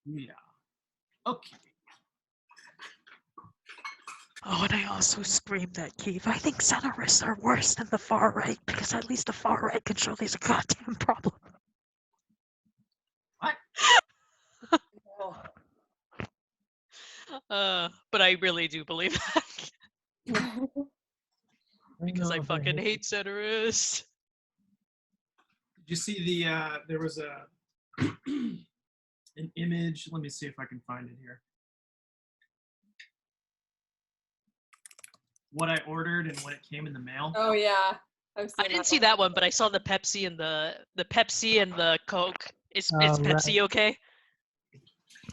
Yeah. Okay. Oh, and I also screamed at Keith, I think centerists are worse than the far right, because at least the far right can show there's a goddamn problem. What? But I really do believe that. Because I fucking hate centerists. Did you see the, there was a, an image, let me see if I can find it here. What I ordered and when it came in the mail. Oh yeah. I didn't see that one, but I saw the Pepsi and the Pepsi and the Coke. Is Pepsi okay?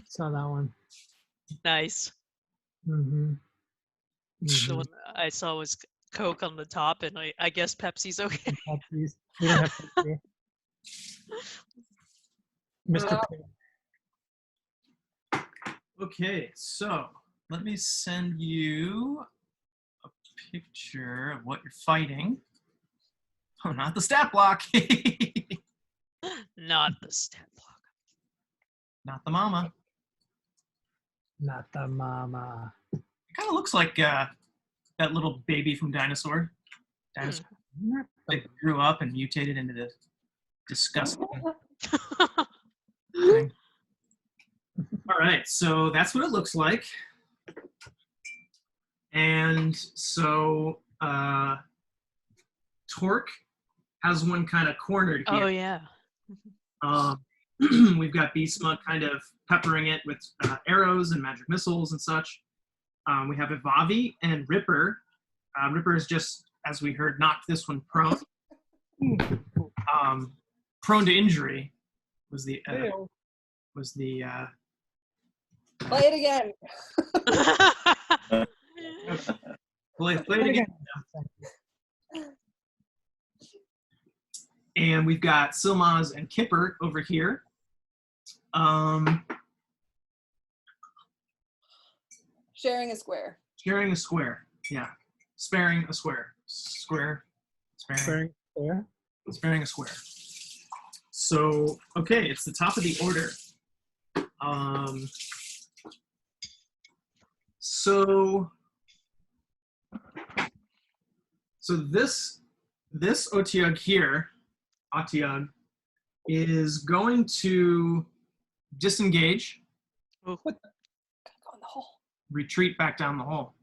Saw that one. Nice. Mm-hmm. The one I saw was Coke on the top, and I guess Pepsi's okay. Pepsi's. We don't have Pepsi. Mr. Pig. Okay, so let me send you a picture of what you're fighting. Oh, not the stat block. Not the stat block. Not the mama. Not the mama. It kind of looks like that little baby from Dinosaur. Dinosaur. They grew up and mutated into this disgusting thing. All right, so that's what it looks like. And so Torque has one kind of cornered here. Oh, yeah. We've got Beastma kind of peppering it with arrows and magic missiles and such. We have Evavi and Ripper. Ripper is just, as we heard, knocked this one prone. Prone to injury was the Play it again. play it again. And we've got Silmaz and Kipper over here. Sharing a square. Sharing a square. Yeah. Sparing a square. Square. Sparing. Sparing a square. So, okay, it's the top of the order. So this AH-TEE-UGG here, AH-TEE-UGG, is going to disengage. Ooh. Go in the hole. Retreat back down the hole.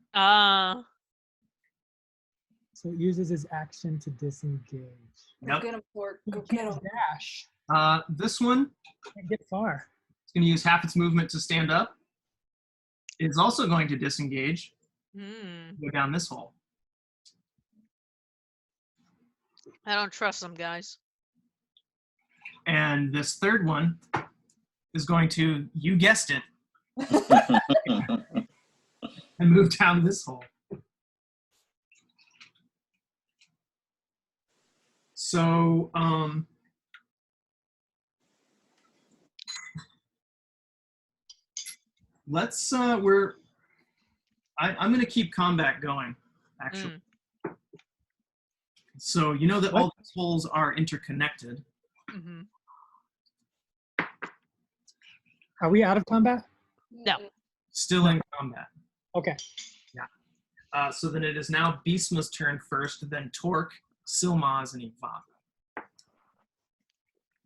So it uses his action to disengage. Go Yep. get him, Torque. Go get him. Dash. This one Can't get far. is going to use half its movement to stand up. It's also going to disengage, go down this hole. I don't trust them, guys. And this third one is going to, you guessed it, and move down this hole. So, let's, I'm going to keep combat going, actually. So, you know that all these holes are interconnected. Mm-hmm. Are we out of combat? No. Still in combat. Okay. Yeah. So then it is now Beastma's turn first, then Torque, Silmaz, and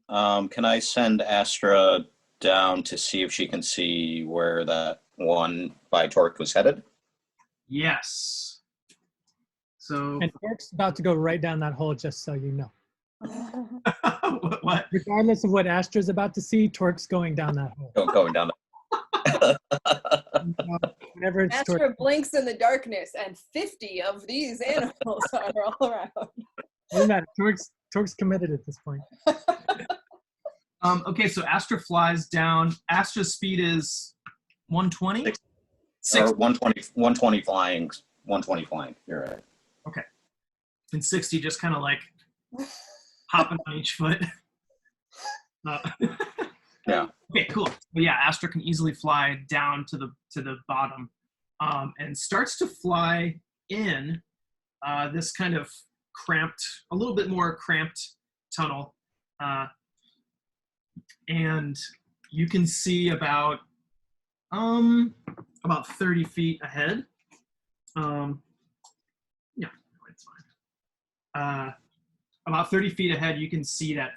Evavi. Can I send Astra down to see if she can see where that one by Torque was headed? Yes. So. And Torque's about to go right down that hole, just so you know. What? Regardless of what Astra's about to see, Torque's going down that hole. Going down. Whenever it's Astra Torque. blinks in the darkness, and 50 of these animals are all around. Doesn't matter. Torque's committed at this point. Okay, so Astra flies down. Astra's speed is 120? Or 120 flying. 120 flying. You're right. Okay. And 60 just kind of like hopping on each foot. Yeah. Okay, cool. But yeah, Astra can easily fly down to the bottom, and starts to fly in this kind of cramped, a little bit more cramped tunnel, and you can see about 30 feet ahead. Yeah, it's fine. About 30 feet ahead, you can see that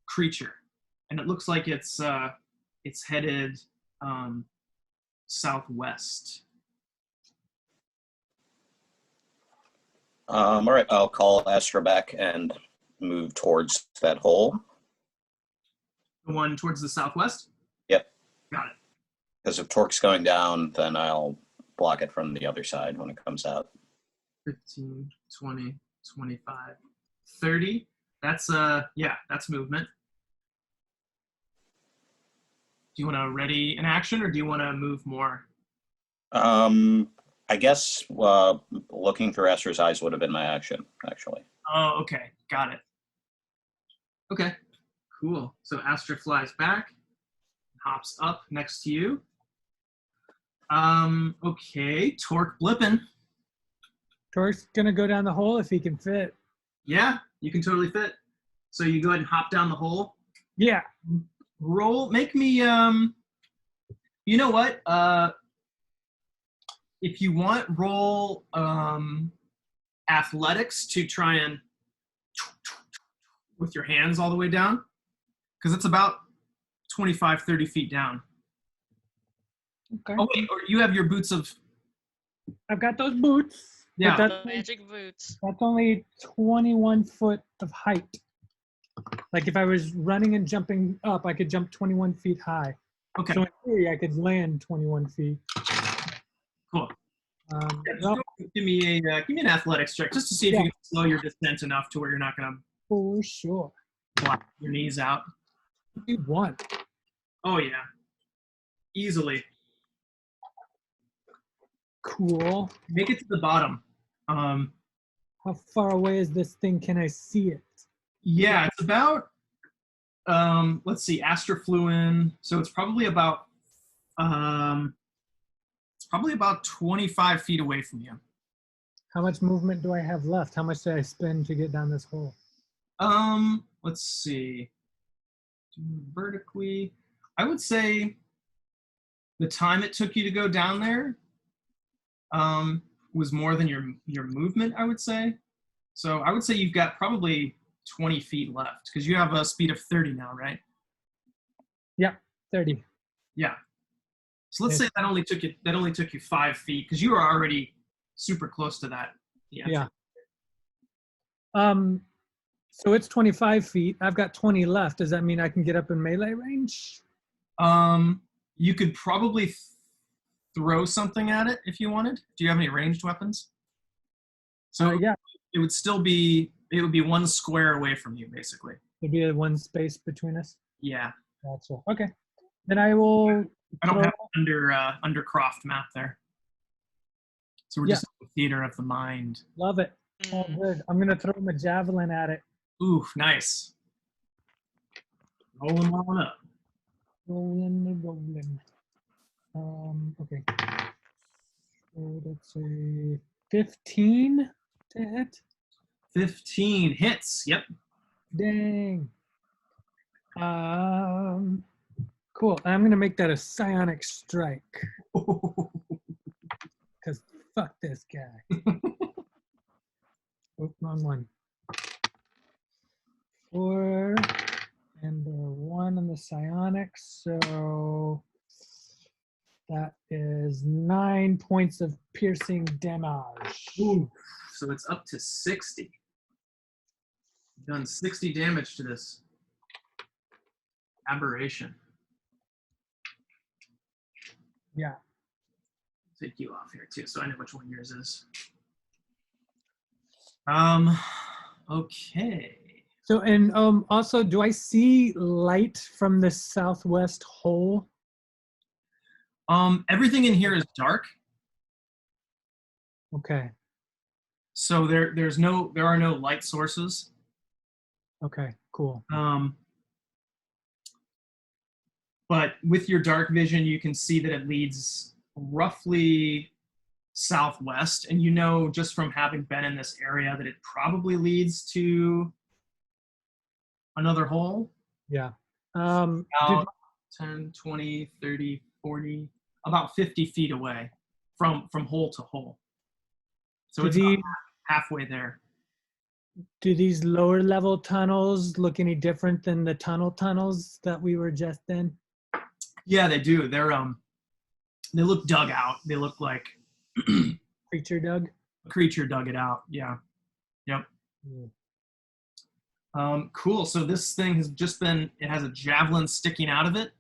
creature, and it looks like it's headed southwest. All right, I'll call Astra back and move towards that hole. The one towards the southwest? Yep. Got it. Because if Torque's going down, then I'll block it from the other side when it comes out. 15, 20, 25, 30. That's that's movement. Do you want to ready an action, or do you want to move more? I guess looking through Astra's eyes would have been my action, actually. Oh, okay. Got it. Okay, cool. So Astra flies back, hops up next to you. Okay, Torque blipping. Torque's gonna go down the hole if he can fit. Yeah, you can totally fit. So you go ahead and hop down the hole. Yeah. Roll, make me, you know what? If you want, roll athletics to try and with your hands all the way down, because it's about 25, 30 feet down. Okay. Oh, wait, or you have your boots of... I've got those boots. Yeah. But The magic boots. that's only 21 foot of height. Like if I was running and jumping up, I could jump 21 feet high. Okay, So in theory, I could land 21 feet. cool. Yeah, Just go give me an athletics check just to see if you can slow your descent enough to where you're not going to for sure. block your knees out. We won. Oh, yeah. Easily. Cool. Make it to the bottom. How far away is this thing? Can I see it? Yeah, it's about, let's see, Astra flew in, so it's probably about 25 feet away from you. How much movement do I have left? How much did I spend to get down this hole? Let's see. Vertically, I would say the time it took you to go down there was more than your movement, I would say. So I would say you've got probably 20 feet left, because you have a speed of 30 now, right? Yeah, 30. Yeah. So let's say that only took you 5 feet, because you were already super close to that. Yeah. So it's 25 feet. I've got 20 left. Does that mean I can get up in melee range? You could probably throw something at it if you wanted. Do you have any ranged weapons? So Yeah. it would be one square away from you, basically. There'd be a one space between us. Yeah. Gotcha. Okay. Then I will. I don't throw- have under Croft map there. So we're just in the theater of the mind. Love it. Oh, good. I'm gonna throw him a javelin at it. Ooh, nice. Roll them on up. Rolling. Okay. So let's say 15 to hit. 15 hits. Yep. Dang. Cool. I'm gonna make that a psionic strike. Cause fuck this guy. Oh, wrong one. 4 and 1 on the psionics, so that is 9 points of piercing damage. Ooh, so it's up to 60. You've done 60 damage to this aberration. Yeah. Take you off here too, so I know which one yours is. Okay. So, and also, do I see light from the southwest hole? Everything in here is dark, Okay. so there are no light sources. Okay. Cool. But with your dark vision, you can see that it leads roughly southwest, and you know just from having been in this area that it probably leads to another hole. Yeah. About 10, 20, 30, 40, about 50 feet away from hole to hole. So do it's about these halfway there. do these lower level tunnels look any different than the tunnels that we were just in? Yeah, they do. They look dug out. They look like Creature dug? a creature dug it out. Yeah. Yep. Mm. Cool. So this thing has just been, it has a javelin sticking out of it.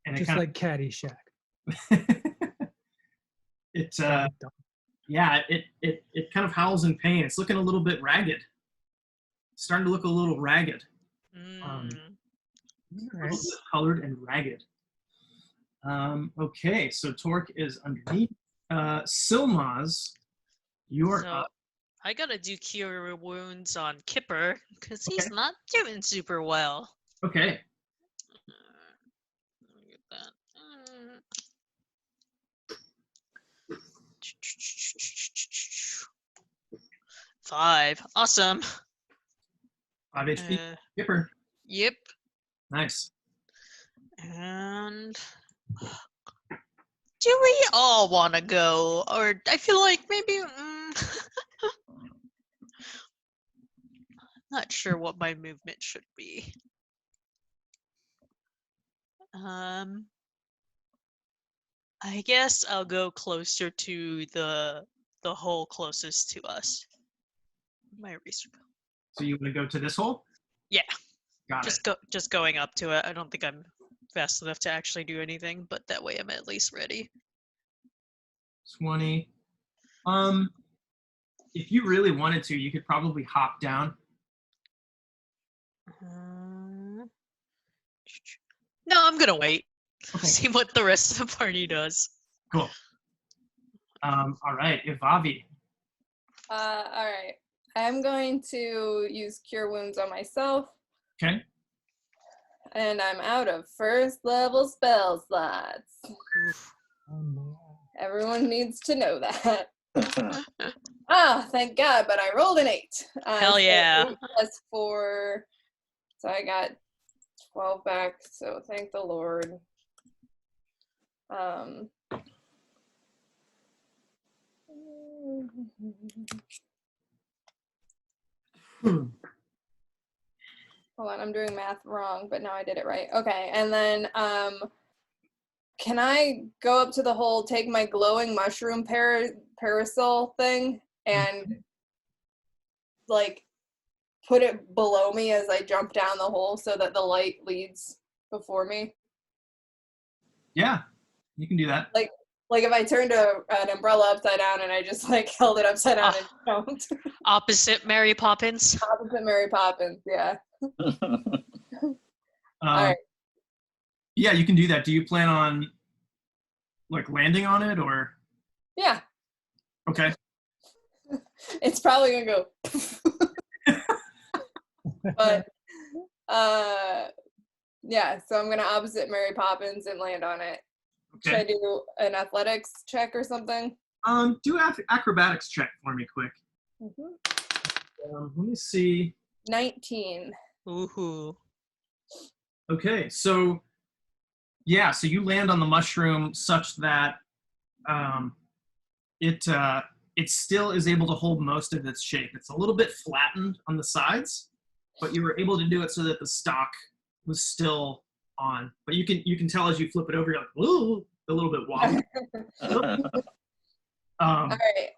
And it Just kind like Caddyshack. of, yeah, it kind of howls in pain. It's looking a little bit ragged. It's starting to look a little ragged. A little bit colored and ragged. Okay, so Torque is underneath. Silmaz, you're So up. I gotta do cure wounds on Kipper because he's Okay. not doing super well. Okay. Let me get that. 5. Awesome. 5 HP. Uh, Skipper. yep. Nice. And do we all want to go, or I feel like maybe not sure what my movement should be. I guess I'll go closer to the hole closest to us. My research. So you want to go to this hole? Yeah. Got it. Just going up to it. I don't think I'm fast enough to actually do anything, but that way I'm at least ready. 20. If you really wanted to, you could probably hop down. No, I'm gonna wait. Okay. See what the rest of the party does. Cool. All right, Ivavi. All right. I'm going to use Cure Wounds on myself, Okay. and I'm out of first level spell slots. Oof. Oh, no. Everyone needs to know that. Ah, thank God, but I rolled an 8. Hell So yeah. 8 plus 4, so I got 12 back, so thank the Lord. Hold on, I'm doing math wrong, but now I did it right. Okay, and then can I go up to the hole, take my glowing mushroom parasol thing, and like put it below me as I jump down the hole so that the light leads before me? Yeah, you can do that. Like if I turned an umbrella upside down and I just like held it upside down and jumped. Opposite Mary Poppins. Opposite Mary Poppins, yeah. All right. Yeah, you can do that. Do you plan on like landing on it or? Yeah, Okay. it's probably gonna go. But yeah, so I'm gonna opposite Mary Poppins and land on it. Should I Okay. do an athletics check or something? Do acrobatics check for me quick. Let me see. 19. Ooh. Okay, so yeah, so you land on the mushroom such that it still is able to hold most of its shape. It's a little bit flattened on the sides, but you were able to do it so that the stalk was still on. But you can tell as you flip it over, you're like, whoa, a little bit wobbly. All right.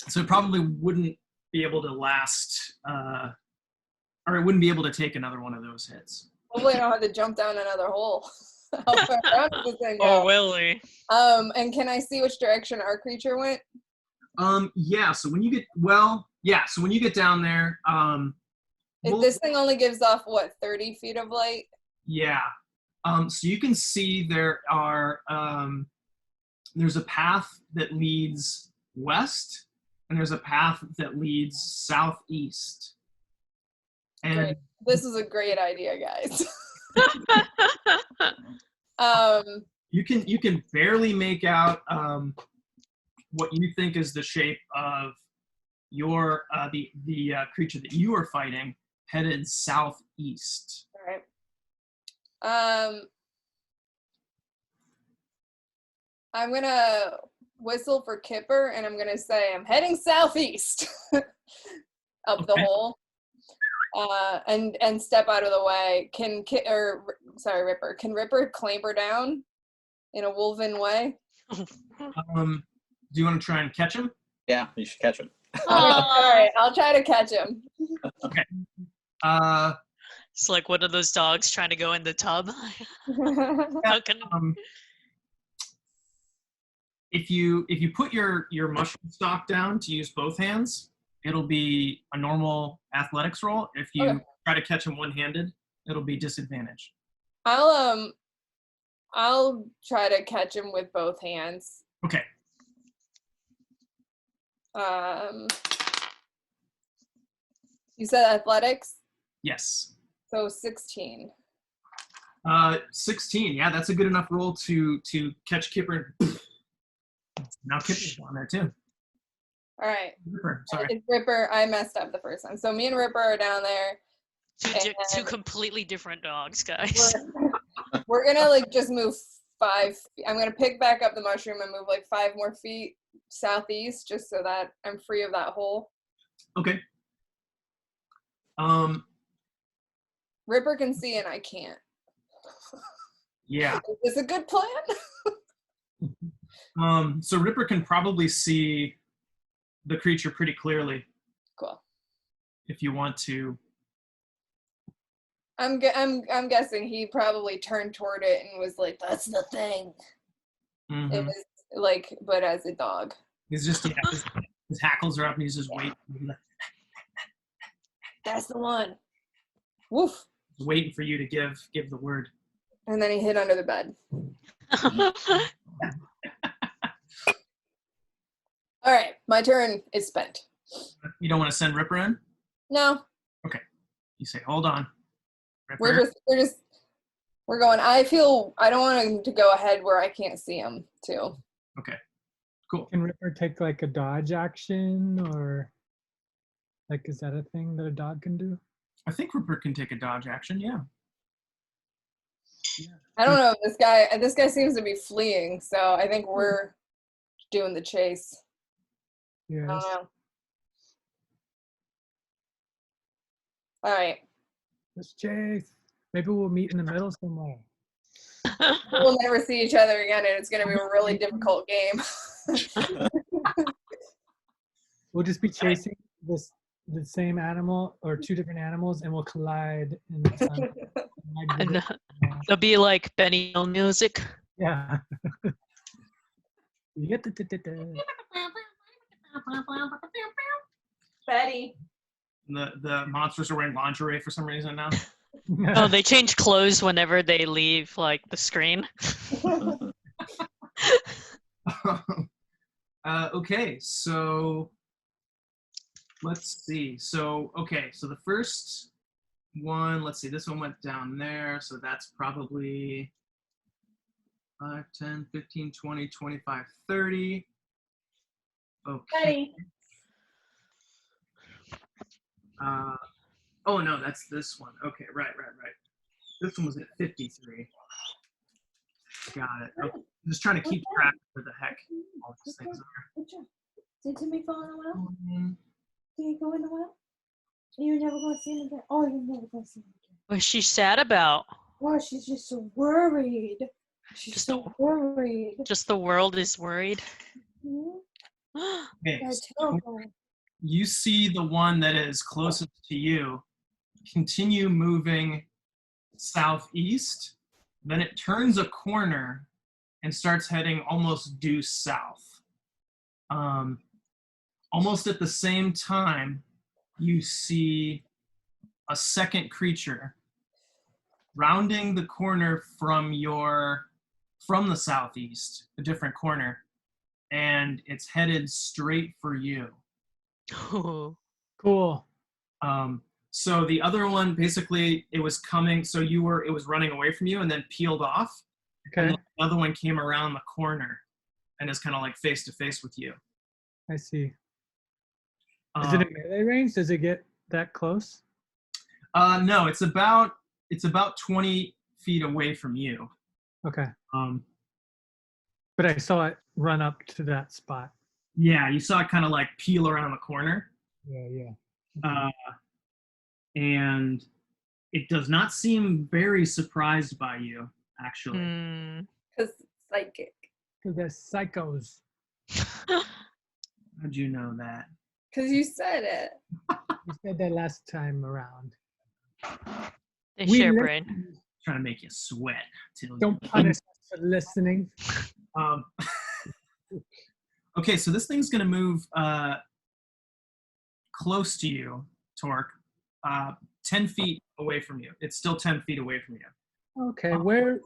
So it probably wouldn't be able to last, or it wouldn't be able to take another one of those hits. Hopefully I don't have to jump down another hole. How far down does this thing Oh, go? Willie. And can I see which direction our creature went? Yeah, so when you get, so when you get down there, This thing only gives off, what, 30 feet of light? yeah. So you can see there are, there's a path that leads west, and there's a path that leads southeast. And Great. This is a great idea, guys. you can barely make out what you think is the shape of your the creature that you are fighting headed southeast. All right. I'm gonna whistle for Kipper, and I'm gonna say I'm heading southeast up the Okay. hole, and step out of the way. Ripper. Can Ripper clamber down in a wolven way? Do you want to try and catch him? Yeah, you should catch him. All right, I'll try to catch him. It's like one of those dogs trying to go in the tub. How can If you put your mushroom stock down to use both hands, it'll be a normal athletics roll. If you Okay. try to catch him one-handed, it'll be disadvantage. I'll try to catch him with both hands. Okay. You said athletics, Yes. so 16. 16. Yeah, that's a good enough roll to catch Kipper. Now Kipper's on there too. All right. Ripper, sorry. It's Ripper. I messed up the first time. So me and Ripper are down there. two completely different dogs, guys? We're gonna like just move 5 feet. I'm gonna pick back up the mushroom and move like 5 more feet southeast, just so that I'm free of that hole. Okay. Ripper can see and I can't. Yeah. Is this a good plan? So Ripper can probably see the creature pretty clearly Cool. if you want to. I'm guessing he probably turned toward it and was like, "That's the thing." Mhm. It was like, but as a dog. He's just his hackles are up and he's just That's the one. Woof. waiting for you to give the word. And then he hid under the bed. All right, my turn is spent. You don't want to send Ripper in? No, You say, hold on. Ripper. we're going. I don't want him to go ahead where I can't see him too. Okay. Cool. Can Ripper take like a dodge action, or like is that a thing that a dog can do? I think Ripper can take a dodge action, yeah. I don't know. This guy seems to be fleeing, so I think we're doing the chase. I Yes. don't know. All right. Let's chase. Maybe we'll meet in the middle somewhere. We'll never see each other again, and it's going to be a really difficult game. We'll just be chasing the same animal or two different animals, and we'll collide in the sun. And it'll be like Benny Hill music. Yeah. Betty. The monsters are wearing lingerie for some reason now. Oh, they change clothes whenever they leave like the screen. Okay, so let's see. So the first one, let's see, this one went down there, so that's probably 5, 10, 15, 20, 25, 30. Okay. Betty. Oh no, that's this one. Okay, right. This one was at 53. Got it. Okay. I'm just trying to keep track of the heck all these things are. Did Timmy fall in the well? Mhm. Did he go in the well? You're never going to see him again. Oh, you're never going to see him again. What's she sad about? Oh, she's just so worried. She's Just so worried. Just the world is worried. Mhm. Okay, That's so terrible. you see the one that is closest to you continue moving southeast, then it turns a corner and starts heading almost due south. Almost at the same time, you see a second creature rounding the corner from the southeast, a different corner, and it's headed straight for you. Cool. So the other one, basically, it was coming. So it was running away from you and then peeled off. And Okay. then the other one came around the corner and is kind of like face to face with you. I see. Is it in melee range? Does it get that close? No, it's about 20 feet away from you. Okay. Um, But I saw it run up to that spot. yeah, you saw it kind of like peel around the corner, Yeah. and it does not seem very surprised by you, actually. Hmm. Because psychic. Because they're psychos. How'd you know that? Because you said it. You said that last time around. They We share listen. brain. Trying to make you sweat. Don't punish us for listening. Um, okay, so this thing's going to move close to you, Torque, 10 feet away from you. It's still 10 feet away from you. Okay, where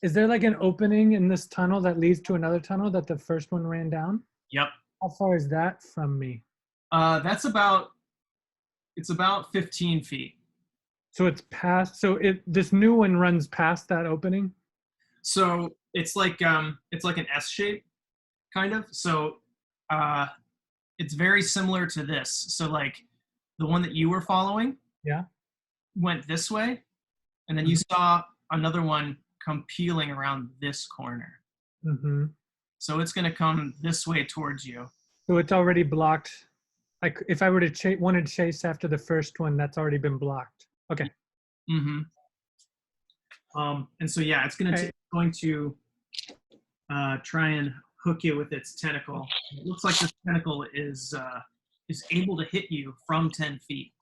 is there like an opening in this tunnel that leads to another tunnel that the first one ran down? Yep. How far is that from me? It's about 15 feet. So it's past. So this new one runs past that opening. So it's like an S shape, kind of. So it's very similar to this. So like the one that you were following, Yeah. went this way, and then you saw another one come peeling around this corner. Mm-hmm. So it's going to come this way towards you. So it's already blocked. Like if I were to want to chase after the first one, that's already been blocked. Okay. Mm-hmm. And so yeah, it's going to try and hook you with its tentacle. It looks like this tentacle is able to hit you from 10 feet.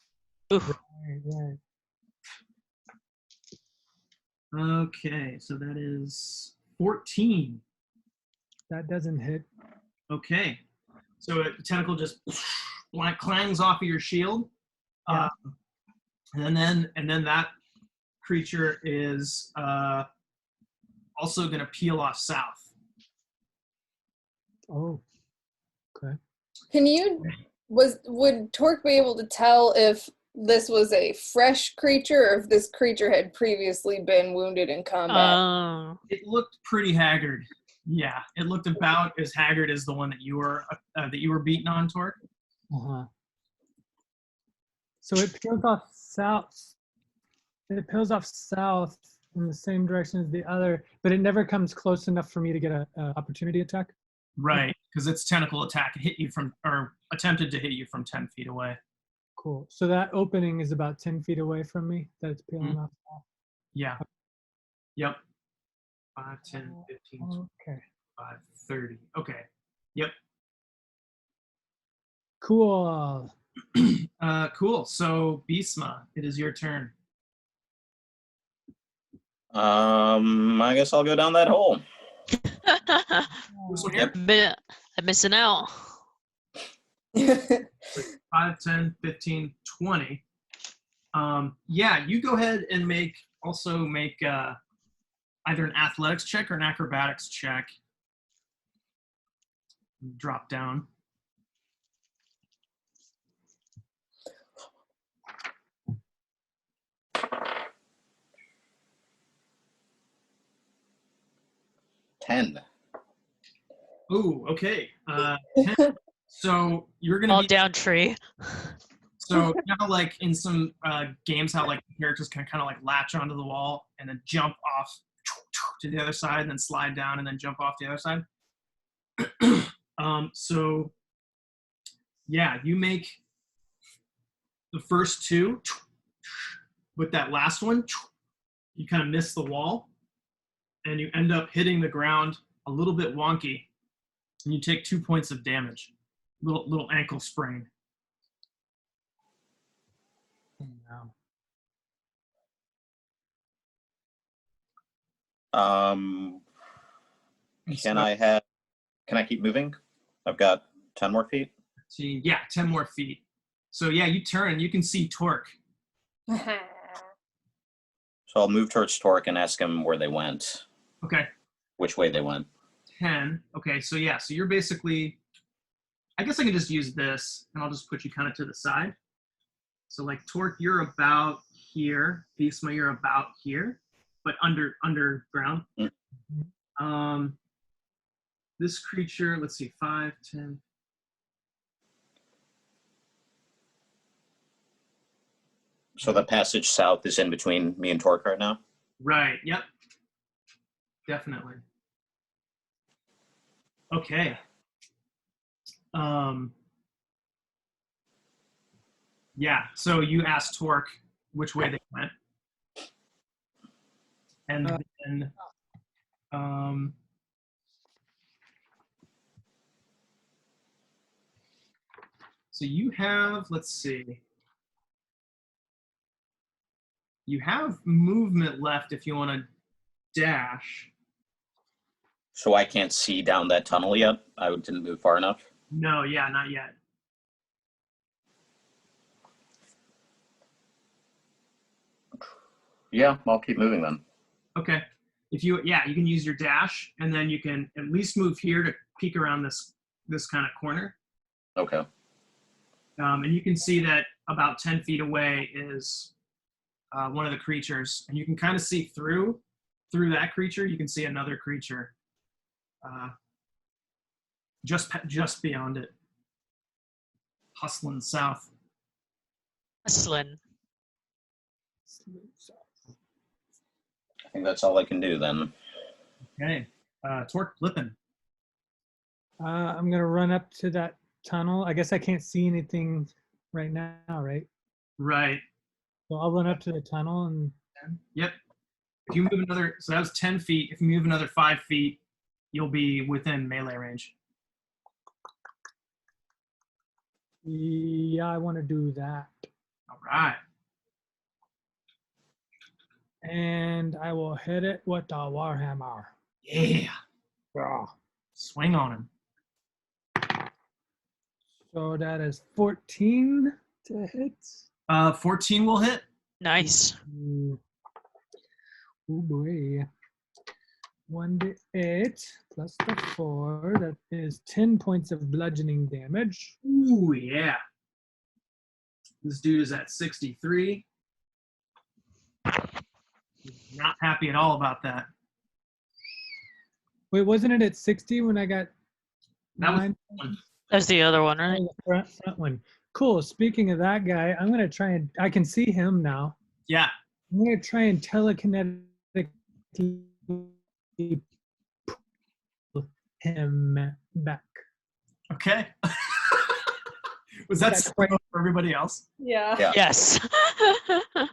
Oof. Right. Okay, so that is 14. That doesn't hit. Okay, so the tentacle just clangs off of your shield, Yeah. and then that creature is also going to peel off south. Oh. Okay. Would Torque be able to tell if this was a fresh creature or if this creature had previously been wounded in combat? Oh. It looked pretty haggard. Yeah, it looked about as haggard as the one that you were beaten on, Torque. Uh-huh. So it peels off south. It peels off south in the same direction as the other, but it never comes close enough for me to get a opportunity attack. Right, because its tentacle attack attempted to hit you from 10 feet away. Cool. So that opening is about 10 feet away from me that it's peeling off. Yeah. Yep. 5, 10, 15, 25, Okay. 30. Okay. Yep. Cool. Cool. So, Beastma, it is your turn. I guess I'll go down that hole. This one here? I'm missing out. 5, 10, 15, 20. Yeah, you go ahead and make either an athletics check or an acrobatics check. Drop down. Ten. Ooh, okay. 10. So you're gonna All be down tree. so kind of like in some games how like characters can kind of like latch onto the wall and then jump off to the other side and then slide down and then jump off the other side. So yeah, you make the first two. With that last one, you kind of miss the wall and you end up hitting the ground a little bit wonky and you take 2 points of damage. Little ankle sprain. No. Can I keep moving? I've got 10 more feet. See, yeah, 10 more feet. So yeah, you turn and you can see Torque. So I'll move towards Torque and ask him where they went. Okay. Which way they went. 10. Okay, so yeah, so you're basically, I guess I can just use this and I'll just put you kind of to the side. So like Torque, you're about here. Beastma, you're about here, but underground. Mm. This creature, let's see, 5, 10. So the passage south is in between me and Torque right now? Right. Yep. Definitely. Okay. Yeah. So you asked Torque which way they went, and then so you have, let's see, you have movement left if you want to dash. So I can't see down that tunnel yet? I didn't move far enough? No, yeah, not yet. Yeah, I'll keep moving then. Okay. If you, yeah, you can use your dash, and then you can at least move here to peek around this kind of corner. Okay. And you can see that about 10 feet away is one of the creatures, and you can kind of see through that creature. You can see another creature just beyond it, hustling south. Hustling. I think that's all I can do then. Okay. Torque flipping. I'm gonna run up to that tunnel. I guess I can't see anything right now, right? Right. So I'll run up to the tunnel and. Yep. If you move another, so that was 10 feet. If you move another 5 feet, you'll be within melee range. Yeah, I want to do that. All right. And I will hit it with the Warhammer. Yeah. Yeah. Swing on him. So that is 14 to hit. 14 will hit. Nice. Oh boy. 1d8 plus the 4. That is 10 points of bludgeoning damage. Ooh, yeah. This dude is at 63. Not happy at all about that. Wait, wasn't it at 60 when I got That was 9? one. That's the other one, right? Oh, the front one. Cool. Speaking of that guy, I'm going to try and, I can see him now. Yeah. I'm going to try and telekinetically pull him back. Okay. Was that That's similar for everybody else? Yeah. Yeah. Yes. That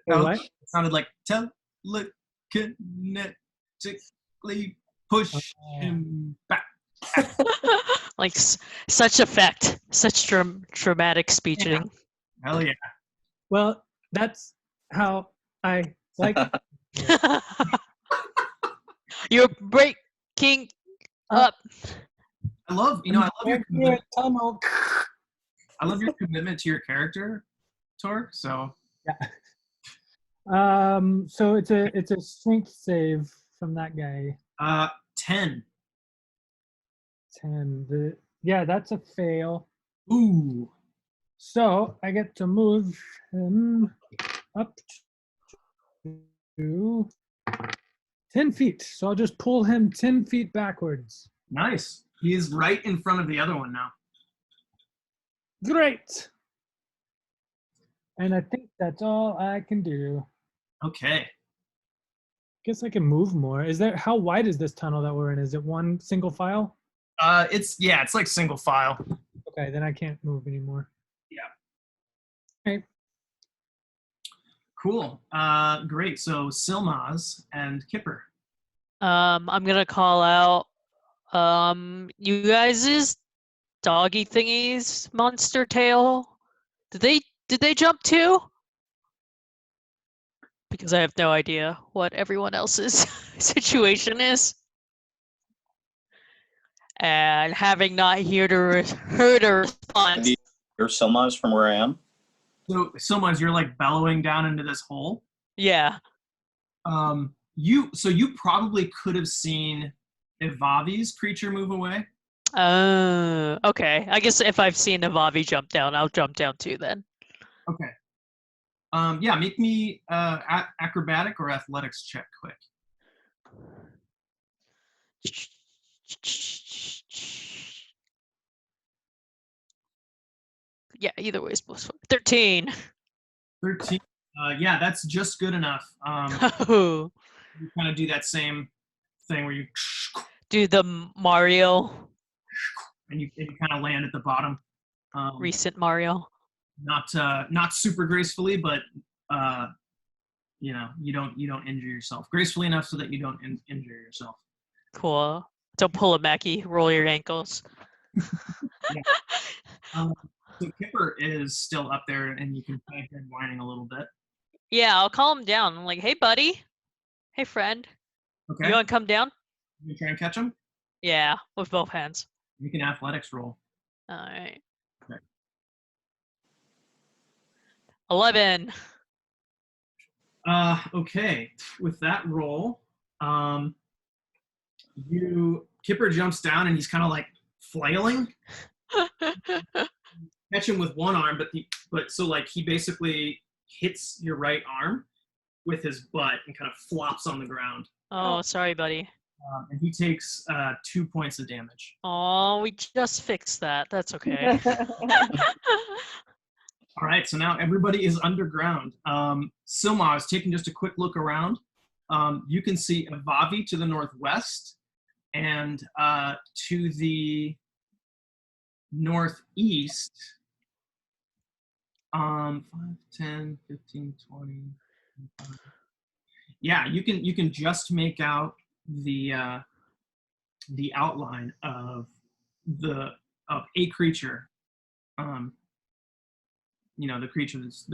was- What? It sounded like telekinetically push him back. Like such effect, such dramatic speeching. Hell yeah. Well, that's how I like. You're breaking up. I love your commitment. tunnel. I love your commitment to your character, Tor. So So it's a strength save from that guy. 10. 10. Yeah, that's a fail. Ooh. So I get to move him up to 10 feet. So I'll just pull him 10 feet backwards. Nice. He is right in front of the other one now. Great. And I think that's all I can do. Okay. Guess I can move more. How wide is this tunnel that we're in? Is it one single file? It's like single file. Okay, then I can't move anymore. Yeah. Okay. Cool. Great. So Silmaz and Kipper. I'm gonna call out you guys' doggy thingies monster tail. Did they jump too? Because I have no idea what everyone else's situation is. And having not heard a response. Your Silmaz from where I am? So Silmaz, you're like bellowing down into this hole. Yeah. You probably could have seen Evavi's creature move away. Oh, okay. I guess if I've seen Evavi jump down, I'll jump down too then. Okay. Yeah, make me acrobatic or athletics check quick. Yeah, either way is plus 4. 13. 13. Yeah, that's just good enough. Oh, You kind of do that same thing where you do the Mario, and you kind of land at the bottom. recent Mario. Not super gracefully, but you don't injure yourself gracefully enough so that you don't injure yourself. Cool. Don't pull a Mackie, roll your ankles. Yeah. So Kipper is still up there, and you can kind of hear him whining a little bit. Yeah, I'll calm him down. I'm like, hey, buddy. Hey, friend. Okay. You want to come down? You try and catch him. Yeah, with both hands. You can athletics roll. All right. Okay. 11. Okay. With that roll, Kipper jumps down and he's kind of like flailing. Catch him with one arm, but so like he basically hits your right arm with his butt and kind of flops on the ground. Oh, sorry, buddy. And he takes 2 points of damage. Oh, we just fixed that. That's okay. All right, so now everybody is underground. Silma is taking just a quick look around. You can see Avavi to the northwest, and to the northeast, 5, 10, 15, 20. 25. Yeah, you can just make out the outline of a creature. The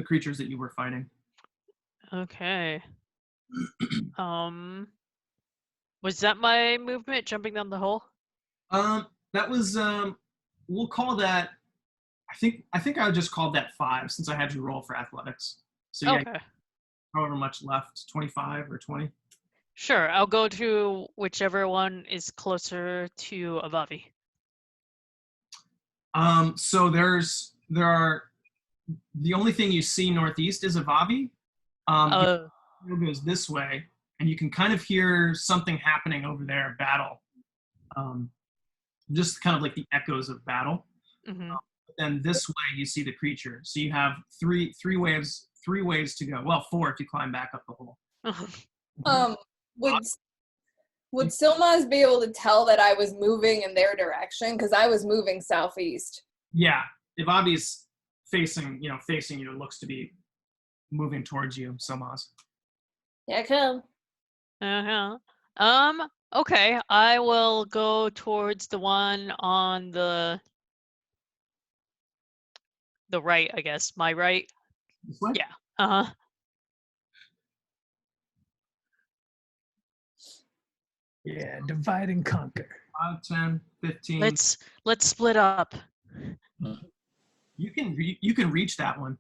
creatures that you were fighting. Okay. Was that my movement jumping down the hole? That was we'll call that. I think I just called that 5 since I had you roll for athletics. So yeah, Okay. however much left, 25 or 20. Sure, I'll go to whichever one is closer to Avavi. So there are the only thing you see northeast is Avavi. Oh, It goes this way, and you can kind of hear something happening over there, battle. Just kind of like the echoes of battle. mhm. But then this way you see the creature. So you have three ways to go. Well, 4 if you climb back up the hole. Would Silmaz be able to tell that I was moving in their direction? Because I was moving southeast. Yeah, if Avi's facing you, it looks to be moving towards you, Silmaz. Yeah, cool. Uh-huh. Okay, I will go towards the one on the right, I guess. My right. This way? Yeah. Uh-huh. Yeah, divide and conquer. 5, 10, 15. Let's split up. You can reach that one.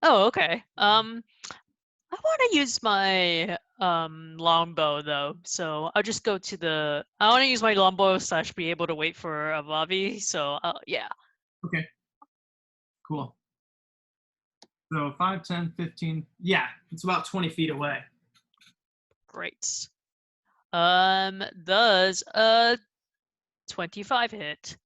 Oh, okay. I want to use my longbow though, so I'll just go to I want to use my longbow / be able to wait for Avavi. So yeah. Okay. Cool. So 5, 10, 15. Yeah, it's about 20 feet away. Great. Does 25 hit?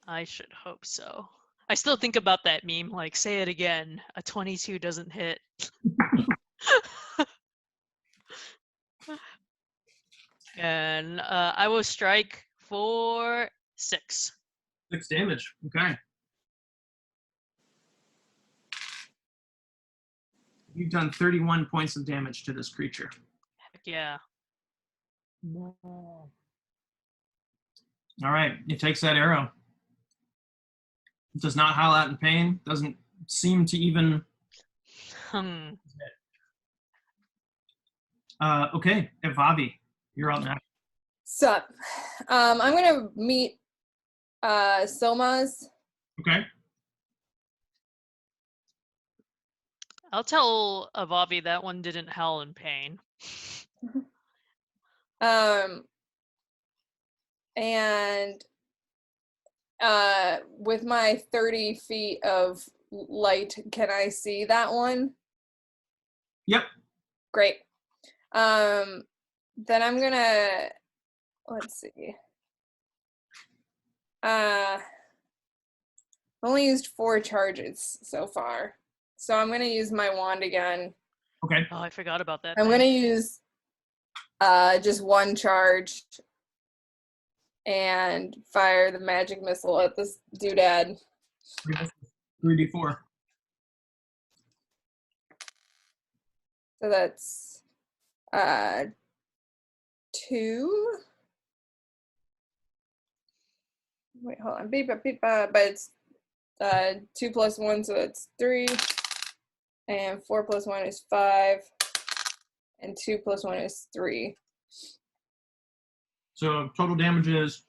I should hope so. I still think about that meme, like, say it again. A 22 doesn't hit. And I will strike for 6. 6 damage. Okay. You've done 31 points of damage to this creature. Heck yeah. All right, it takes that arrow. It does not howl out in pain. Doesn't seem to even. Okay, Evavi, you're up next. Sup. I'm gonna meet Silmaz. Okay. I'll tell Avavi that one didn't howl in pain. And with my 30 feet of light, can I see that one? Yep. Great. Then I'm gonna, let's see. only used 4 charges so far. So I'm going to use my wand again. Okay. Oh, I forgot about that. I'm going to use just 1 charge and fire the magic missile at this doodad. 3d4. So that's 2. Wait, hold on. Beep, beep, beep, but it's 2 plus 1, so it's 3. And 4 plus 1 is 5. And 2 plus 1 is 3. So total damage is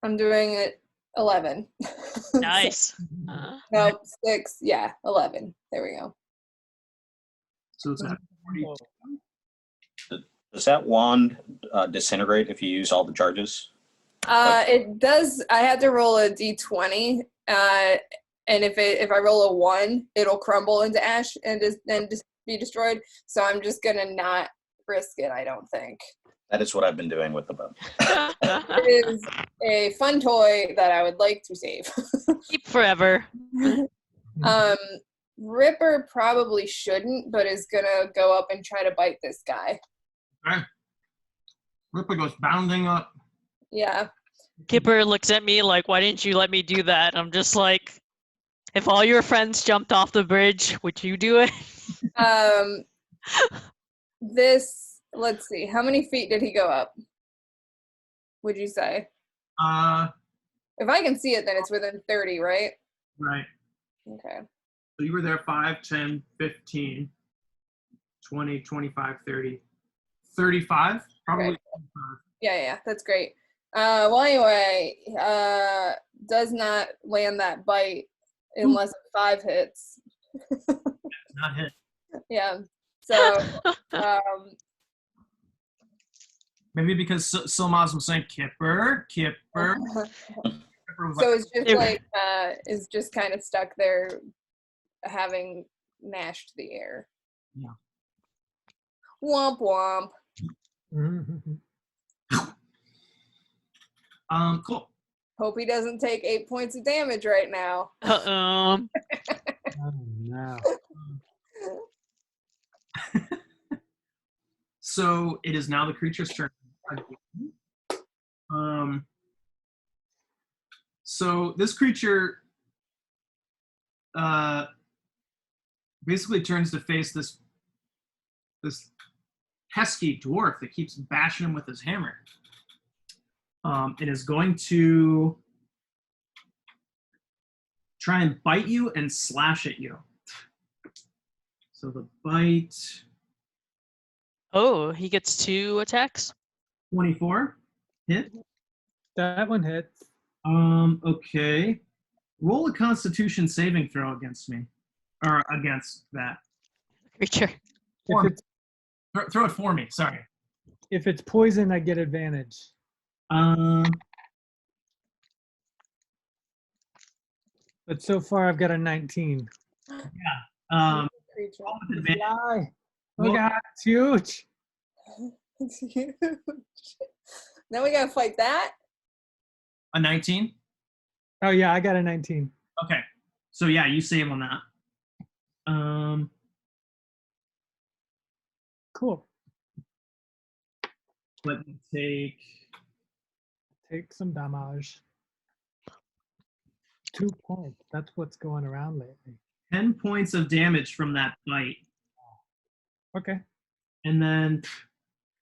I'm doing it 11. Nice. No, 6. Yeah, 11. There we go. so it's at 40. Does that wand disintegrate if you use all the charges? It does. I had to roll a d20, and if I roll a 1, it'll crumble into ash and just be destroyed. So I'm just gonna not risk it. I don't think. That is what I've been doing with the bow. It is a fun toy that I would like to save. Keep forever. Ripper probably shouldn't, but is gonna go up and try to bite this guy. Okay. Ripper goes bounding up. Yeah. Kipper looks at me like, why didn't you let me do that? I'm just like, if all your friends jumped off the bridge, would you do it? Let's see. How many feet did he go up? Would you say? If I can see it, then it's within 30, right? Right. Okay. So you were there 5, 10, 15, 20, 25, 30, 35? Probably. Right. Yeah, that's great. Well, anyway, does not land that bite unless 5 hits. Not hit. Yeah. So, Maybe because Silmaz was saying Kipper. Kipper was so like, it's just kind of stuck there, having gnashed the air. Yeah. Womp womp. Cool. Hope he doesn't take 8 points of damage right now. Oh, no. So it is now the creature's turn. So this creature basically turns to face this pesky dwarf that keeps bashing him with his hammer. And is going to try and bite you and slash at you. So the bite. Oh, he gets 2 attacks? 24 hit. That one hits. Okay. Roll a Constitution saving throw against me, or against that. Creature. For me. If it's, Throw it for me. Sorry. if it's poison, I get advantage. But so far, I've got a 19. Creature. Roll with advantage. Fly. Well- Oh God, it's huge. It's huge. Now we gotta fight that. A 19. Oh yeah, I got a 19. Okay. So yeah, you save on that. Cool. Let me Take some damage. 2 points. That's what's going around lately. 10 points of damage from that bite. Okay. And then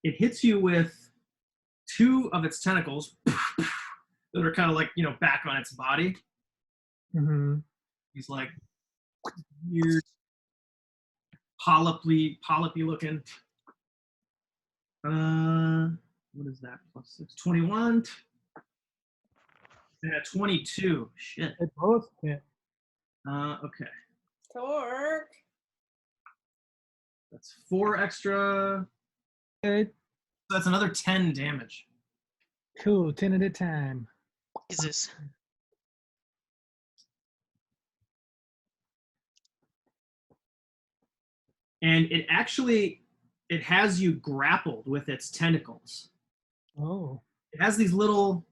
it hits you with 2 of its tentacles that are kind of like, back on its body. Mm-hmm. He's like weird, polypy looking. What is that? Plus 6, 21. And a 22. Shit. They both hit. Okay. Torque. That's 4 extra. Okay. That's another 10 damage. Cool. 10 at a time. Jesus. And it has you grappled with its tentacles. Oh. It has these little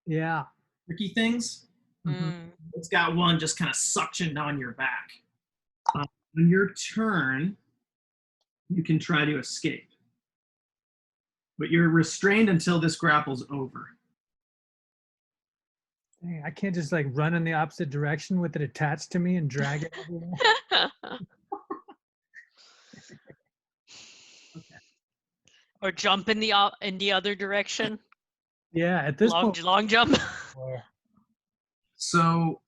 Yeah. tricky things. Mm. It's got one just kind of suctioned on your back. On your turn, you can try to escape. But you're restrained until this grapple's over. Dang, I can't just like run in the opposite direction with it attached to me and drag it everywhere. Or jump in the other direction. Yeah, at this point. Long jump. So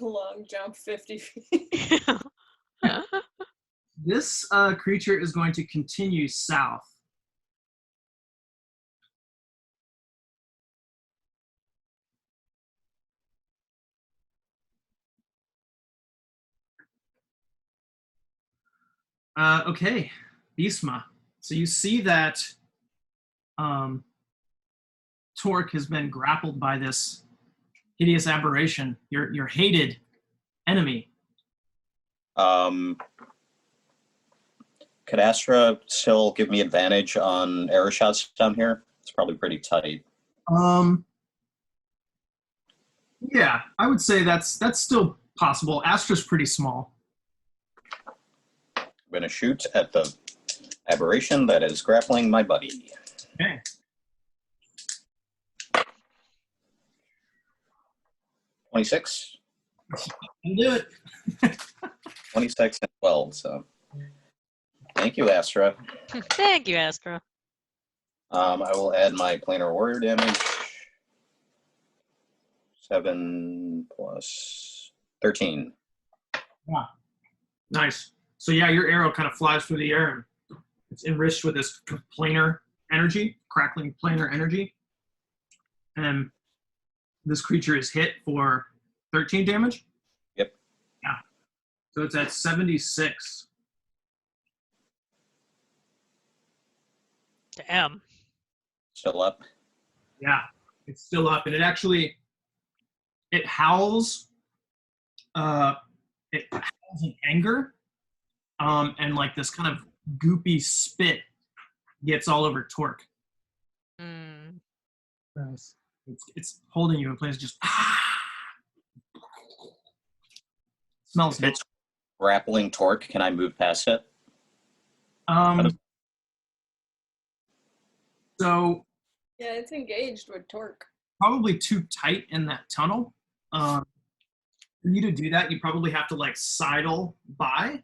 Long jump 50 feet. this creature is going to continue south. Okay, Bisma. So you see that Torque has been grappled by this hideous aberration, your hated enemy. Could Astra still give me advantage on arrow shots down here? It's probably pretty tight. Yeah, I would say that's still possible. Astra's pretty small. I'm going to shoot at the aberration that is grappling my buddy. Okay. 26. You do it. 26 and 12, so. Thank you, Astra. Thank you, Astra. I will add my planar warrior damage. 7 plus 13. Yeah. Nice. So yeah, your arrow kind of flies through the air and it's enriched with this planar energy, crackling planar energy. And this creature is hit for 13 damage? Yep. Yeah. So it's at 76. Damn. Still up. Yeah. It's still up. And it actually, it howls. It howls in anger. And like this kind of goopy spit gets all over Torque. Mm. Nice. It's holding you in place, just smells. If it's grappling Torque, can I move past it? So Yeah, it's engaged with Torque. probably too tight in that tunnel. For you to do that, you probably have to like sidle by,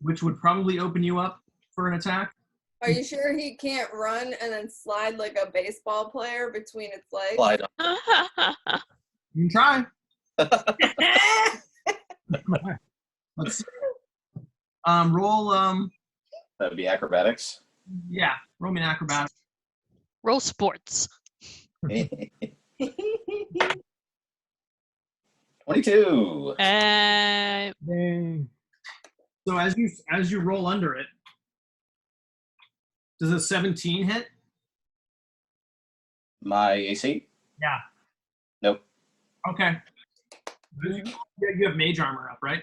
which would probably open you up for an attack. Are you sure he can't run and then slide like a baseball player between its legs? Slide You can try. Let's see. Roll. That would be acrobatics. Yeah, roll me an acrobatic. Roll sports. 22. Dang. So as you roll under it, does a 17 hit? My AC? Yeah. Nope. Okay. You have mage armor up, right?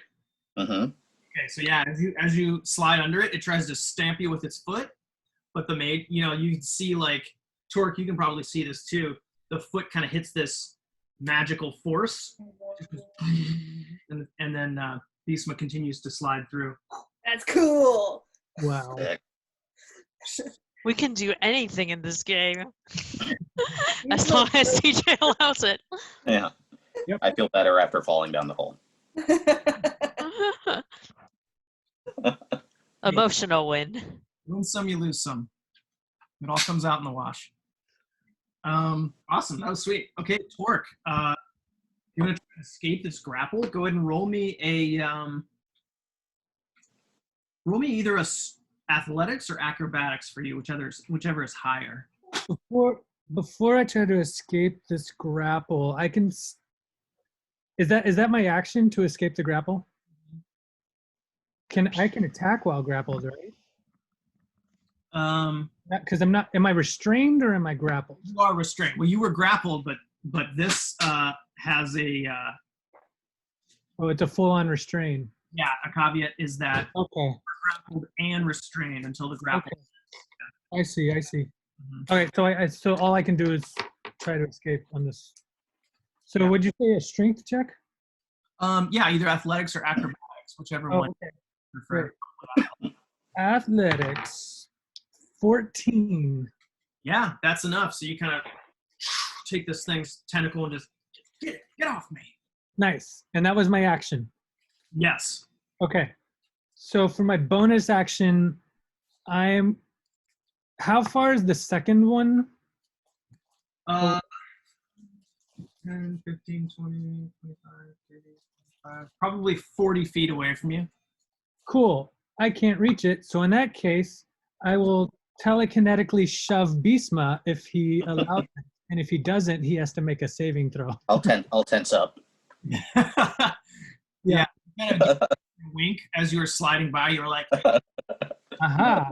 Mm-hmm. Okay, so yeah, as you slide under it, it tries to stamp you with its foot, but the mage, you can see like Torque, you can probably see this too. The foot kind of hits this magical force, and then Bisma continues to slide through. That's cool. Wow. We can do anything in this game. As long as TJ allows it. Yeah. Yep. I feel better after falling down the hole. Emotional win. Win some, you lose some. It all comes out in the wash. Awesome, that was sweet. Okay, Torque, you want to try to escape this grapple? Go ahead and roll me either athletics or acrobatics for you, whichever is higher. Before I try to escape this grapple, I can. Is that my action to escape the grapple? I can attack while grappled, right? Because I'm not. Am I restrained or am I grappled? You are restrained. Well, you were grappled, but this has a Oh, it's a full-on restrain. yeah. A caveat is that Okay. grappled and restrained until the grapple. Okay. I see. Mhm. Okay, so so all I can do is try to escape on this. So Yeah. would you say a strength check? Yeah, either athletics or acrobatics, whichever Oh, one okay. you prefer. Athletics, 14. Yeah, that's enough. So you kind of take this thing's tentacle and just get off me. Nice. And that was my action. Yes. Okay. So for my bonus action, how far is the second one? 10, 15, 20, 25, 30, 25, probably 40 feet away from you. Cool. I can't reach it. So in that case, I will telekinetically shove Bisma if he allows it. And if he doesn't, he has to make a saving throw. I'll tense up. Yeah. You kind of give a wink as you were sliding by. You were like, Aha.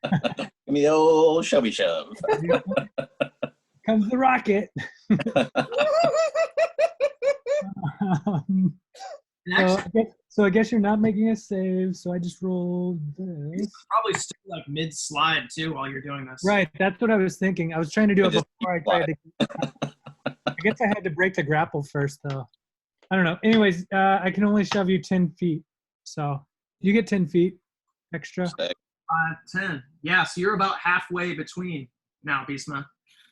Give me the old shovey shove. Comes the rocket. So I guess you're not making a save. So I just rolled this. probably still like mid slide too while you're doing this. Right. That's what I was thinking. I was trying to do it Just before I tried to. I guess I had to break the grapple first, though. I don't know. Anyways, I can only shove you 10 feet. So you get 10 feet extra. Sick. 10. Yeah, so you're about halfway between now, Beastman.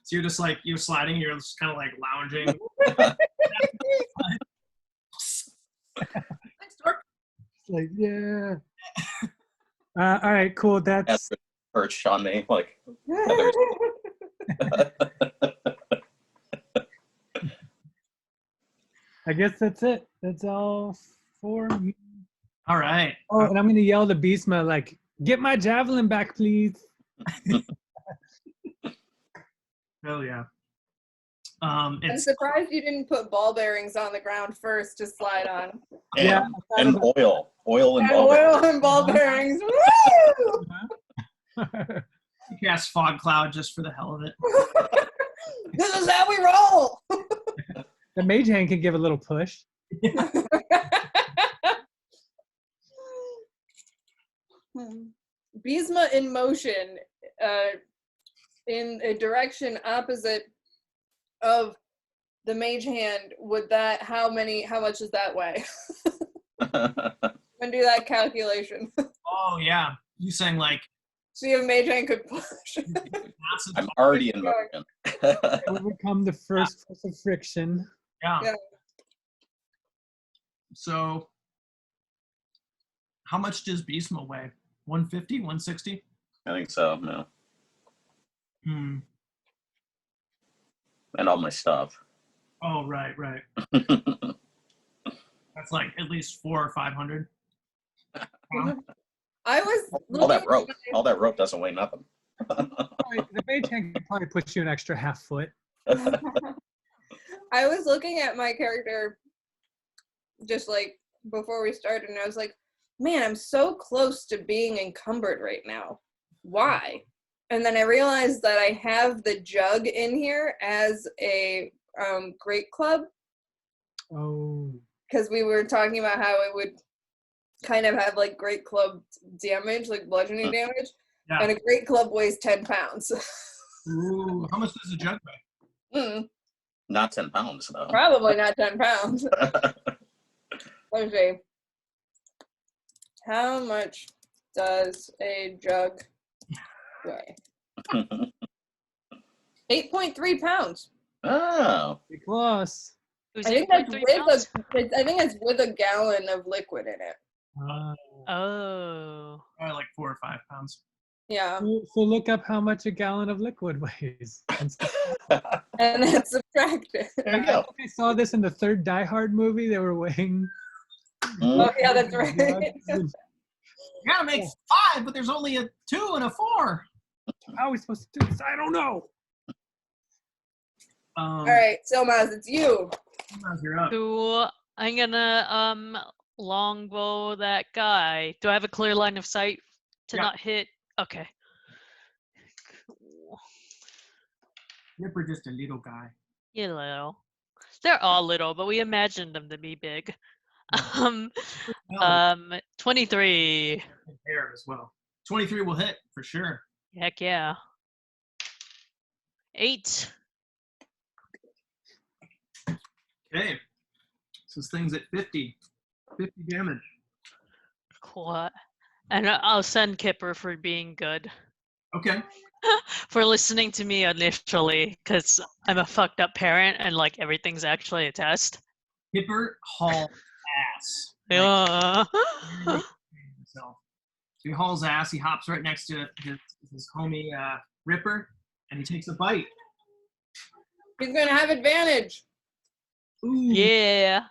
So you're just like, you're sliding, you're just kind of like lounging. Thanks, Dork. Like, yeah. All right, cool. That's Perched on me like feathers. I guess that's it. That's all for me. All right. Oh, and I'm gonna yell to Beastma like, "Get my javelin back, please." Hell yeah. I'm It's surprised you didn't put ball bearings on the ground first to slide on. Yeah, And oil and And ball bearings. oil and ball bearings. Woo! you cast fog cloud just for the hell of it. This is how we roll. the mage hand can give a little push. Bisma in motion in a direction opposite of the mage hand. Would that, how much does that weigh? And do that calculation. Oh yeah. You saying like See if mage hand could push. massive I'm already in motion. Overcome the first force of friction. yeah. Yeah. So how much does Beastma weigh? 150, 160? I think so, no. Hmm. And all my stuff. Oh right. That's like at least 400 or 500. I was All that looking rope. All that rope doesn't weigh nothing. The mage hand can probably push you an extra half foot. I was looking at my character just like before we started, and I was like, man, I'm so close to being encumbered right now. Why? And then I realized that I have the jug in here as a great club, Oh. because we were talking about how it would kind of have like great club damage, like bludgeoning damage. Yeah. And a great club weighs 10 pounds. Ooh, how much does a jug weigh? Not 10 pounds, though. Probably not 10 pounds. Let's see. How much does a jug weigh? 8.3 pounds. Oh. Pretty close. It was I think that's 8.3 with pounds? I think it's with a gallon of liquid in it. Oh. Probably like 4 or 5 pounds. Yeah. So look up how much a gallon of liquid weighs. And And then subtract it. There you go. I saw this in the third Die Hard movie. They were weighing. Oh, yeah, that's right. You gotta make 5, but there's only a 2 and a 4. How are we supposed to do this? I don't know. All right, Silmaz, it's you. You're up. So I'm gonna longbow that guy. Do I have a clear line of sight to Yeah. not hit? Okay. Cool. You're just a little guy. You're little. They're all little, but we imagined them to be big. 23. Hair as well. 23 will hit for sure. Heck yeah. 8. Okay. So this thing's at 50 damage. Cool. And I'll send Kipper for being good. Okay. For listening to me initially, because I'm a fucked up parent and like everything's actually a test. Kipper hauls ass. Like, Yeah. himself. So he hauls ass. He hops right next to his homie Ripper, and he takes a bite. He's gonna have advantage. Ooh. Yeah.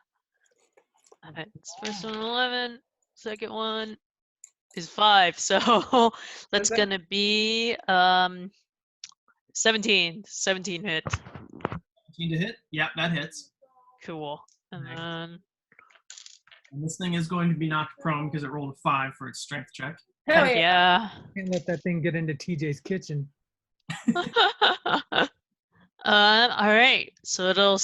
Alright, first one 11, second one is 5, so that's Okay. gonna be 17 hit. 15 to hit. Yep, that hits. Cool. And Nice. then And this thing is going to be knocked prone because it rolled a 5 for its strength check. Hell heck yeah. Can't let that thing get into TJ's kitchen. All right, so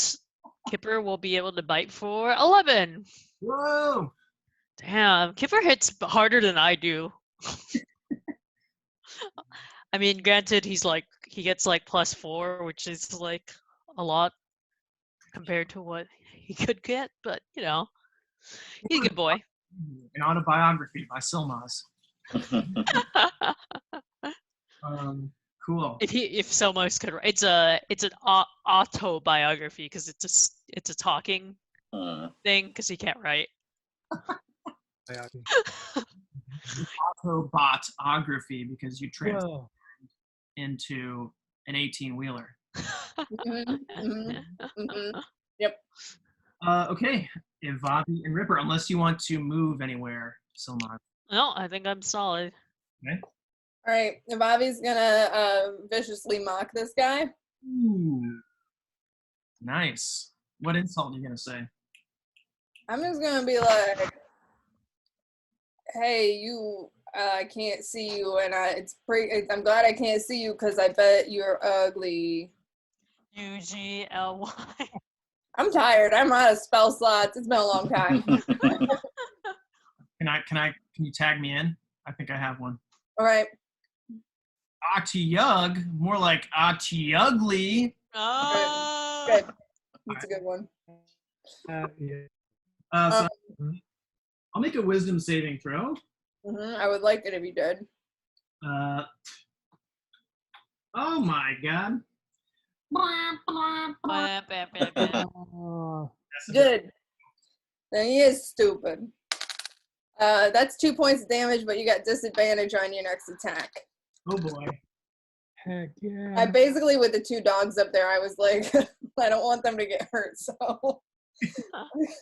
Kipper will be able to bite for 11. Whoa! Damn, Kipper hits harder than I do. I mean, granted, he gets like +4, which is like a lot compared to what he could get, but you know, he's a good boy. An autobiography by Silmaz. Cool. If Selmos could, it's an autobiography because it's a talking thing because he can't write. Autobotography because you transform Whoa. into an 18-wheeler. Mhm, mhm, mhm. Okay, Ivavi and Ripper, unless you want to move anywhere, Silmaz. No, I think I'm solid. Okay. All right, Bobby's gonna viciously mock this guy. Ooh. Nice. What insult are you gonna say? I'm just gonna be like, "Hey, you, I can't see you, and I'm glad I can't see you because I bet you're ugly." UGLY. I'm tired. I'm out of spell slots. It's been a long time. Can you tag me in? I think I have one. All right. AH-TEE-UGG, more like AH-TEE-UGGly. Oh. Good. That's a good one. Yeah. So I'll make a wisdom saving throw. I would like it if you did. Oh my god. Oh, Good. Then he is stupid. That's 2 points of damage, but you got disadvantage on your next attack. Oh boy. heck yeah. I basically, with the 2 dogs up there, I was like, I don't want them to get hurt, so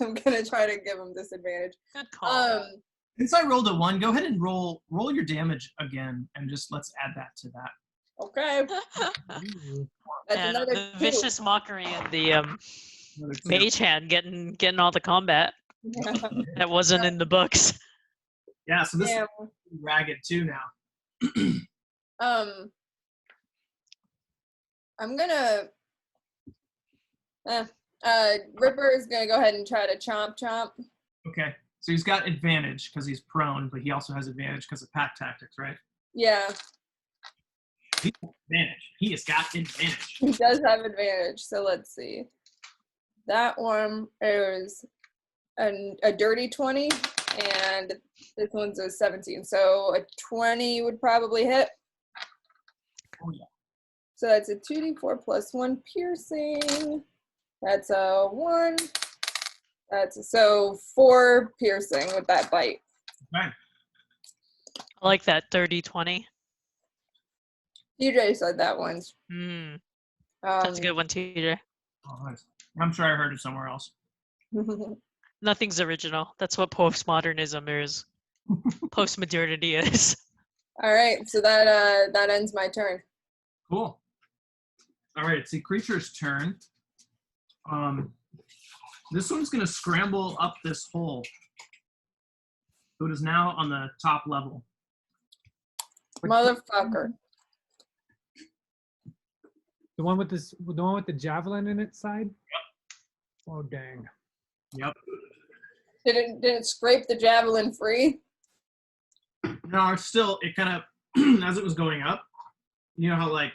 I'm gonna try to give them disadvantage. Good call. Since I rolled a 1, go ahead and roll your damage again, and just let's add that to that. Okay, Ooh. that's And another the 2. vicious mockery and the Another 2. mage hand getting all the combat that wasn't in the books. Yeah, so this Damn. is ragged too now. I'm gonna. Ripper is gonna go ahead and try to chomp. Okay, so he's got advantage because he's prone, but he also has advantage because of pack tactics, right? Yeah, He has advantage. He has got advantage. he does have advantage. So let's see. That one is a dirty 20, and this one's a 17. So a 20 would probably hit. Oh yeah. So that's a 2d4 plus 1 piercing. That's a 1. So 4 piercing with that bite. Okay. I like that 30-20. TJ said that once. That's a good one, TJ. Oh, nice. I'm sure I heard it somewhere else. Nothing's original. That's what postmodernism is. Postmodernity is. All right, so that ends my turn. Cool. All right, it's the creature's turn. This one's going to scramble up this hole. So it is now on the top level. Motherfucker. The one with the javelin in its side? Yep. Oh dang. Yep. Did it scrape the javelin free? No, it kind of, as it was going up, you know how like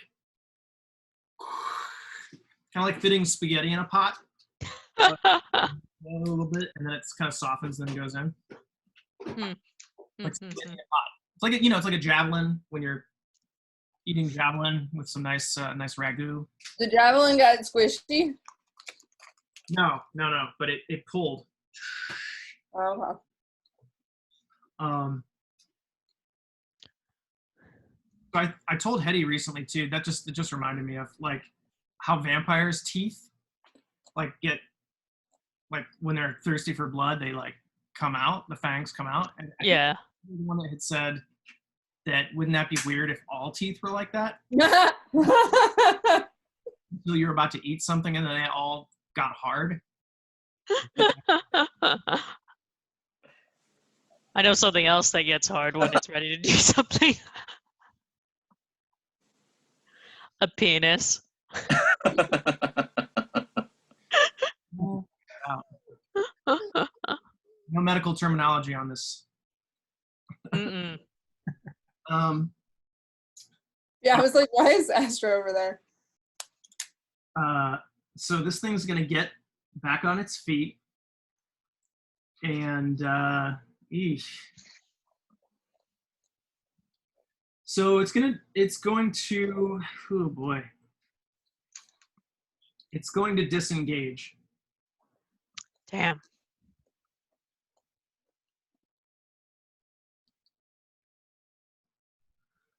kind of like fitting spaghetti in a pot. A little bit, and then it kind of softens, then goes in. Like spaghetti in a pot. It's like it's like a javelin when you're eating javelin with some nice ragu. The javelin got squishy. No, but it pulled. Oh, So I told Hetty recently too. It just reminded me of like how vampires' teeth like get like when they're thirsty for blood, they like come out. The fangs come out. And I think the one that had said that wouldn't that be weird if all teeth were like that? Until you're about to eat something and then they all got hard. I know something else that gets hard when it's ready to do something. A penis. No medical terminology on this. Mm-mm. Yeah, I was like, why is Astro over there? So this thing's gonna get back on its feet, and so it's going to, oh boy, it's going to disengage. Damn.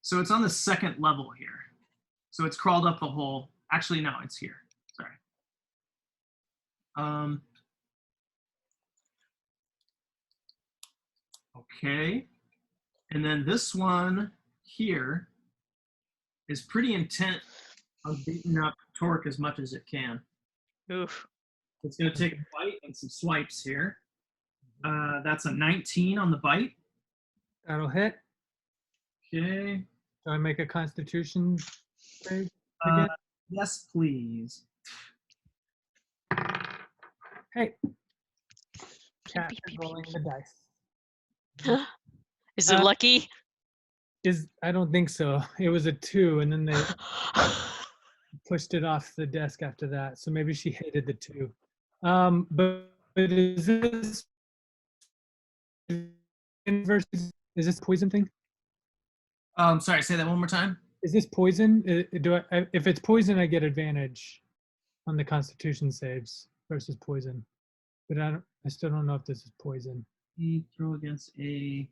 So it's on the second level here. So it's crawled up the hole. Actually, no, it's here. Sorry. Okay. And then this one here is pretty intent on beating up Torque as much as it can. Oof. It's going to take a bite and some swipes here. That's a 19 on the bite. That'll hit. Okay. Do I make a Constitution save again? Yes, please. Hey. Cat Beep, is beep, rolling beep. the dice. Is it lucky? I don't think so. It was a 2, and then they pushed it off the desk after that. So maybe she hated the 2. But is this poison thing? Sorry, say that one more time. Is this poison? If it's poison, I get advantage on the Constitution saves versus poison. But I still don't know if this is poison. Throw against a.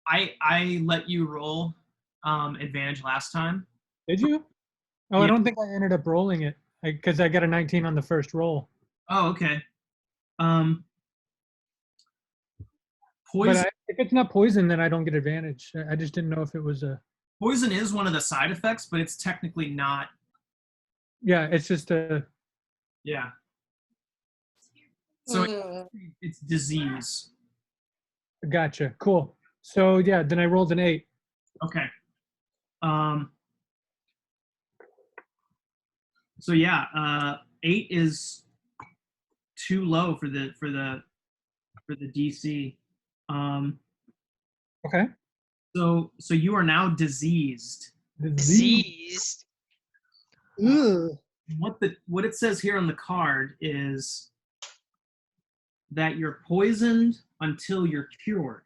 I let you roll advantage last time. Did you? Oh, Yeah. I don't think I ended up rolling it because I got a 19 on the first roll. Oh, okay. Poison. But if it's not poison, then I don't get advantage. I just didn't know if it was a. Poison is one of the side effects, but it's technically not. Yeah, it's just a. Yeah. So it's disease. Gotcha. Cool. So yeah, then I rolled an 8. Okay. So yeah, 8 is too low for the DC. Okay. So you are now diseased. Diseased. Ugh. What it says here on the card is that you're poisoned until you're cured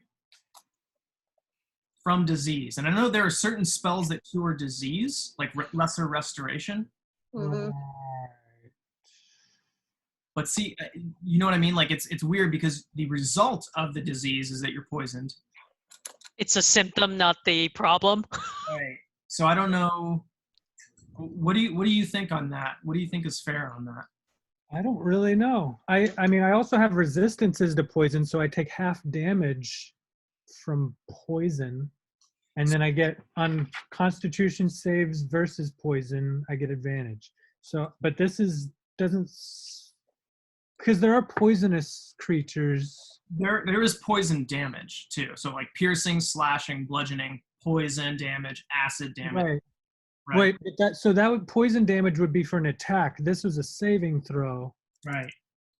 from disease. And I know there are certain spells that cure disease, like lesser restoration. Mhm. But see, you know what I mean? Like it's weird because the result of the disease is that you're poisoned. It's a symptom, not the problem. Right. So I don't know. What do you think on that? What do you think is fair on that? I don't really know. I mean, I also have resistances to poison, so I take half damage from poison. And then I get on Constitution saves versus poison, I get advantage. So, but this doesn't, because there are poisonous creatures. There is poison damage too. So like piercing, slashing, bludgeoning, poison damage, acid damage. Right. Right. Wait, but poison damage would be for an attack. This was a saving throw. Right.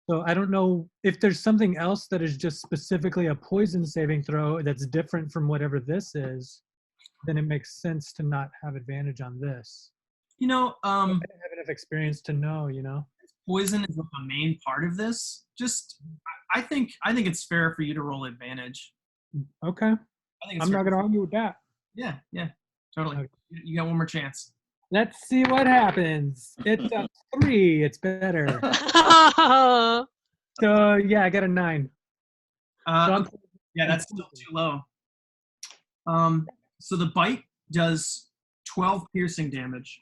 So I don't know if there's something else that is just specifically a poison saving throw that's different from whatever this is, then it makes sense to not have advantage on this. I didn't have enough experience to know, poison is like a main part of this. I think it's fair for you to roll advantage. Okay. I think it's I'm not fair. going to argue with that. Yeah, totally. Okay. You got one more chance. Let's see what happens. It's a 3. It's better. So, yeah, I got a 9. So I'm- Okay. Yeah, that's still too low. So the bite does 12 piercing damage.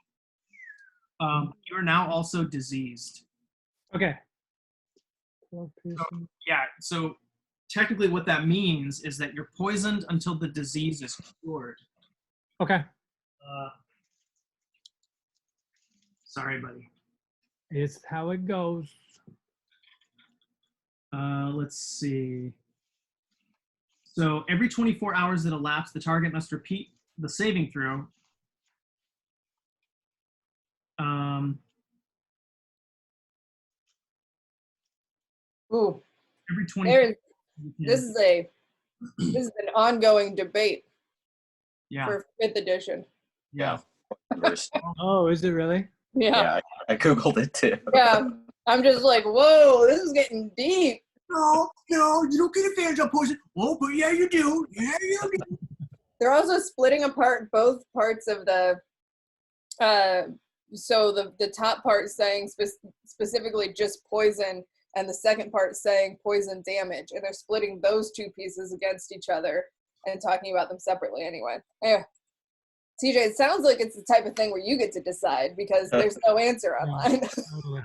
You are now also diseased. Okay. Yeah, so technically what that means is that you're poisoned until the disease is cured. Okay. Sorry, buddy. It's how it goes. Let's see. So every 24 hours that elapse, the target must repeat the saving throw. Ooh, Every 24. this is an ongoing debate Yeah. for 5th edition. Yeah. Oh, is it really? Yeah. I googled it too. Yeah. I'm just like, whoa, this is getting deep. No, you don't get advantage on poison. Oh, but yeah, you do. Yeah, you do. They're also splitting apart both parts of the so the top part saying specifically just poison, and the second part saying poison damage, and they're splitting those two pieces against each other and talking about them separately anyway. Yeah. TJ, it sounds like it's the type of thing where you get to decide because there's no answer online. Totally.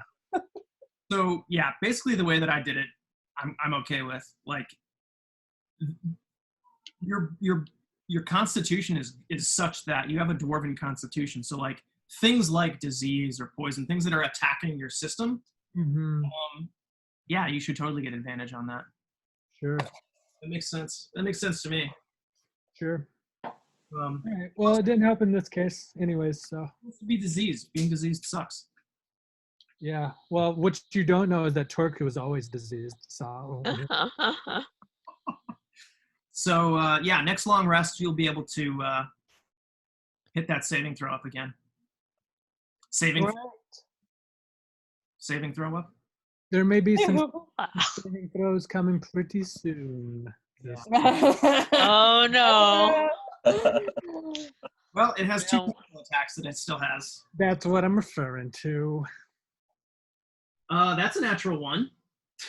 So yeah, basically the way that I did it, I'm okay with. Like your constitution is such that you have a dwarven constitution. So like things like disease or poison, things that are attacking your system, yeah, you should totally get advantage on that. Sure. That makes sense. That makes sense to me. Sure. All right. Well, it didn't help in this case anyways, so. Be diseased. Being diseased sucks. Yeah. Well, what you don't know is that Torque was always diseased, so. So yeah, next long rest, you'll be able to hit that saving throw up again. Saving throw up. There may be some saving throws coming pretty soon. Oh no. Well, it has 2 No. attacks that it still has. That's what I'm referring to. That's a natural 1.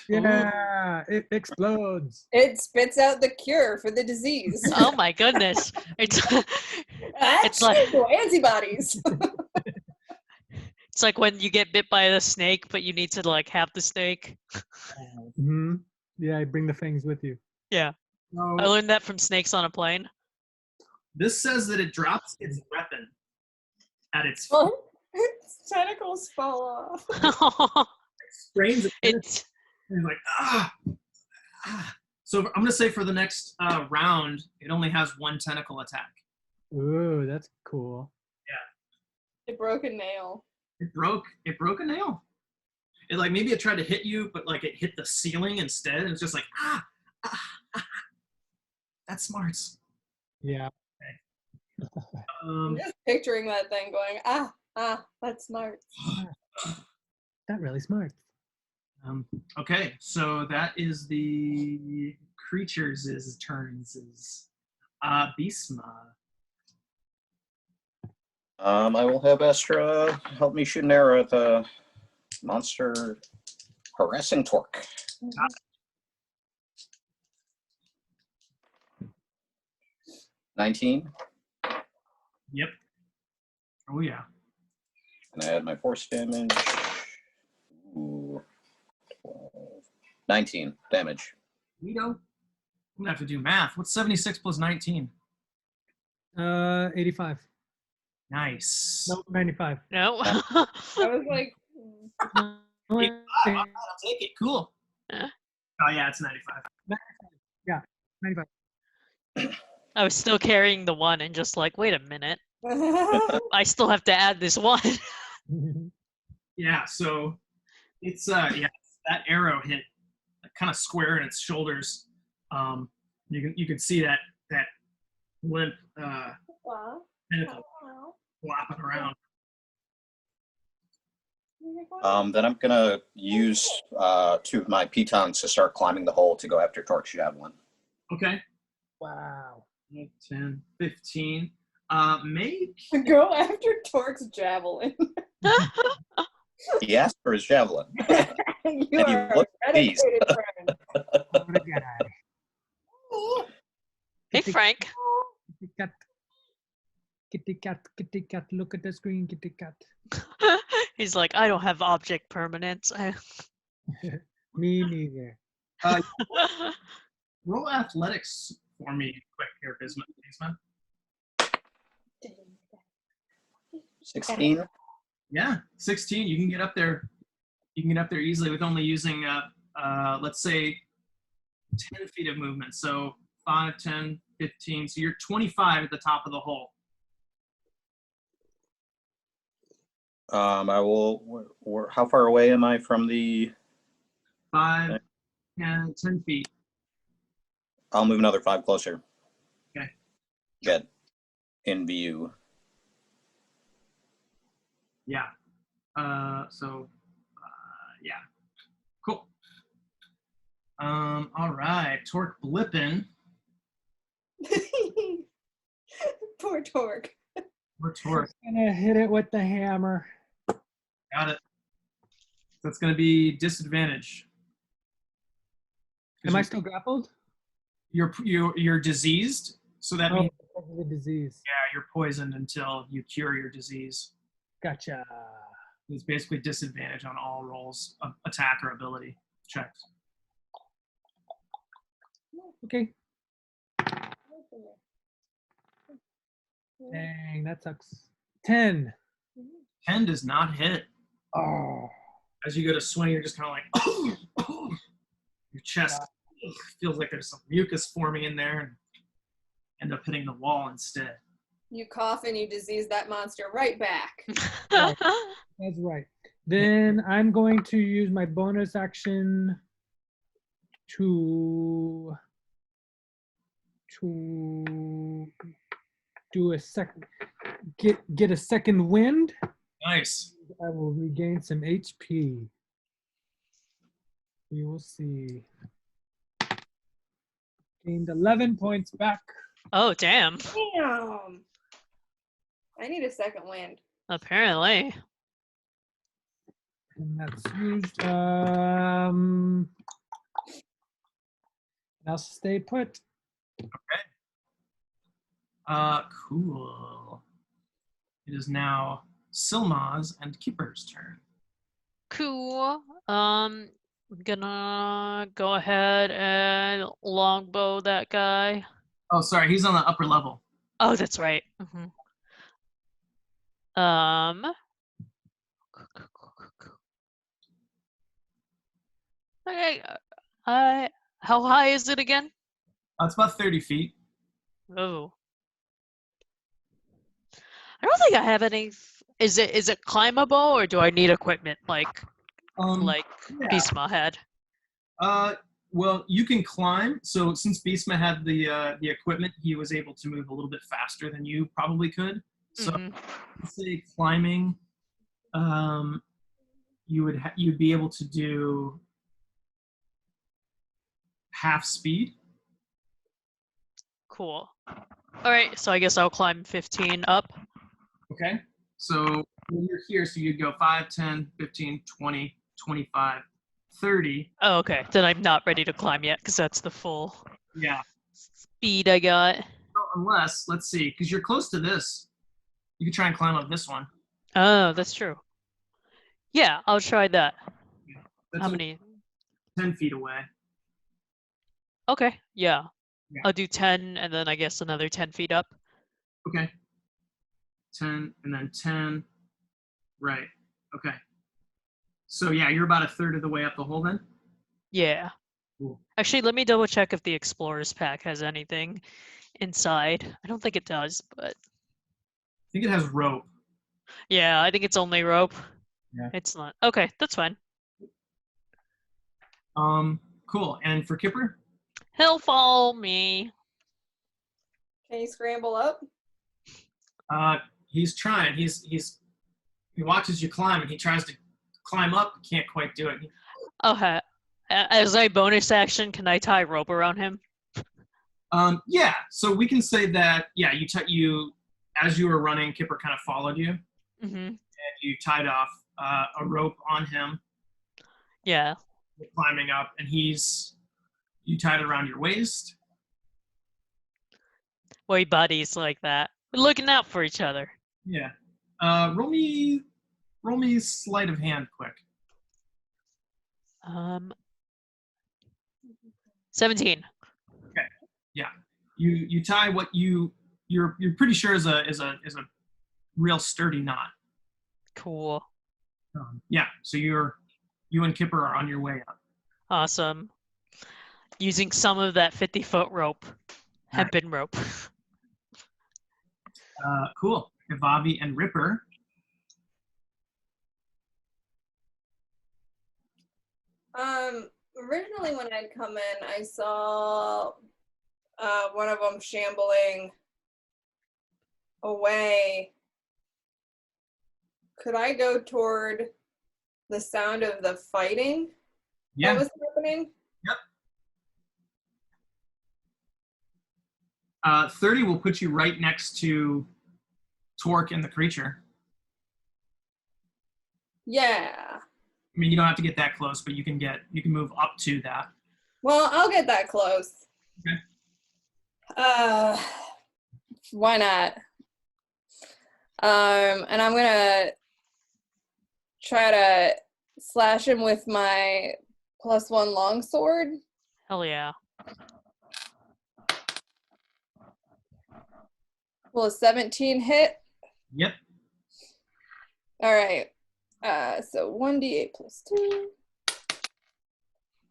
Yeah, it explodes. It spits out the cure for the disease. Oh my goodness. It's It's like- antibodies. it's like when you get bit by the snake, but you need to like have the snake. Mm-hmm. Yeah, you bring the fangs with you. Yeah. So I learned that from Snakes on a Plane. this says that it drops its weapon at its Its tentacles fall off. sprains it. It's And like ah. So I'm gonna say for the next round, it only has 1 tentacle attack. Ooh, that's cool. It broke a nail. It broke a nail. It like maybe it tried to hit you, but like it hit the ceiling instead. And it's just like ah. That's smarts. Yeah. I'm just picturing that thing going, that's smart. That really smart. Okay, so that is the creatures' turns. Beastma. I will have Astra help me shoot an arrow at the monster harassing Torque. 19. Yep. Oh yeah. And I add my force damage. Ooh. 12. 19 damage. Guido. I'm gonna have to do math. What's 76 plus 19? 85. Nice. No, 95. no. I was like, I'll take it. Cool. Yeah. Oh yeah, it's 95. 95. I was still carrying the 1 and just like, wait a minute. I still have to add this 1. Yeah, so it's yeah, that arrow hit kind of square in its shoulders. You can see that limp tentacle flopping around. Then I'm gonna use 2 of my pitons to start climbing the hole to go after Torque's javelin. Okay. Wow. 10, 15. Make Go after Torque's javelin. He asked for his javelin. You And he are a looked pleased. dedicated friend. Oh my God. Hey, Frank. Kitty cat. Kitty cat, kitty cat, look at the screen, kitty cat. He's like, I don't have object permanence. Me neither. roll athletics for me quick here, Bisma. 16. Yeah, 16. You can get up there. You can get up there easily with only using, let's say, 10 feet of movement. So 5, 10, 15. So you're 25 at the top of the hole. I will. How far away am I from the? 5, 10 feet. I'll move another 5 closer. Okay. Get in view. Yeah. Yeah. Cool. All right. Torque blipping. Poor Torque. We're Torque. Gonna hit it with the hammer. Got it. That's going to be disadvantage. Am I still grappled? You're diseased, so that means because of the disease. you're poisoned until you cure your disease. Gotcha. It's basically disadvantage on all rolls of attack or ability checks. Okay. Dang, that sucks. 10. 10 does not hit. Oh. As you go to swing, you're just kind of like, your chest feels like there's some mucus forming in there and end up hitting the wall instead. You cough and you disease that monster right back. Right. That's right. Then I'm going to use my bonus action to do a second, get a second wind. Nice. I will regain some HP. We will see. Gained 11 points back. Oh, damn. Damn. I need a second wind. Apparently. And that's used. Now stay put. Cool. It is now Silma's and Kipper's turn. Cool. I'm gonna go ahead and longbow that guy. Oh, sorry, he's on the upper level. Oh, that's right. Okay. How high is it again? It's about 30 feet. Oh. I don't think I have any. Is it climbable or do I need equipment like Yeah. Beastma had? Well, you can climb. So since Beastma had the equipment, he was able to move a little bit faster than you probably could. So let's say climbing, you'd be able to do half speed. Cool. All right, so I guess I'll climb 15 up. Okay. So when you're here, so you'd go 5, 10, 15, 20, 25, 30. Oh, okay. Then I'm not ready to climb yet because that's the full Yeah. speed I got. So unless, let's see, because you're close to this, you can try and climb up this one. Oh, that's true. Yeah, I'll try that. That's How many? 10 feet away. Okay, yeah. Yeah. I'll do 10 and then I guess another 10 feet up. Okay. 10 and then 10. Right. Okay. So yeah, you're about a third of the way up the hole then? Yeah. Cool. Actually, let me double check if the Explorer's Pack has anything inside. I don't think it does, but I think it has rope. yeah, I think it's only rope. Yeah. It's not. Okay, that's fine. Cool. And for Kipper? He'll follow me. Can you scramble up? He's trying. He watches you climb and he tries to climb up. Can't quite do it. Okay. As a bonus action, can I tie rope around him? Yeah. So we can say that. Yeah. You as you were running, Kipper kind of followed you, Mm-hmm. and you tied off a rope on him. Yeah. You're climbing up, and you tied it around your waist. We buddies like that. We're looking out for each other. Yeah. Roll me sleight of hand quick. 17. Yeah. You tie what you're pretty sure is a real sturdy knot. Cool. Yeah. So you and Kipper are on your way up. Awesome. Using some of that 50-foot rope, hempen rope. Cool. Evavi and Ripper. Originally when I'd come in, I saw one of them shambling away. Could I go toward the sound of the fighting Yeah. that was happening? 30 will put you right next to Torque and the creature. Yeah. I mean, you don't have to get that close, but you can move up to that. Well, I'll get that close. Okay. Why not? And I'm gonna try to slash him with my +1 longsword. Hell yeah. Will a 17 hit? Yep. All right. So 1d8 + 2.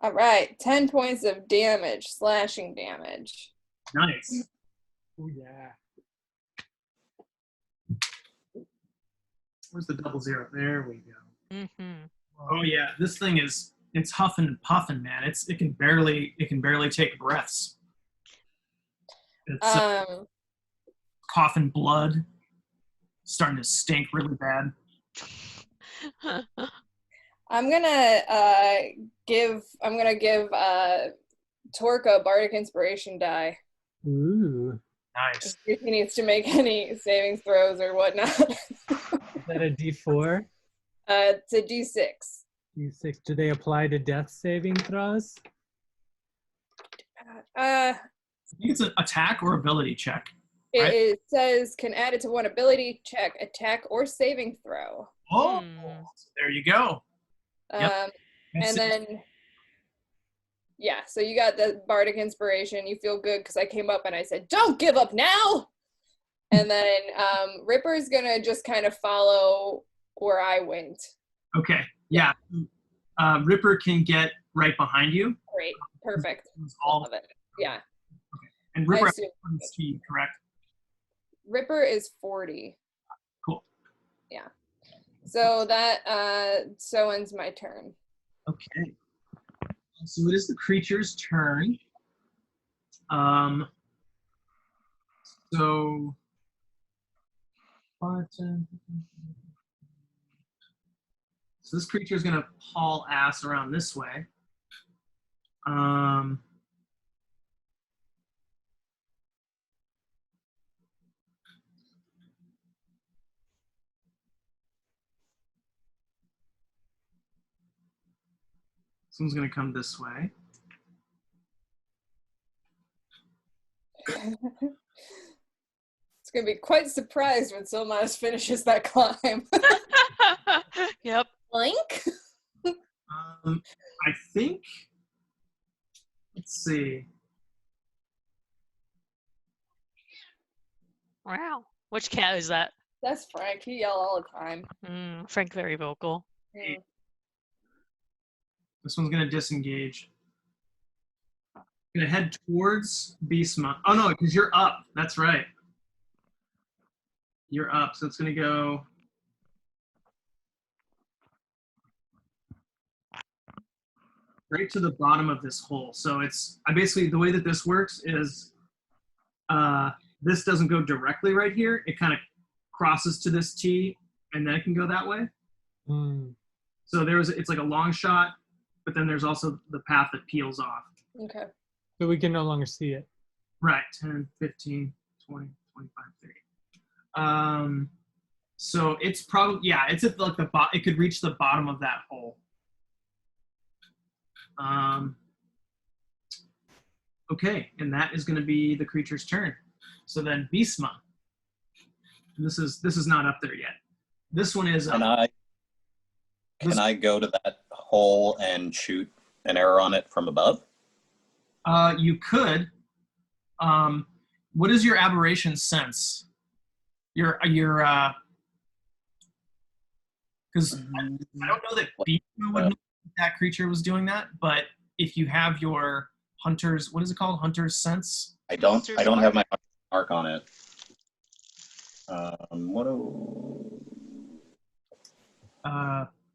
All right, 10 points of damage, slashing damage. Nice. Oh yeah. Where's the 00? There we go. Mm-hmm. Oh yeah, this thing it's huffing and puffing, man. It can barely take breaths. It's coughing blood, starting to stink really bad. I'm gonna give Torque a bardic inspiration die. Ooh. Nice. If he needs to make any saving throws or whatnot. Is that a D4? It's a D6. D6. Do they apply to death saving throws? I think it's an attack or ability check. Right. It says can add it to one ability check, attack, or saving throw. Oh, Hmm. there you go. Yep. And then, yeah, so you got the bardic inspiration. You feel good because I came up and I said, "Don't give up now." And then Ripper's gonna just kind of follow where I went. Okay. Yeah. Ripper can get right behind you. Great, perfect. It's all Love it. Yeah. and Ripper I has assume- speed, correct? Ripper is 40. Cool. Yeah. So that so ends my turn. Okay. So it is the creature's turn. So this creature is gonna haul ass around this way. This one's gonna come this way. It's gonna be quite surprised when Silmas finishes that climb. Yep. Blink. I think. Let's see. Wow. Which cat is that? That's Frank. He yell all the time. Frank very vocal. Mm. This one's gonna disengage. Gonna head towards Beastma. Oh no, because you're up. That's right. You're up, so it's gonna go. Right to the bottom of this hole. So I basically, the way that this works is this doesn't go directly right here. It kind of crosses to this T and then it can go that way. Mm. So it's like a long shot, but then there's also the path that peels off. Okay. So we can no longer see it. Right, 10, 15, 20, 25, 30. So it's probably, yeah, it's at like it could reach the bottom of that hole. Okay, and that is going to be the creature's turn. So then Beastma. This is not up there yet. This one is. Can I go to that hole and shoot an arrow on it from above? You could. What is your aberration sense? Because I don't know that Beastma would know that creature was doing that, but if you have your hunter's, what is it called? Hunter's sense? I don't Hunter's have mark? my mark on it.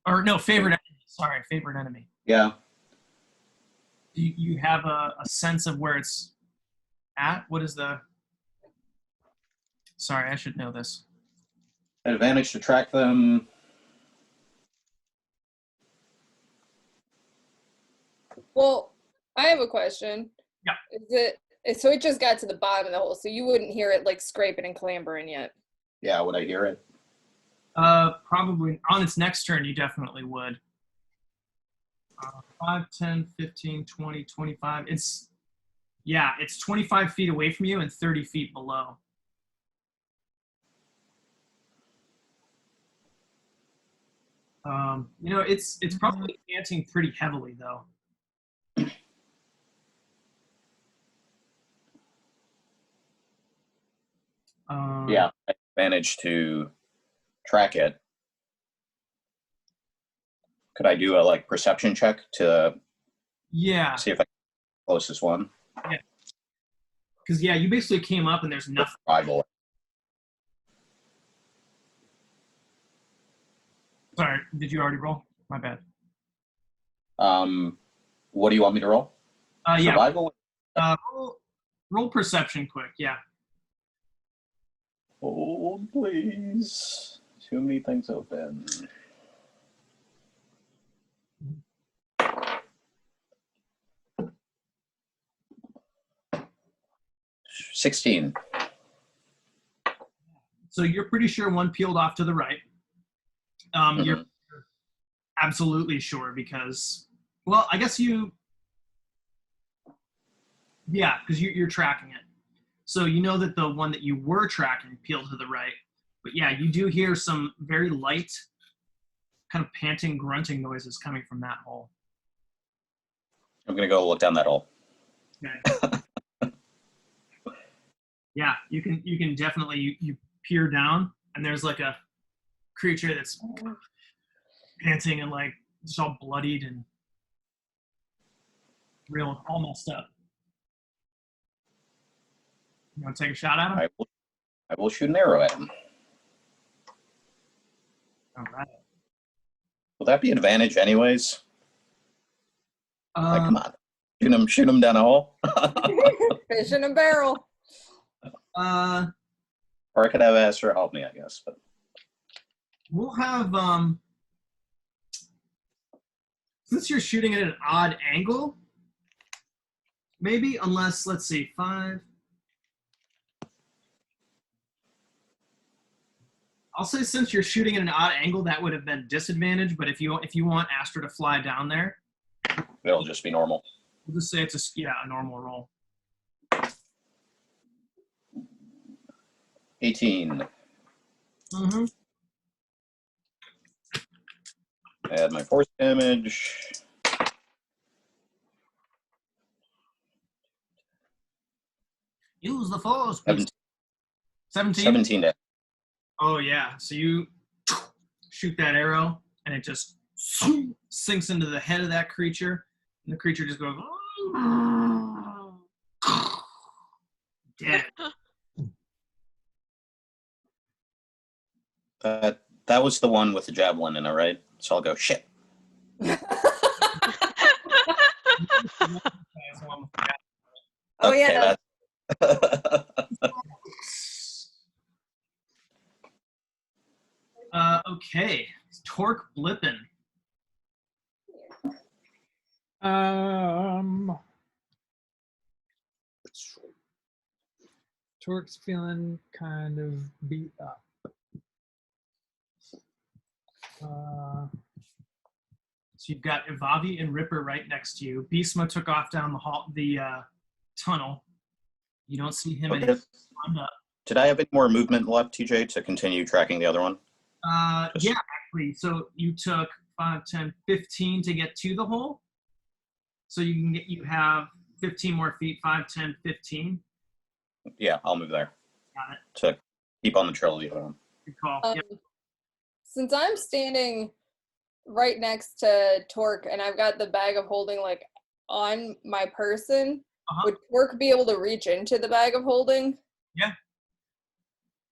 Or no, favorite enemy. Sorry, favorite enemy. Yeah. Do you have a sense of where it's at? What is the? Sorry, I should know this. Advantage to track them. Well, I have a question. Yeah. So it just got to the bottom of the hole, so you wouldn't hear it like scraping and clambering yet. Yeah, would I hear it? Probably on its next turn, you definitely would. 5, 10, 15, 20, 25. It's 25 feet away from you and 30 feet below. It's probably panting pretty heavily though. Yeah, I managed to track it. Could I do a perception check to Yeah. see if I can get the closest one? Because you basically came up and there's nothing. Rival. Sorry, did you already roll? My bad. What do you want me to roll? Survival? Roll perception quick, yeah. Oh, please. Too many things open. $16. So you're pretty sure one peeled off to the right. You're absolutely sure because, well, I guess because you're tracking it. So you know that the one that you were tracking peeled to the right. But yeah, you do hear some very light kind of panting, grunting noises coming from that hole. I'm going to go look down that hole. Okay. Yeah, you can definitely, you peer down and there's like a creature that's panting and like just all bloodied and real, all messed up. You want to take a shot at him? I will shoot an arrow at him. All right. Will that be advantage anyways? Come on. Shoot him down a hole. Fish in a barrel. Or I could have Astra help me, I guess. But we'll have, since you're shooting at an odd angle, maybe, unless, let's see, 5. I'll say since you're shooting at an odd angle, that would have been disadvantage, but if you want Astra to fly down there, it'll just be normal. we'll just say it's a normal roll. 18. Mm-hmm. Add my force damage. Use the force. 17? 17 damage. Oh, yeah. So you shoot that arrow, and it just sinks into the head of that creature, and the creature just goes, dead. That was the one with the javelin in it, right? So I'll go, shit. Oh, Okay, yeah. Okay. Torque Blippin. Torque's feeling kind of beat up. So you've got Ivavi and Ripper right next to you. Beastma took off down the tunnel. You don't see him Okay. anymore. Climbed up. Did I have any more movement left, TJ, to continue tracking the other one? Yeah, actually. So you took 5, 10, 15 to get to the hole. So you have 15 more feet, 5, 10, 15. Yeah, I'll move there Got it. to keep on the trail of the other one. Good call. Yep. Since I'm standing right next to Torque and I've got the bag of holding like on my person, would Torque be able to reach into the bag of holding? Yeah.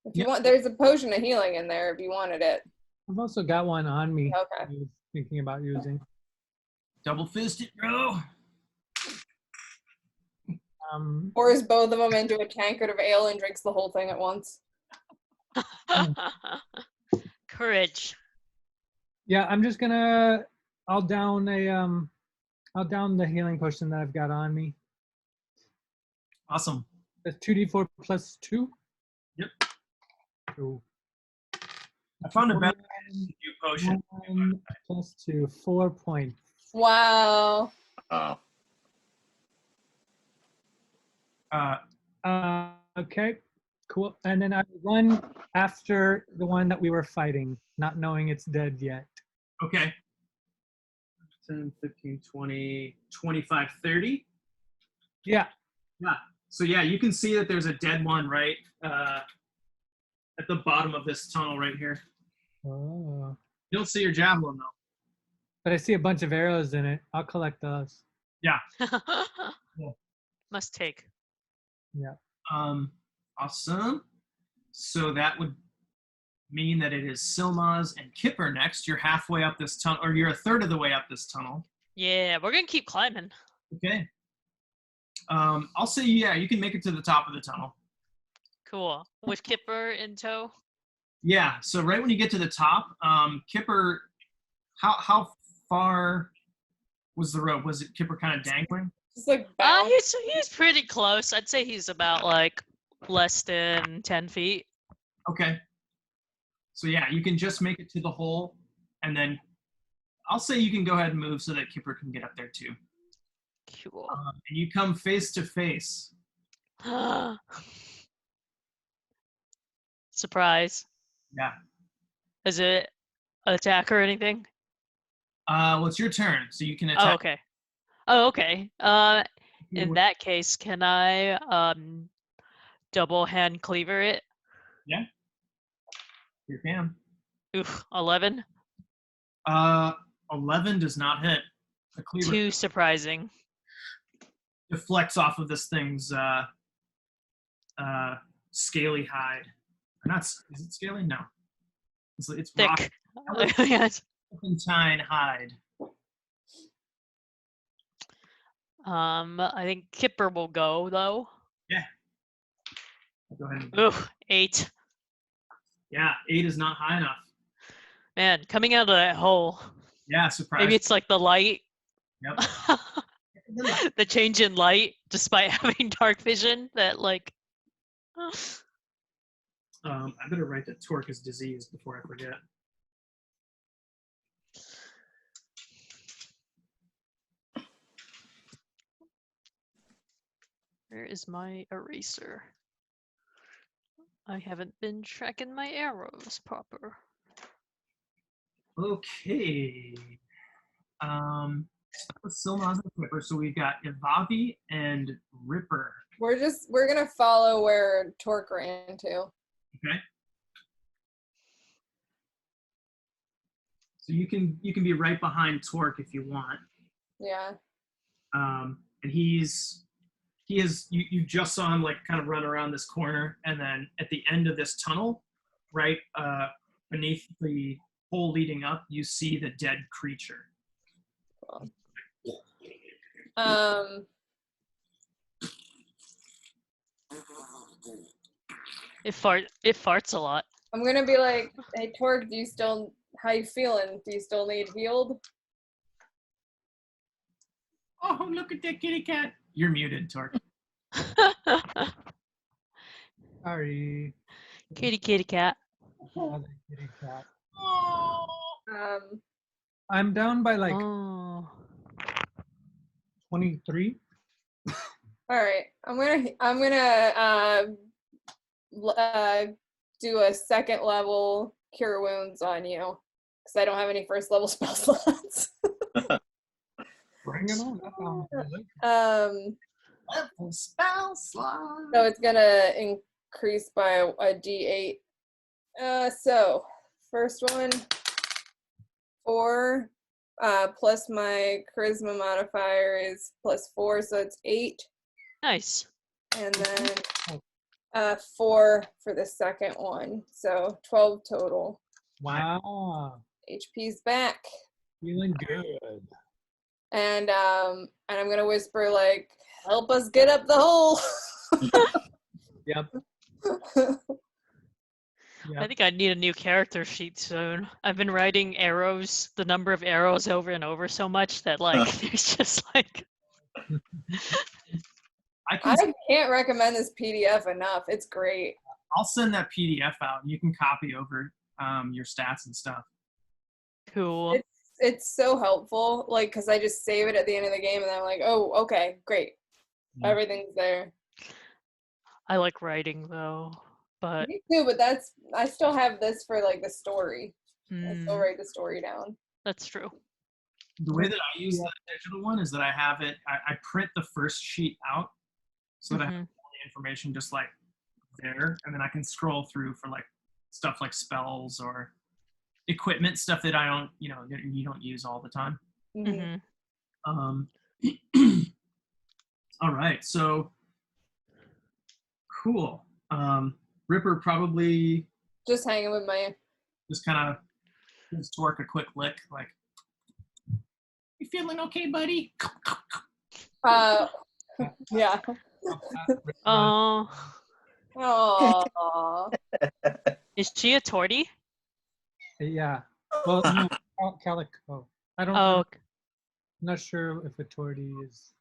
If you want, there's a potion of healing in there if you wanted it. I've also got one on me. Okay. I was thinking about using. Double fisted, bro. Pours both of them into a tankard of ale and drinks the whole thing at once. Courage. Yeah, I'm just gonna. I'll down the healing potion that I've got on me. Awesome. That's 2d4 plus 2. Yep. So I found a better new potion. 1 plus 2, 4 points. Wow. Okay, cool. And then I run after the one that we were fighting, not knowing it's dead yet. Okay. 10, 15, 20, 25, 30. Yeah. Yeah. So yeah, you can see that there's a dead one right at the bottom of this tunnel right here. Oh. You don't see your javelin though. But I see a bunch of arrows in it. I'll collect those. Yeah. Must take. Yeah. Awesome. So that would mean that it is Silmaz and Kipper next. You're halfway up this tunnel, or you're a third of the way up this tunnel. Yeah, we're gonna keep climbing. Okay. I'll say, yeah, you can make it to the top of the tunnel. Cool. With Kipper in tow. Yeah. So right when you get to the top, Kipper, how far was the rope? Was it Kipper kind of dangling? Just like bound. He's pretty close. I'd say he's about like less than 10 feet. Okay. So yeah, you can just make it to the hole, and then I'll say you can go ahead and move so that Kipper can get up there too. Cool. And you come face to face. Surprise. Yeah. Is it attack or anything? Well, it's your turn, so you can attack. Oh, okay. Oh, okay. In that case, can I double hand cleaver it? Yeah. You can. Oof, 11. 11 does not hit. The cleaver Too surprising. deflects off of this thing's scaly hide. Or not? Is it scaly? No. It's rock. Thick. Yes. Serpentine hide. I think Kipper will go though. Yeah. Go ahead. Ooh, 8. Yeah, 8 is not high enough. Man, coming out of that hole. Yeah, surprise. Maybe it's like the light. Yep. The change in light, despite having dark vision, that like. I better write that Torque is diseased before I forget. Where is my eraser? I haven't been tracking my arrows proper. Okay. Start with Silmaz and Ripper. So we've got Ivavi and Ripper. We're gonna follow where Torque ran to. Okay. So you can be right behind Torque if you want. Yeah. And he is you just saw him like kind of run around this corner, and then at the end of this tunnel, right beneath the hole leading up, you see the dead creature. It farts a lot. I'm gonna be like, hey Torque, how you feeling? Do you still need healed? Oh, look at that kitty cat. You're muted, Torque. Sorry. Kitty, kitty, cat. Other kitty cat. Um, I'm down by like Oh. 23. all right. I'm gonna do a second level cure wounds on you because I don't have any first level spell slots. Bring it on. That sounds good. Level spell slot. So it's gonna increase by a D8. So first one, 4, plus my charisma modifier is +4, so it's 8. Nice. And then 4 for the second one, so 12 total. Wow. HP's back. Feeling good. And I'm gonna whisper like, help us get up the hole. Yep. I Yep. think I need a new character sheet soon. I've been writing arrows, the number of arrows over and over so much that like there's just like I can. I can't recommend this PDF enough. It's great. I'll send that PDF out. You can copy over your stats and stuff. cool. It's so helpful, like, because I just save it at the end of the game and I'm like, oh, okay, great. Yeah. Everything's there. I like writing though, but Me too, but I still have this for like the story. I still mm, write the story down. that's true. The way that I use the digital one is that I have it. I print the first sheet out so that I have Mhm. all the information just like there, and then I can scroll through for like stuff like spells or equipment stuff that I don't, that you don't use all the time. Mhm. Mhm. All right, so cool. Ripper probably Just hanging with my. just kind of gives Torque a quick lick, like, "You feeling okay, buddy?" Yeah. Oh, Aww. is she a tortie? Yeah. Well, no, calico. I don't. Oh, I'm not sure if a tortie is.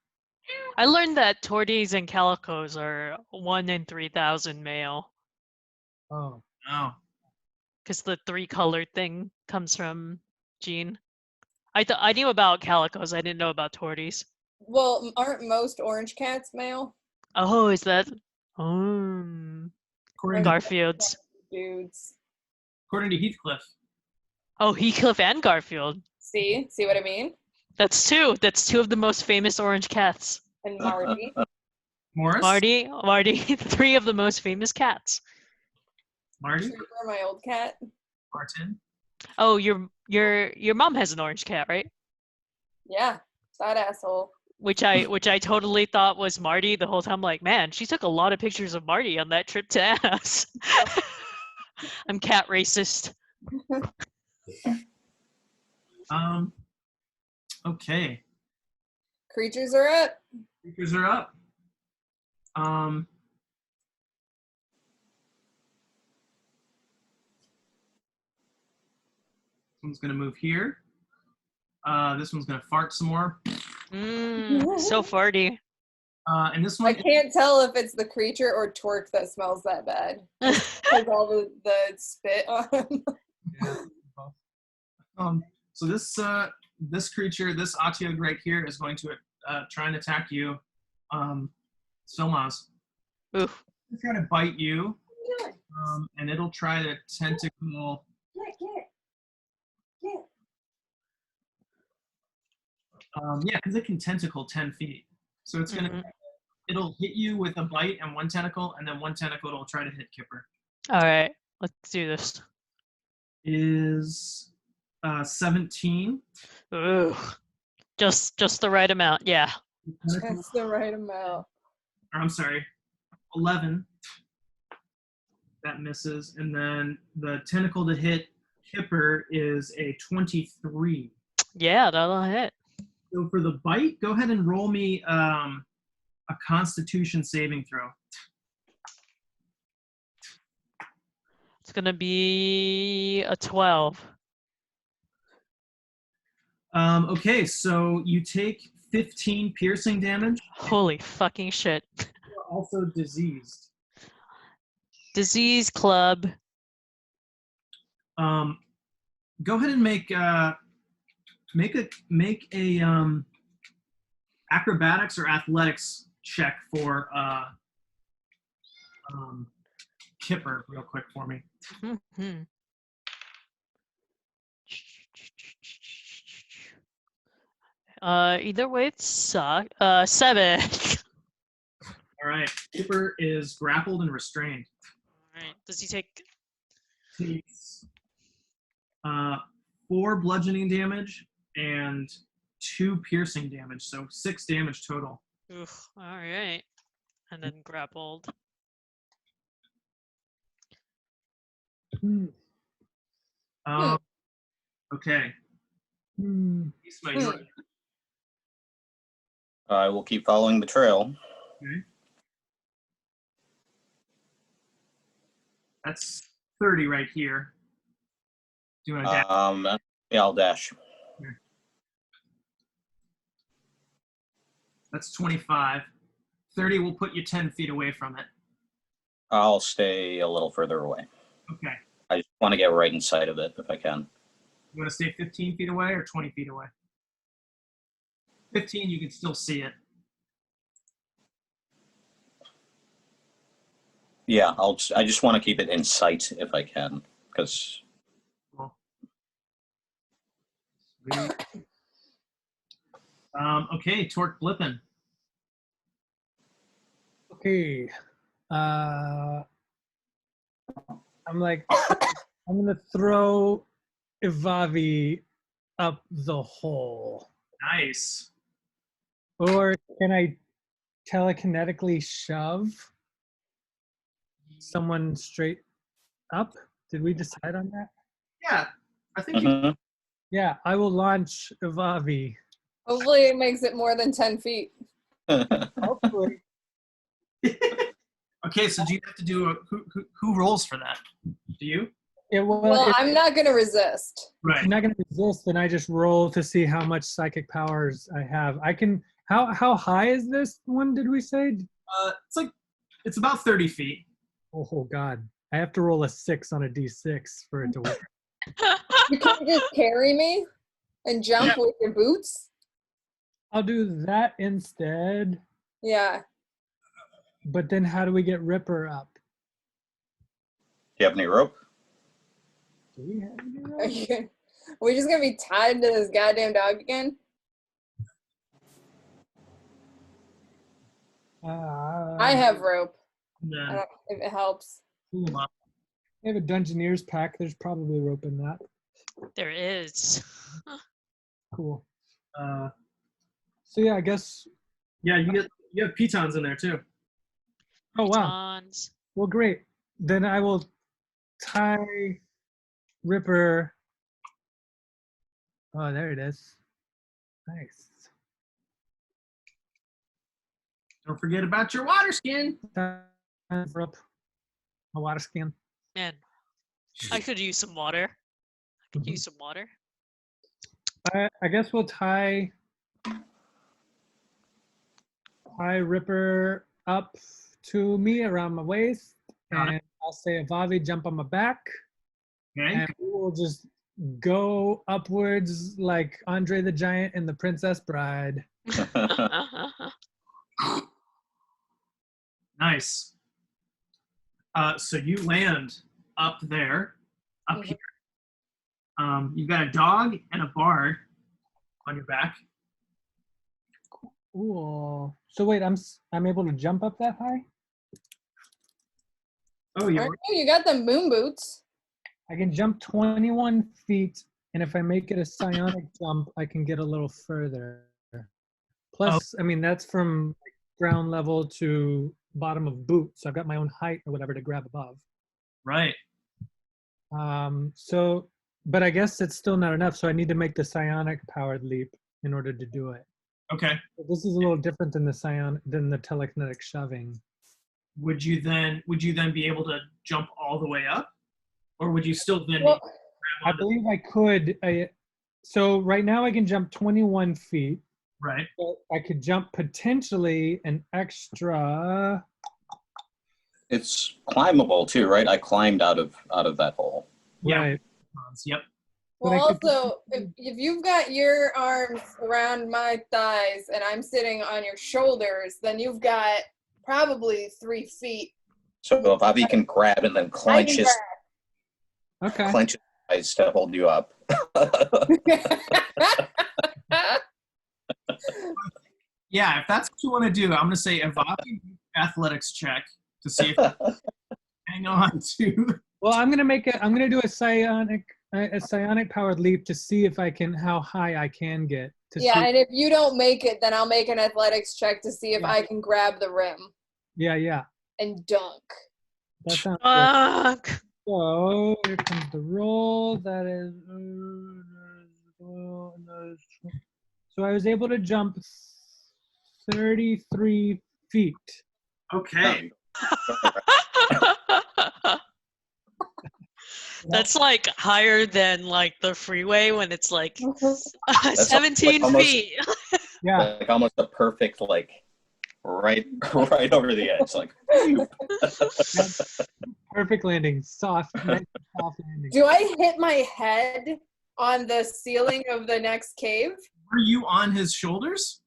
I learned that torties and calicos are 1 in 3,000 male Oh. Oh, because the 3-colored thing comes from Gene. I knew about calicos. I didn't know about torties. Well, aren't most orange cats male? Oh, is that? Oh, according to, Garfield's. Dudes. according to Heathcliff. Oh, Heathcliff and Garfield. See what I mean? That's two. That's two of the most famous orange cats. And Marty. Morris? Marty, 3 of the most famous cats. Marty? Trooper, my old cat. Martin? Oh, your mom has an orange cat, right? Yeah, that asshole. Which I totally thought was Marty the whole time. Like, man, she took a lot of pictures of Marty on that trip to Anna's. I'm cat racist. Okay. Creatures are up. Speakers are up. This one's gonna move here. This one's gonna fart some more. So farty. And this I one, can't tell if it's the creature or Torque that smells that bad. Like all the spit on him. Yeah. so this creature, this AH-TEE-UGGS right here, is going to try and attack you, Silmaz. Oof. It's trying to bite you, and it'll try to tentacle. Yeah, because it can tentacle 10 feet. So it's gonna, it'll hit you with a bite and one tentacle, and then one tentacle it'll try to hit Kipper. All right, let's do this. Is 17. Ooh, just the right amount. Yeah. That's the right amount. Or I'm sorry, 11. That misses, and then the tentacle to hit Kipper is a 23. Yeah, that'll hit. So for the bite, go ahead and roll me a Constitution saving throw. It's gonna be a 12. Okay, so you take 15 piercing damage. Holy fucking shit. You are also diseased. Disease club. Go ahead and make a acrobatics or athletics check for Kipper real quick for me. Mhm. Either way it sucks. 7. All right, Kipper is grappled and restrained. Alright. Does he take Takes 4 bludgeoning damage and 2 piercing damage, so 6 damage total. Oof, alright. And then grappled. Hmm. Okay. Hmm. Isma, you're- I will keep following the trail. Okay. That's 30 right here. Do you want to dash? Yeah, I'll dash. That's 25. 30 will put you 10 feet away from it. I'll stay a little further away. Okay. I just want to get right inside of it if I can. You want to stay 15 feet away or 20 feet away? 15, you can still see it. Yeah, I just want to keep it in sight if I can, because Cool. Sweet. Okay, Torque Blippin. Okay. I'm like, I'm gonna throw Ivavi up the hole. Nice. Or can I telekinetically shove someone straight up? Did we decide on that? Yeah, I think you Mhm. Yeah, I will launch Ivavi. Hopefully it makes it more than 10 feet. Hopefully. Okay, so do you have to do who rolls for that? Do you? Well, If I'm not going to resist. Right. I'm not gonna resist, then I just roll to see how much psychic powers I have. I can. How high is this one? Did we say? It's about 30 feet. Oh God! I have to roll a 6 on a d6 for it to work. You can't just carry me and jump with your boots? I'll do that instead. Yeah. But then, how do we get Ripper up? Do you have any rope? Do we have any rope? We're just going to be tied to this goddamn dog again? I have rope. And I then don't know if it helps. pull them up. I have a Dungeoneer's pack. There's probably rope in that. There is. Cool. Uh, So yeah, I guess. yeah, you have pitons in there too. Oh wow. Pitons. Well, great. Then I will tie Ripper. Oh, there it is. Nice. Don't forget about your water skin. Time for up a water skin. Man, I could use some water. I could Mhm. use some water. I guess we'll tie Ripper up to me around my waist, Got and I'll say Avavi jump on my back, Okay. and we will just go upwards like Andre the Giant and the Princess Bride. Nice. So you land up there, up Mhm. here. You've got a dog and a bard on your back. Cool. So wait, I'm able to jump up that high? Oh, you Aren't you? You got them moon boots. I can jump 21 feet, and if I make it a psionic jump, I can get a little further. Plus, I mean, that's from ground level to bottom of boot, so I've got my own height or whatever to grab above. right. But I guess it's still not enough, so I need to make the psionic powered leap in order to do it. Okay. This is a little different than the telekinetic shoving. Would you then be able to jump all the way up, or would you still then Well, I believe I could. So right now I can jump 21 feet. Right. So I could jump potentially an extra. It's climbable too, right? I climbed out of that hole. Yeah. Right. Yep. But Well, I could- also, if you've got your arms around my thighs and I'm sitting on your shoulders, then you've got probably 3 feet. So if Avi can grab and then I clench can his Okay. eyes to hold you up. grab. Yeah, if that's what you want to do, I'm going to say Avavi athletics check to see if you hang on to. Well, I'm gonna do a psionic powered leap to see if I can how high I can get. Yeah, See, and if you don't make it, then I'll make an athletics check to see if Yeah. I can grab the rim yeah. and dunk. That sounds good. Fuck. So here comes the roll. That is. So I was able to jump 33 feet. Okay. That's like higher than like the freeway when it's like like 17 almost- feet. Yeah. Like almost a perfect right over the edge. Like Perfect landing. Soft, nice, soft landing. Do I hit my head on the ceiling of the next cave? Were you on his shoulders?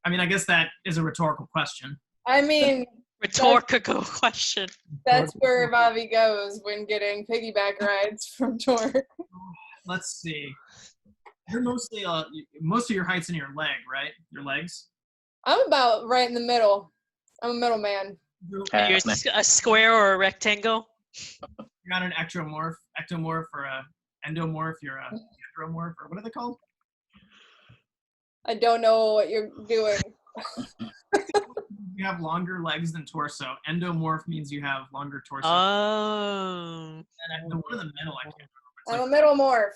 I mean, I guess that is a rhetorical question. I mean, Rhetorical question. that's where Bobby goes when getting piggyback rides from Torque. Let's see. You're mostly most of your height's in your leg, right? Your legs. I'm about right in the middle. I'm a middleman. You're Are you a square or a rectangle? not an ectomorph or a endomorph. You're a andromorph, or what are they called? I don't know what you're doing. You have longer legs than torso. Endomorph means you have longer torso. Oh. And the one in the middle, I can't remember. It's I'm a like middle morph.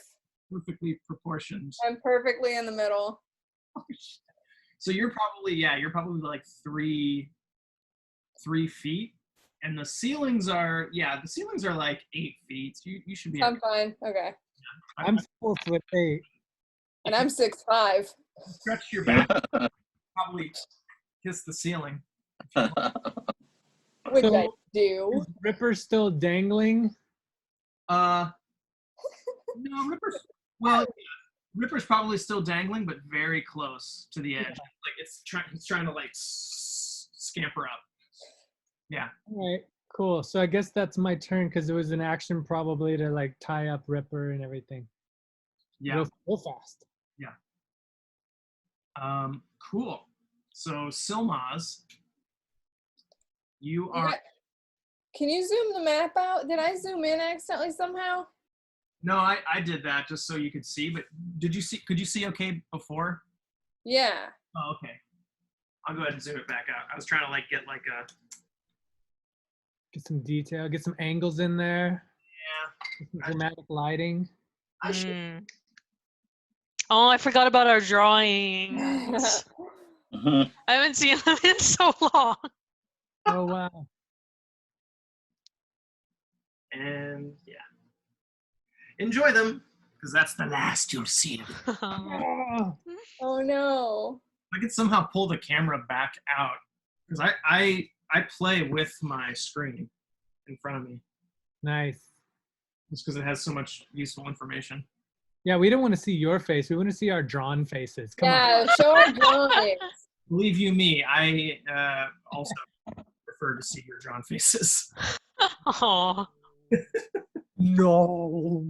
perfectly proportioned. I'm perfectly in the middle. So you're probably like 3 feet, and the ceilings are like 8 feet. So you should be. I'm fine. Okay. I'm 4'8". And I'm 6'5". Stretch your back. Probably kiss the ceiling. Which So- I do. Is Ripper still dangling? No, Ripper's probably still dangling, but very close to the edge. Like it's trying to like scamper up. Yeah. All right, cool. So I guess that's my turn because it was an action probably to like tie up Ripper and everything. Yeah. Real fast. Cool. So Silmaz, you You are. got- Can you zoom the map out? Did I zoom in accidentally somehow? No, I did that just so you could see. But did you see? Could you see okay before? Yeah. Oh, okay. I'll go ahead and zoom it back out. I was trying to like get like a. Get some detail, get some angles in there, Yeah. get some dramatic lighting. I should. Oh, I forgot about our drawings. I haven't seen them in so long. Oh wow. And yeah. Enjoy them, because that's the last you'll see of it. Oh, Oh no. I could somehow pull the camera back out, because I play with my screen in front of me, nice. just because it has so much useful information. Yeah, we don't want to see your face. We want to see our drawn faces. Come on. Yeah, show our drawings. Believe you me, I also prefer to see your drawn faces. Oh. No.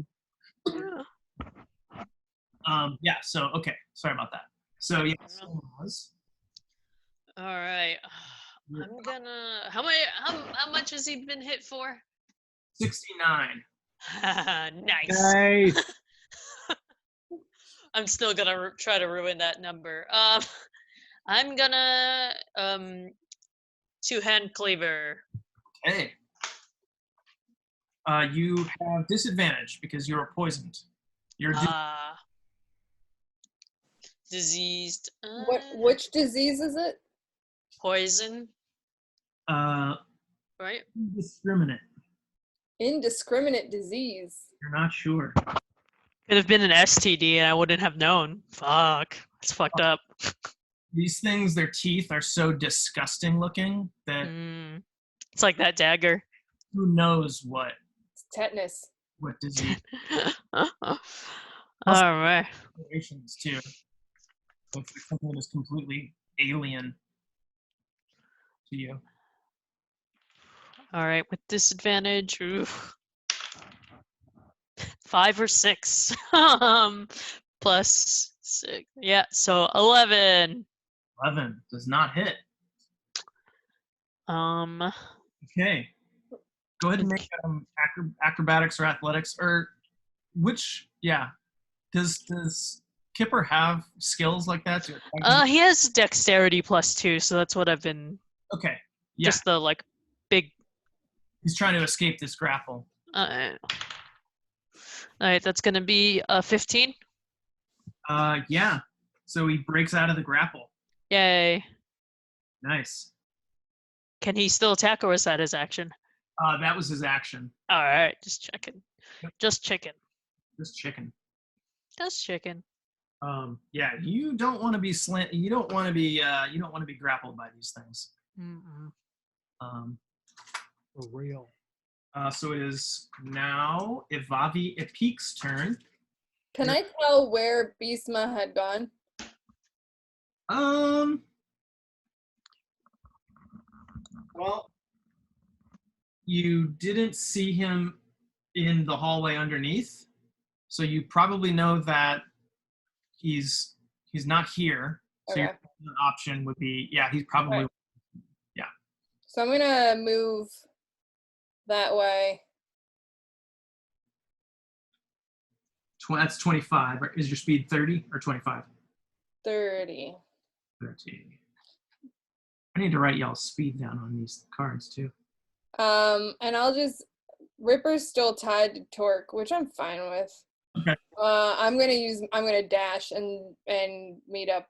Yeah. So okay, sorry about that. So yeah, Silmaz, All right. I'm gonna. How much has he been hit for? 69. Nice. Nice. I'm still gonna try to ruin that number. I'm gonna two-hand cleaver. Okay. You have disadvantage because you're poisoned. You're Diseased. Which disease is it? Poison, right? indiscriminate. Indiscriminate disease. You're not sure. Could have been an STD and I wouldn't have known. Fuck. It's fucked up. These things, their teeth are so disgusting looking that Mm. It's like that dagger. who knows what It's tetanus. disease All right. situations too. So it's like something that is completely alien to you. All right. With disadvantage, oof. 5 or 6. Plus 6. Yeah. So 11. 11 does not hit. Okay. Go ahead and make acrobatics or athletics or which? Yeah. Does Kipper have skills like that? He has dexterity +2, so that's what I've been. Okay. Yeah. Just the like big. He's trying to escape this grapple. All right, that's gonna be 15. Yeah. So he breaks out of the grapple. Yay! Nice. Can he still attack, or is that his action? That was his action. All right, just checking. Yep. Just chicken. Just chicken. Just chicken. Yeah, you don't want to be you don't want to be grappled by these things. Mm-mm. For real. So it is now Ivavi Epik's turn. Can I tell where Bisma had gone? Well, you didn't see him in the hallway underneath, so you probably know that he's not here. So Okay. your option would be, yeah, he's probably Right. So I'm gonna move that way. That's 25. Is your speed 30 or 25? 30. 30. I need to write y'all's speed down on these cards too. And I'll just Ripper's still tied to Torque, which I'm fine with. Okay. I'm gonna dash and meet up.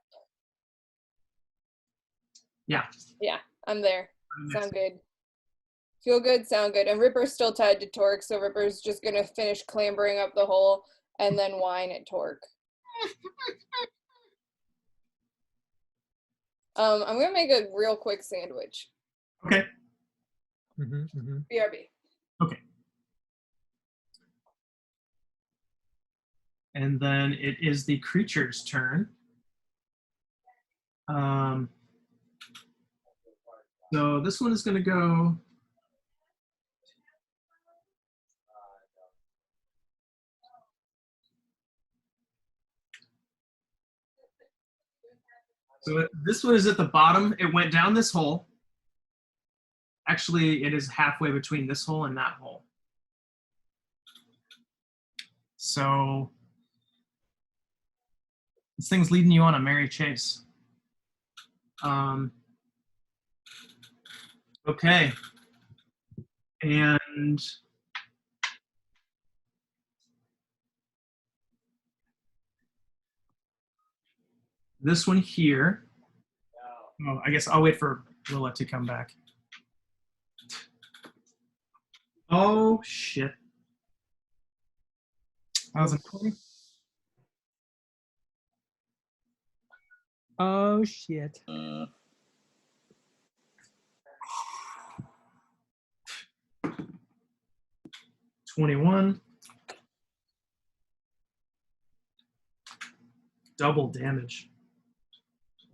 Yeah. Yeah, I'm there. Sound good. Feel good, sound good. And Ripper's still tied to Torque, so Ripper's just gonna finish clambering up the hole and then whine at Torque. I'm gonna make a real quick sandwich. Okay. BRB. Okay. And then it is the creature's turn. So this one is going to go. So this one is at the bottom. It went down this hole. Actually, it is halfway between this hole and that hole. So this thing's leading you on a merry chase. Okay. And this one here. Oh, I guess I'll wait for Willa to come back. Oh, shit. 2020? Oh, shit. 21. Double damage.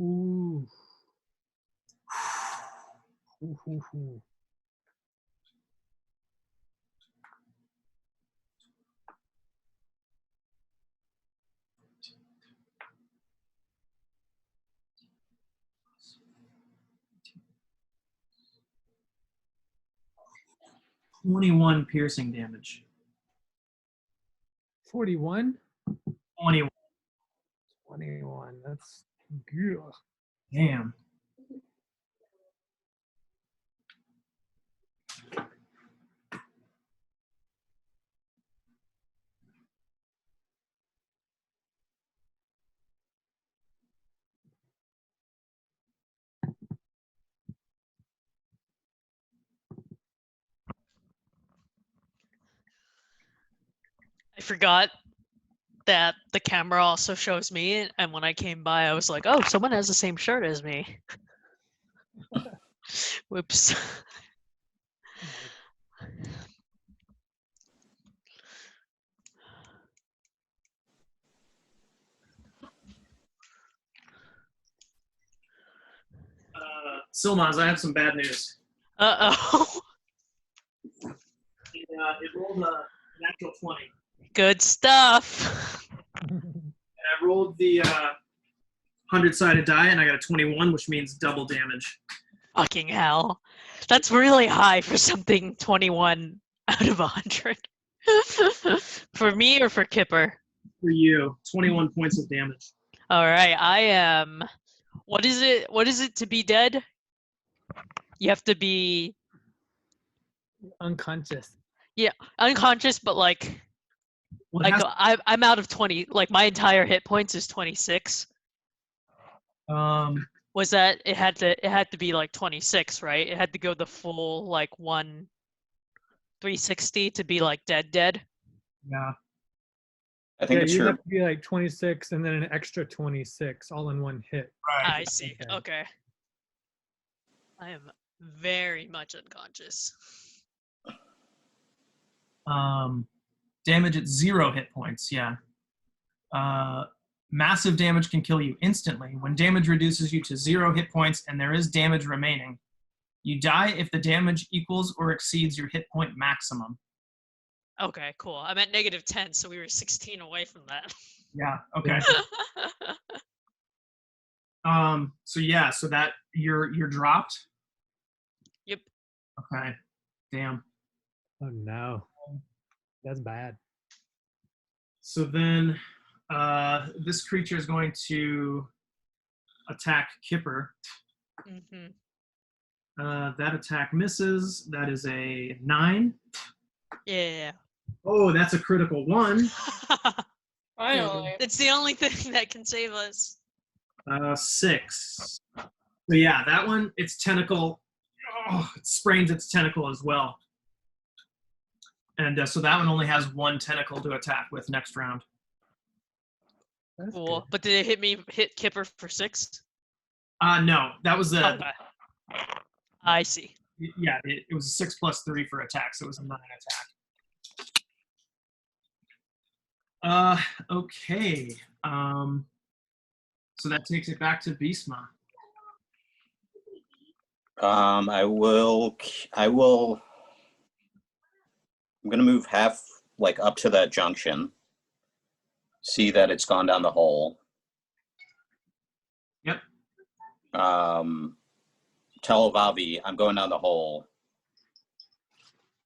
Ooh. Ooh. 21 piercing damage. 41? 21. 21. That's good. Damn. I forgot that the camera also shows me, and when I came by, I was like, "Oh, someone has the same shirt as me." Whoops. Silmaz, I have some bad news. Uh-oh. It rolled a natural 20. Good stuff. And I rolled the 100-sided die, and I got a 21, which means double damage. Fucking hell. That's really high for something 21 out of 100. For me or for Kipper? For you, 21 points of damage. All right, I am. What is it? What is it to be dead? You have to be Unconscious. unconscious, but like Well, it I'm out of 20. Like my entire hit points is 26. Was that it had to be like 26, right? It had to go the full like 360 to be like dead. yeah. I think Yeah, it's you your have to be like 26 and then an extra 26 all in one hit. Right. I see. Okay. Okay. I am very much unconscious. Damage at 0 hit points. Yeah. Massive damage can kill you instantly. When damage reduces you to 0 hit points and there is damage remaining, you die if the damage equals or exceeds your hit point maximum. Okay, cool. I'm at -10, so we were 16 away from that. Yeah. Okay. So that you're dropped. Yep. Okay. Damn. Oh no. That's bad. So then this creature is going to attack Kipper. Mm-hmm. That attack misses. That is a 9. Yeah. Oh, that's a critical 1. Finally. It's the only thing that can save us. 6. So yeah, that one, its tentacle, it sprains its tentacle as well. And so that one only has 1 tentacle to attack with next round. That's Cool. good. But did it hit Kipper for 6? No, that was the Okay. I see. yeah. It was a 6 plus 3 for attack, so it was a 9 attack. Okay. So that takes it back to Beastma. I will. I'm gonna move half, like up to that junction. See that it's gone down the hole. Yep. Tell Vavi I'm going down the hole.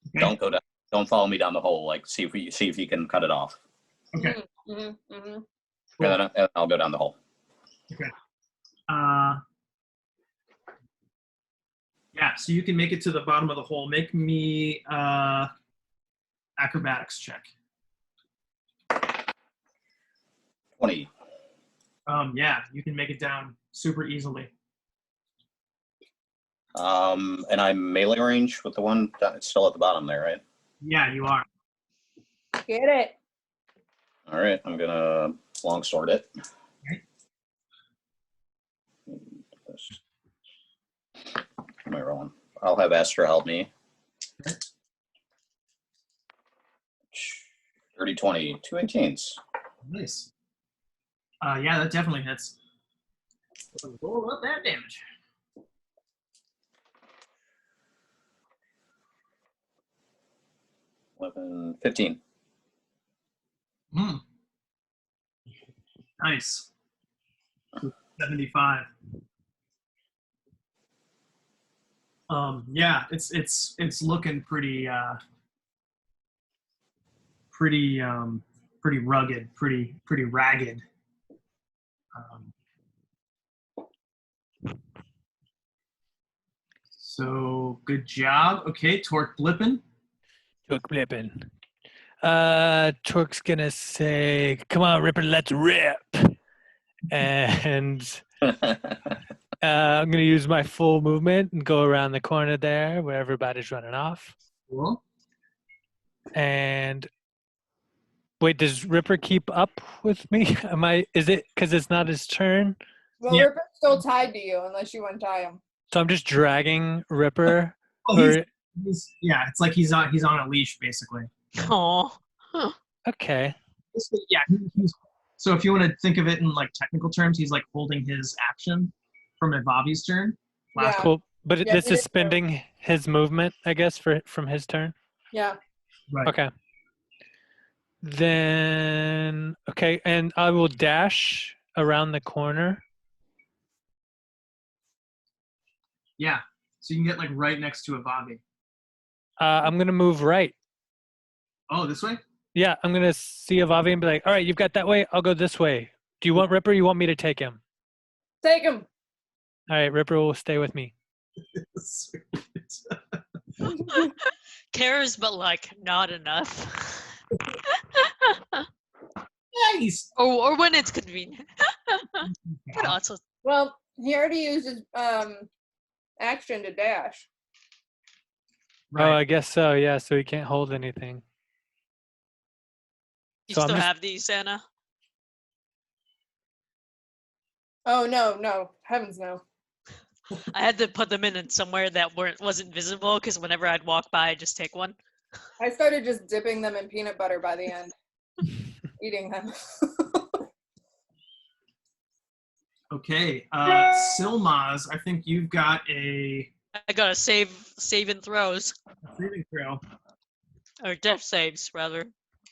Okay. Don't go down. Don't follow me down the hole. Like see if you can cut it off. Okay. Mm-hmm, mm-hmm. Cool. And then I'll go down the hole. Okay. Yeah, so you can make it to the bottom of the hole. Make me acrobatics check. 20. Yeah, you can make it down super easily. And I'm melee range with the one that's still at the bottom there, right? Yeah, you are. Get it. All right, I'm gonna longsword it. Okay. Am I rolling? I'll have Astra help me. Okay. 30, 20, 2 18s. Nice. Yeah, that definitely hits. Roll up that damage. 11, 15. Nice. 75. Yeah, it's looking pretty rugged, pretty ragged. So good job. Okay, Torque Blippin. Torque blipping. Torque's gonna say, "Come on, Ripper, let's rip." And I'm gonna use my full movement and go around the corner there where everybody's running off. Cool. And Wait, does Ripper keep up with me? Is it because it's not his turn? Well, Yeah. Ripper's still tied to you unless you untie him. So I'm just dragging Ripper? Oh, Or, yeah, it's like he's on a leash basically. Oh. okay. Yeah, he's. So if you want to think of it in like technical terms, he's like holding his action from Evavi's turn. Yeah. Cool. But Yeah, this he is is spending his movement, I guess, from his turn? Yeah. Right. Okay. Then, okay, and I will dash around the corner. Yeah. So you can get like right next to Evavi. I'm going to move right. Oh, this way? Yeah, I'm going to see Avavi and be like, all right, you've got that way. I'll go this way. Do you want Ripper? You want me to take him? Take him. All right, Ripper will stay with me. Cares, but like not enough. Nice. or when it's convenient. But also, Well, he already used his action to dash. Oh, Right. I guess so. Yeah, so he can't hold anything. you So I'm still just- have these, Anna? Oh no, heavens no. I had to put them in somewhere that wasn't visible because whenever I'd walk by, I'd just take one. I started just dipping them in peanut butter by the end. Eating them. Okay. Silmaz, I think you've got a I gotta save and throws saving throw. or death saves rather.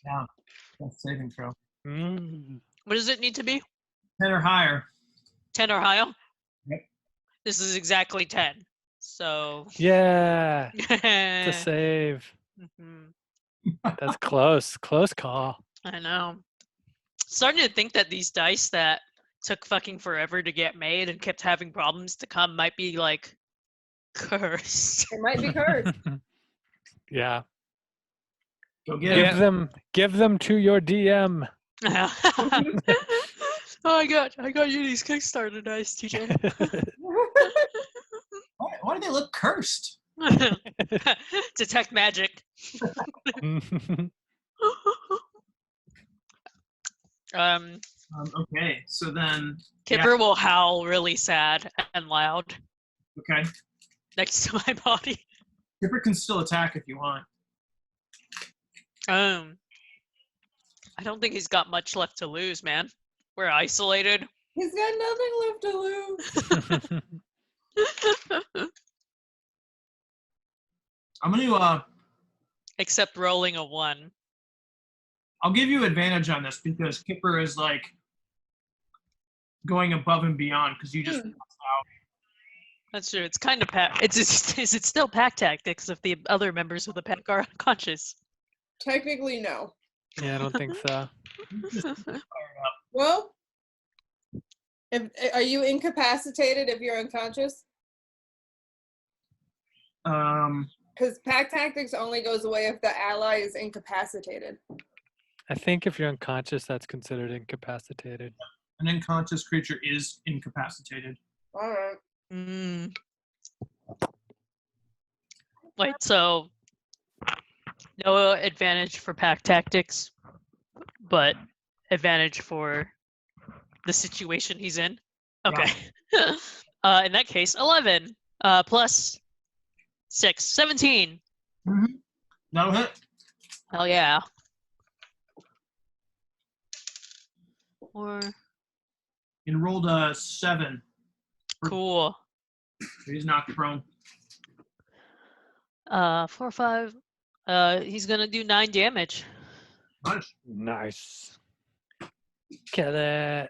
Yeah. That's saving throw. Mm. What does it need to be? 10 or higher. 10 or higher? Yep. This is exactly 10. So. Yeah, it's a save. Mhm. That's close. Close call. I know. Starting to think that these dice that took fucking forever to get made and kept having problems to come might be like cursed. It might be cursed. Go Yeah. get him. Give them to your DM. Oh, I got you these Kickstarter dice, TJ. Why do they look cursed? Detect magic. Okay, so then Kipper will howl really sad and loud okay. next to my body. Kipper can still attack if you want. I don't think he's got much left to lose, man. We're isolated. He's got nothing left to lose. I'm gonna Except rolling a 1. I'll give you advantage on this because Kipper is like going above and beyond because you just That's true. It's kind of pack. Is it still pack tactics if the other members of the pack are unconscious? Technically, no. Yeah, I don't think so. Well, are you incapacitated if you're unconscious? Because pack tactics only goes away if the ally is incapacitated. I think if you're unconscious, that's considered incapacitated. an unconscious creature is incapacitated. All right. Mm. Wait, so no advantage for pack tactics, but advantage for the situation he's in? Okay. In that case, 11 plus 6, 17. Mm-hmm. That'll hit. Hell yeah. Or And rolled a 7. cool. He's knocked prone. 4, 5. He's gonna do 9 damage. Nice. Nice. Kill it.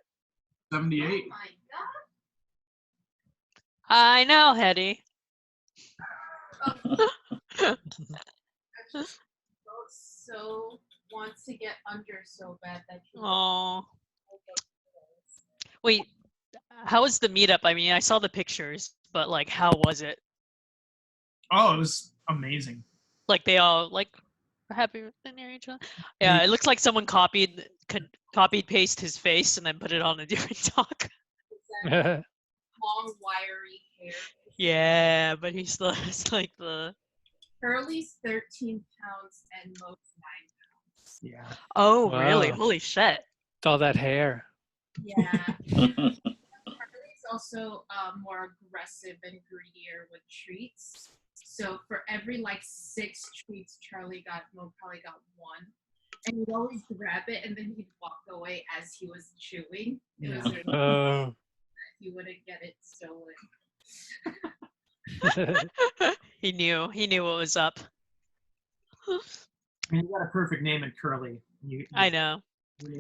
78. I know, Hetty. So wants to get under so bad that he Oh. Wait, how was the meetup? I mean, I saw the pictures, but like, how was it? Oh, it was amazing. Like, they all like were happy near each other. Yeah, it looks like someone copied paste his face and then put it on a different talk. long wiry hair. Yeah, but he still has like the. Hurley's 13 pounds and Mo's 9 pounds. Yeah. Oh, really? Wow. Holy shit. It's all that hair. Yeah. Charlie's also more aggressive and greedier with treats. So for every like 6 treats Charlie got, Mo probably got 1. And he'd always grab it and then he'd walk away as he was chewing. It Yeah. was really Oh. he wouldn't get it stolen. He knew what was up. I mean, you got a perfect name in Curly. I know.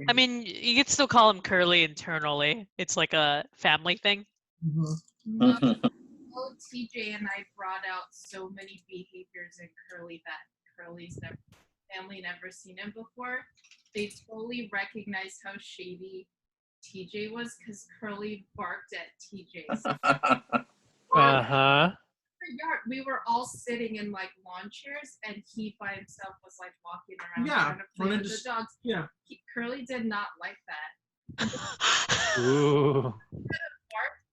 I mean, you could still call him Curly internally. It's like a family thing. Mhm. Oh, TJ and I brought out so many behaviors in Curly that Curly's family never seen him before. They totally recognized how shady TJ was because Curly barked at TJ's. Uh-huh. We were all sitting in like lawn chairs, and he by himself was like walking around Yeah, trying to play wanted with to the dogs. Yeah. Curly did not like that. Ooh.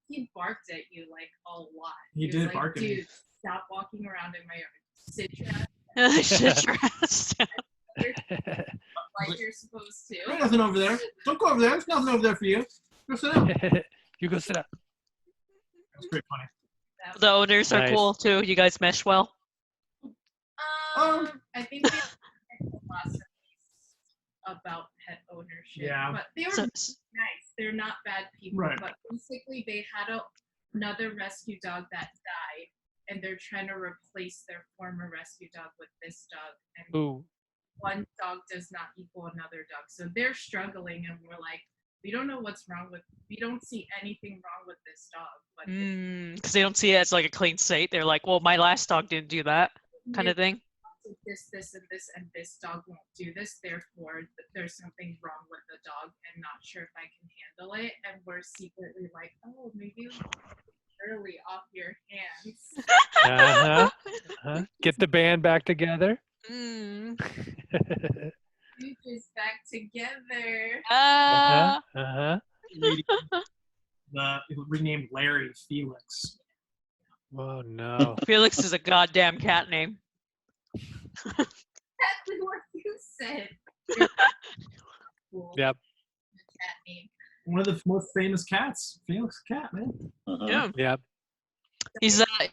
He barked at you like a lot. He was did like, bark at me. Dude, stop walking around in my yard. Sit your ass Shit your ass down. like you're supposed There's to. nothing over there. Don't go over there. There's nothing over there for you. Go sit down. You go sit up. That's pretty funny. The owners are Nice. cool too. You guys mesh well. I think we have philosophies about pet ownership. Yeah. But they were So, nice. They're not bad people. Right. But basically, they had another rescue dog that died, and they're trying to replace their former rescue dog with this dog. And Ooh. one dog does not equal another dog. So they're struggling, and we're like, we don't know what's wrong with. We don't see anything wrong with this dog. But because they don't see it as like a clean slate. They're like, well, my last dog didn't do that, kind of thing. this, and this dog won't do this. Therefore, there's something wrong with the dog, and not sure if I can handle it. And we're secretly like, oh, maybe we can get Curly off your hands. Uh-huh. Uh-huh. Get the band back together. Mm. We just back together. Uh-huh. Uh-huh. Renamed Larry Felix. Oh no. Felix is a goddamn cat name. Exactly what you said. Cool. Yep. Cat name. One of the most famous cats. Felix the cat, man. Yeah. Yep.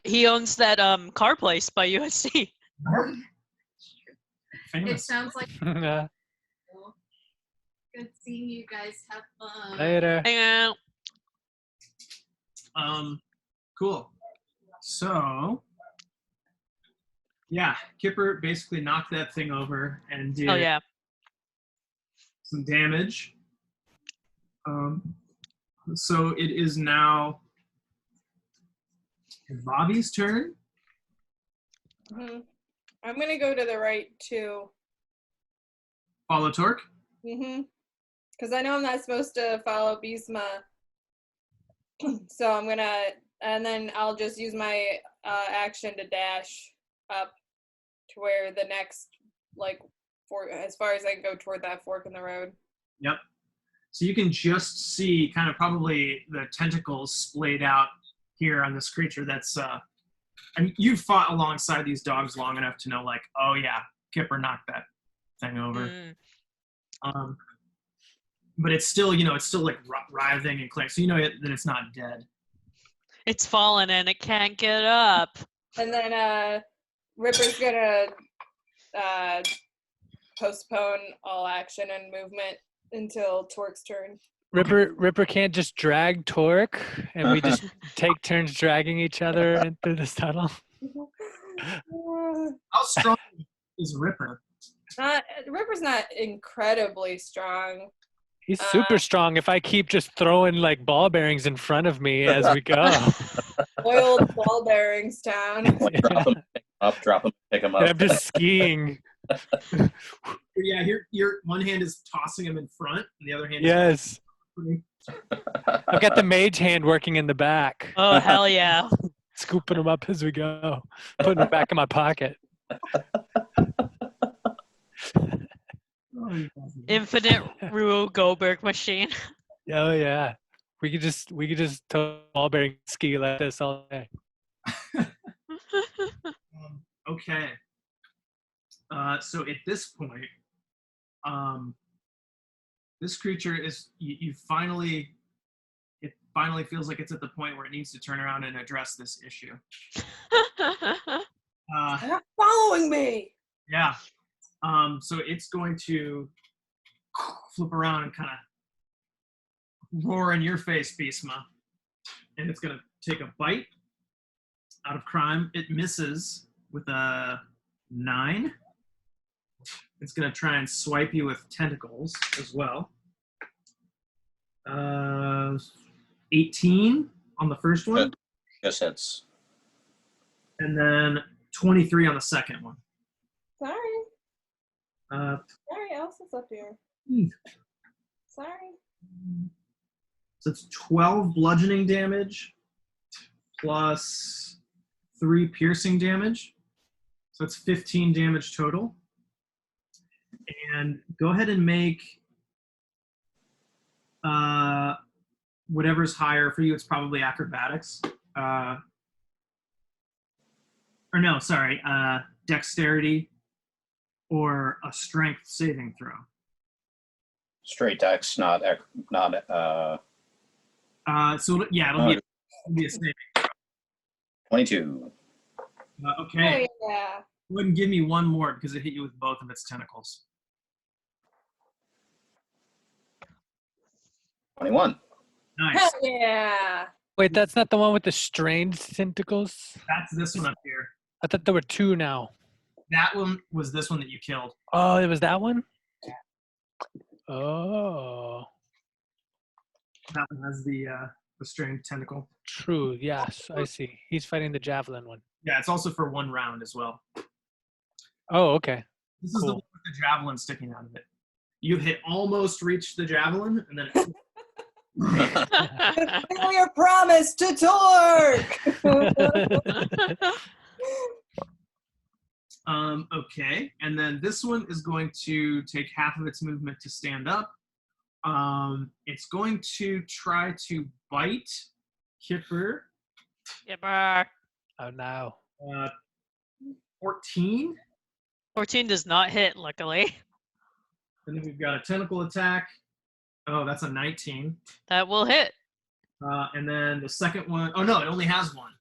He owns that car place by USC. It Famous. sounds like Uh, cool. Good seeing you guys. Have fun. Later. Hang out. Cool. So, yeah, Kipper basically knocked that thing over and did Oh yeah. some damage. So it is now Bobby's turn. Mhm. I'm gonna go to the right too. Follow Torque. Because I know I'm not supposed to follow Bisma. So I'm gonna, and then I'll just use my action to dash up to where the next, like, as far as I can go toward that fork in the road. Yep. So you can just see kind of probably the tentacles splayed out here on this creature that's, and you've fought alongside these dogs long enough to know, like, oh yeah, Kipper knocked that thing over. Mm. But it's still, it's still like writhing and clicking. So you know that it's not dead. It's fallen and it can't get up. And then Ripper's gonna postpone all action and movement until Torque's turn. Ripper can't just drag Torque, and we just take turns dragging each other in through this tunnel. How strong is Ripper? Ripper's not incredibly strong. He's super strong. If I keep just throwing like ball bearings in front of me as we go, Oiled ball bearings town. Like drop them, pick them up. and I'm just skiing. Yeah, your one hand is tossing him in front, and the other hand Yes, is I've got the mage hand working in the back, Oh hell yeah. scooping them up as we go, putting them back in my pocket. Infinite Rube Goldberg machine. Oh yeah, we could just throw ball bearing ski like this all day. Okay. So at this point, This creature is it finally feels like it's at the point where it needs to turn around and address this issue. They're not following me. Yeah. So it's going to flip around and kind of roar in your face, Bisma. And it's going to take a bite out of crime. It misses with a 9. It's going to try and swipe you with tentacles as well. 18 on the first one. Yes, hits. And then 23 on the second one. Sorry. Uh, Sorry, Elsa's up here. Hmm. Sorry. So it's 12 bludgeoning damage plus 3 piercing damage. So it's 15 damage total. And go ahead and make whatever's higher for you. It's probably acrobatics. Or no, sorry, dexterity or a strength saving throw. Straight dex, not So yeah, it'll be a saving. 22. Okay. Oh, yeah. Go ahead and give me one more because it hit you with both of its tentacles. 21. Nice. Hell yeah. Wait, that's not the one with the strange tentacles? That's this one up here. I thought there were 2 now. That one was this one that you killed. Oh, it was that one? Oh, That one has the strange tentacle. true. Yes, I see. He's fighting the javelin one. Yeah, it's also for 1 round as well. Oh, okay. This is the Cool. one with the javelin sticking out of it. You hit almost reach the javelin, and then it Fulfill your promise to Torque. Okay, and then this one is going to take half of its movement to stand up. It's going to try to bite Kipper. Yipper. Oh, no. 14. 14 does not hit, luckily. And then we've got a tentacle attack. Oh, that's a 19. That will hit. And then the second one, oh no, it only has 1.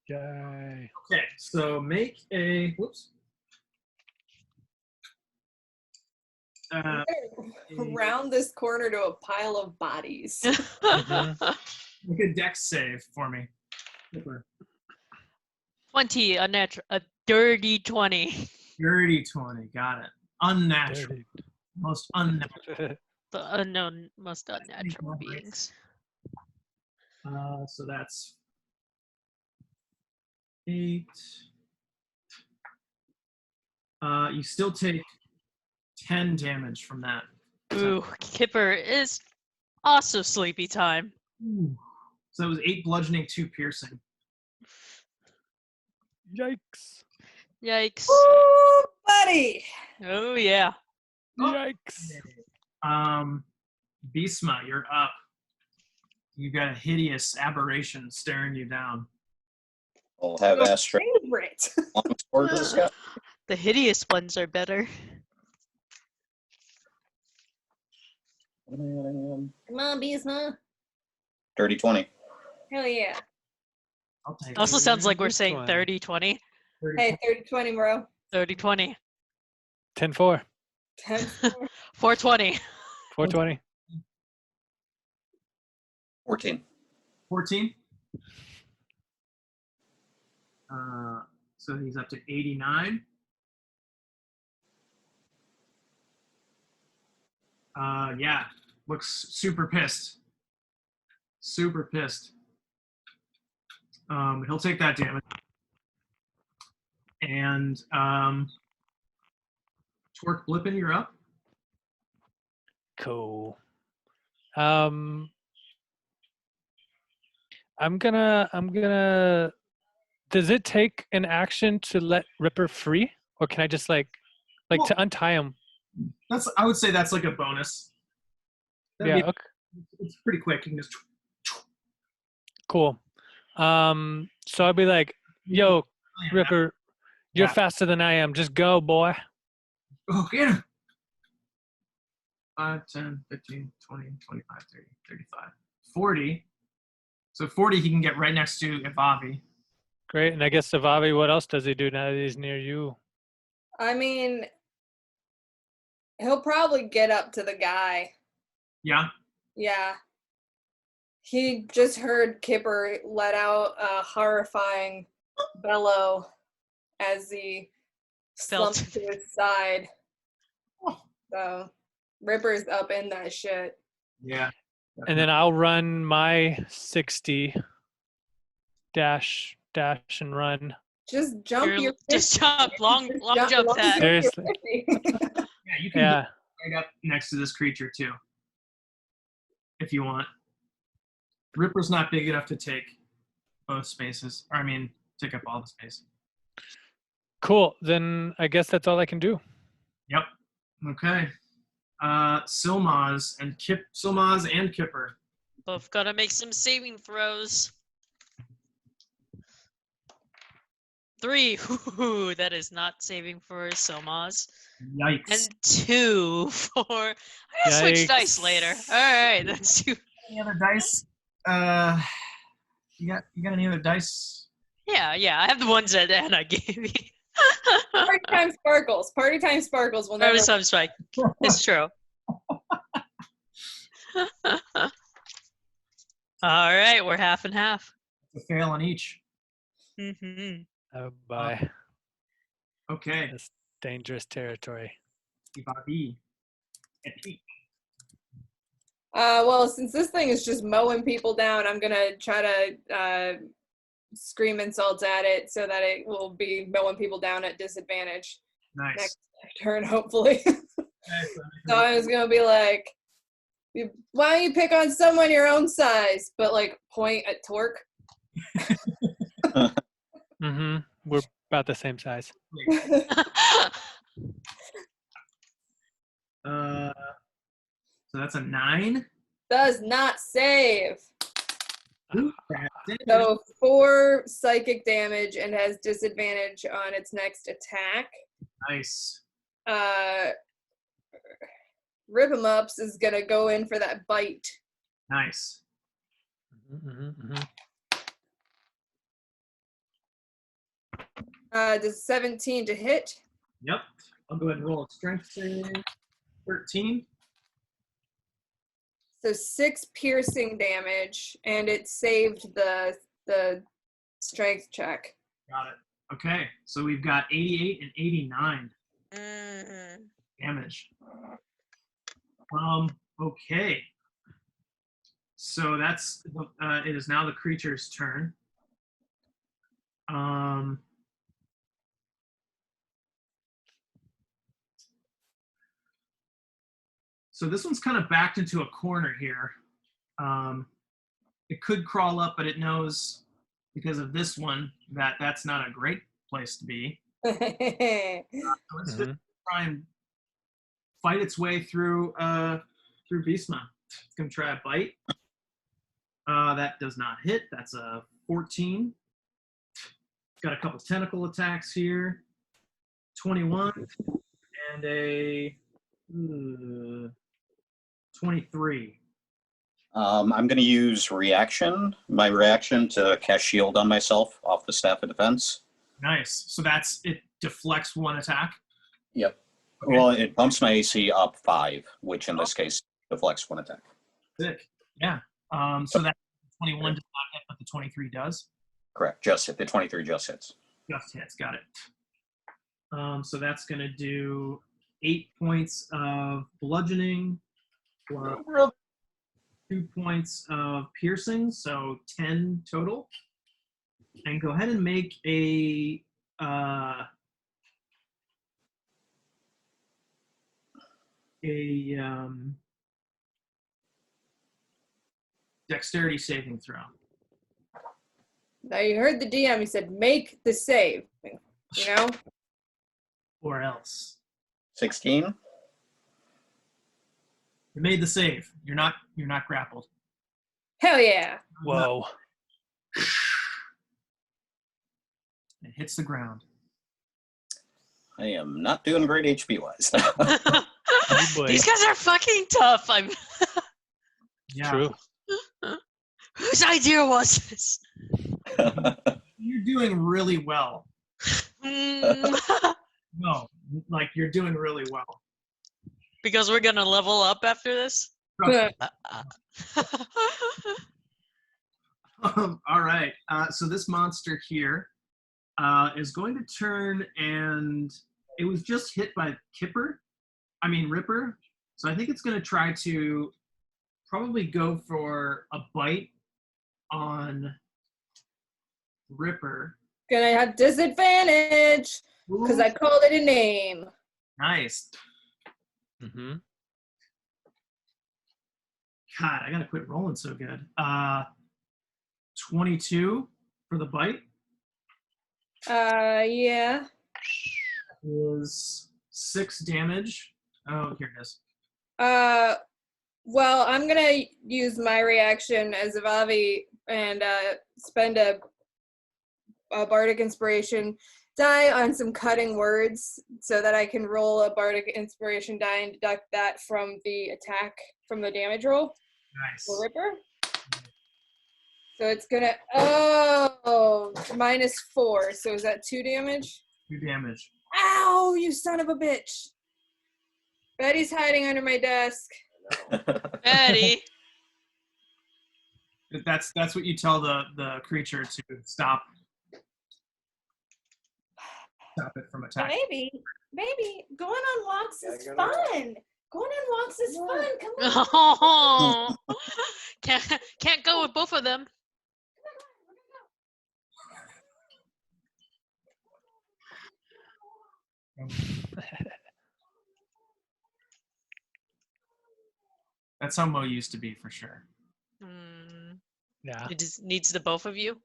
Yay. Okay, so make a, whoops. Round this corner to a pile of bodies. Make a dex save for me. 20, a dirty 20. Dirty 20, got it. Unnatural. Dirty. Most unnatural. The unknown, most unnatural beings. So that's 8. You still take 10 damage from that. Ooh, Kipper is also sleepy time. Ooh. So it was 8 bludgeoning, 2 piercing. Yikes. Yikes. Ooh, buddy. Oh, yeah. Yikes. Bisma, you're up. You got a hideous aberration staring you down. We'll have Astra Favorite. longsword this guy. The hideous ones are better. Come on, Bisma. Dirty 20. Hell yeah. I'll take Also it. sounds like we're This saying one. 30 20. Hey, 30-20, bro. 30 20. 10-4. 10. 420. 420. 14. 14. So he's up to 89. Yeah, looks super pissed. Super pissed. He'll take that damage. And Torque Blippin, you're up. Cool. I'm gonna does it take an action to let Ripper free? Or can I just like Well- to untie him? I would say that's like a bonus. That'd Yeah, be- okay. It's pretty quick. You can just Cool. So I'll be like, yo, Ripper, You're Yeah. faster than I am. Just go, boy. Oh, get him. 5, 10, 15, 20, 25, 30, 35, 40. So 40 he can get right next to Evavi. Great. And I guess Savavi, what else does he do now that he's near you? I mean, he'll probably get up to the guy. Yeah. Yeah. He just heard Kipper let out a horrifying bellow as he Felt. slumped to his side. Oh. So Ripper's up in that shit. Yeah. And then I'll run my 60 dash and run. Just jump You're- your just 50. jump, long jump that. your Seriously. 50. Yeah, you can Yeah. get right up next to this creature too, if you want. Ripper's not big enough to take both spaces. Or I mean, take up all the space. Cool. Then I guess that's all I can do. Yep. Okay. Silmaz and Kipper. Both gotta make some saving throws. 3. Ooh, that is not saving for Somaz. Yikes. And 2 for. I gotta switch dice Yikes. later. All right, that's 2. Any other dice? You got any other dice? Yeah, I have the ones that Anna gave me. Party time sparkles. Party time sparkles will never. Every time strike. It's true. All right, we're half and half. A fail on each. Mm-hmm. Oh, bye. Okay. That's dangerous territory. Evavi. And Pete. Well, since this thing is just mowing people down, I'm gonna try to scream insults at it so that it will be mowing people down at disadvantage Nice. next turn, hopefully. Excellent. So I was gonna be like, "Why don't you pick on someone your own size?" But like point at Torque. Mm-hmm. We're about the same size. So that's a 9. Does not save. Ooh, that's it. So 4 psychic damage and has disadvantage on its next attack. Nice. Rip 'em Ups is gonna go in for that bite. Nice. Mm-hmm. Does 17 to hit? Yep. I'll go ahead and roll a strength save. 13. So 6 piercing damage, and it saved the strength check. Got it. Okay. So we've got 88 and 89 Mm-hmm. damage. Okay. So that's it is now the creature's turn. So this one's kind of backed into a corner here. It could crawl up, but it knows because of this one that that's not a great place to be. So it's going to try and fight its way through Beastma. It's going to try a bite. That does not hit. That's a 14. It's got a couple tentacle attacks here. 21 and a 23. I'm going to use my reaction to cast shield on myself off the staff of defense. Nice. So that's it. Deflects one attack. Yep. Okay. Well, it bumps my AC up 5, which in this case deflects one attack. Sick. Yeah. So that 21 does not hit, but the 23 does. Correct. Just hit. The 23 just hits. Just hits. Got it. So that's going to do 8 points of bludgeoning, plus 2 points of piercing, so 10 total. And go ahead and make a dexterity saving throw. Now you heard the DM. He said, "Make the save." You know. Or else. 16. You made the save. You're not grappled. Hell yeah. Whoa. It hits the ground. I am not doing great HP wise. boy. These guys are fucking tough. I'm. Yeah. True. Whose idea was this? You're doing really well. Mm, No, like you're doing really well. because we're gonna level up after this. All right. So this monster here is going to turn, and it was just hit by Ripper. So I think it's going to try to probably go for a bite on Ripper. Gonna have disadvantage because I called it a name. Nice. Mm-hmm. God, I gotta quit rolling so good. 22 for the bite Yeah. is 6 damage. Oh, here it is. Well, I'm gonna use my reaction as Avavi and spend a bardic inspiration die on some cutting words so that I can roll a bardic inspiration die and deduct that from the attack from the damage roll for Nice. Ripper. So it's gonna -4. So is that 2 damage? 2 damage. Ow! You son of a bitch! Betty's hiding under my desk. Betty. That's what you tell the creature to stop it from attacking. Baby, going on walks is fun. Going on walks is fun. Come on. Oh, can't go with both of them. That's how Mo used to be for sure. Yeah. It just needs the both of you.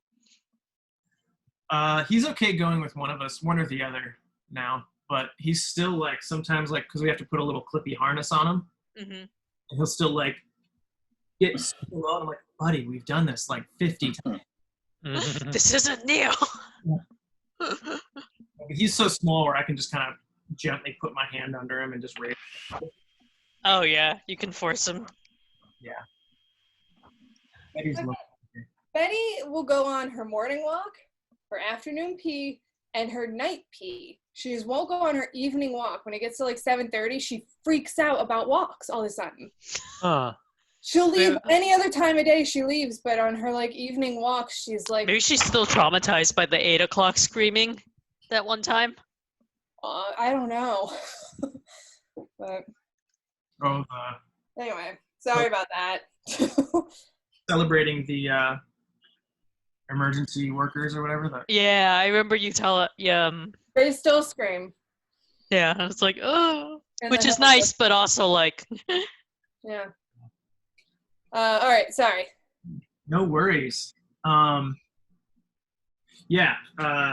He's okay going with one of us, one or the other now, but he's still like sometimes like because we have to put a little clippy harness on him, Mm-hmm. and he'll still like get super low. I'm like, buddy, we've done this like 50 times. This isn't new. He's so small where I can just kind of gently put my hand under him and just raise. Oh yeah, you can force him. Betty's look. Betty will go on her morning walk, her afternoon pee, and her night pee. She won't go on her evening walk. When it gets to like 7:30, she freaks out about walks all of a sudden. Huh. She'll leave any other time of day she leaves, but on her like evening walk, she's like, Maybe she's still traumatized by the 8 o'clock screaming that one time. I don't know. But Oh, anyway, sorry about that. celebrating the emergency workers or whatever. Yeah, I remember you tell it. Yeah, They still scream. yeah. I was like, oh, And which then is nice, but also like, Yeah. All right, sorry. No worries. Yeah.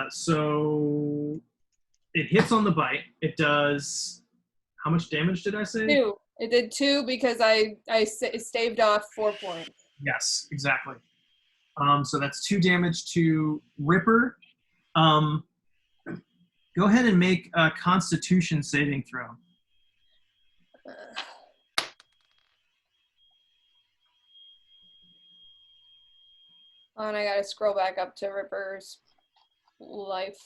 So it hits on the bite. It does. How much damage did I say? 2. It did 2 because I staved off 4 points. Yes, exactly. So that's 2 damage to Ripper. Go ahead and make a Constitution saving throw. And I gotta scroll back up to Ripper's life.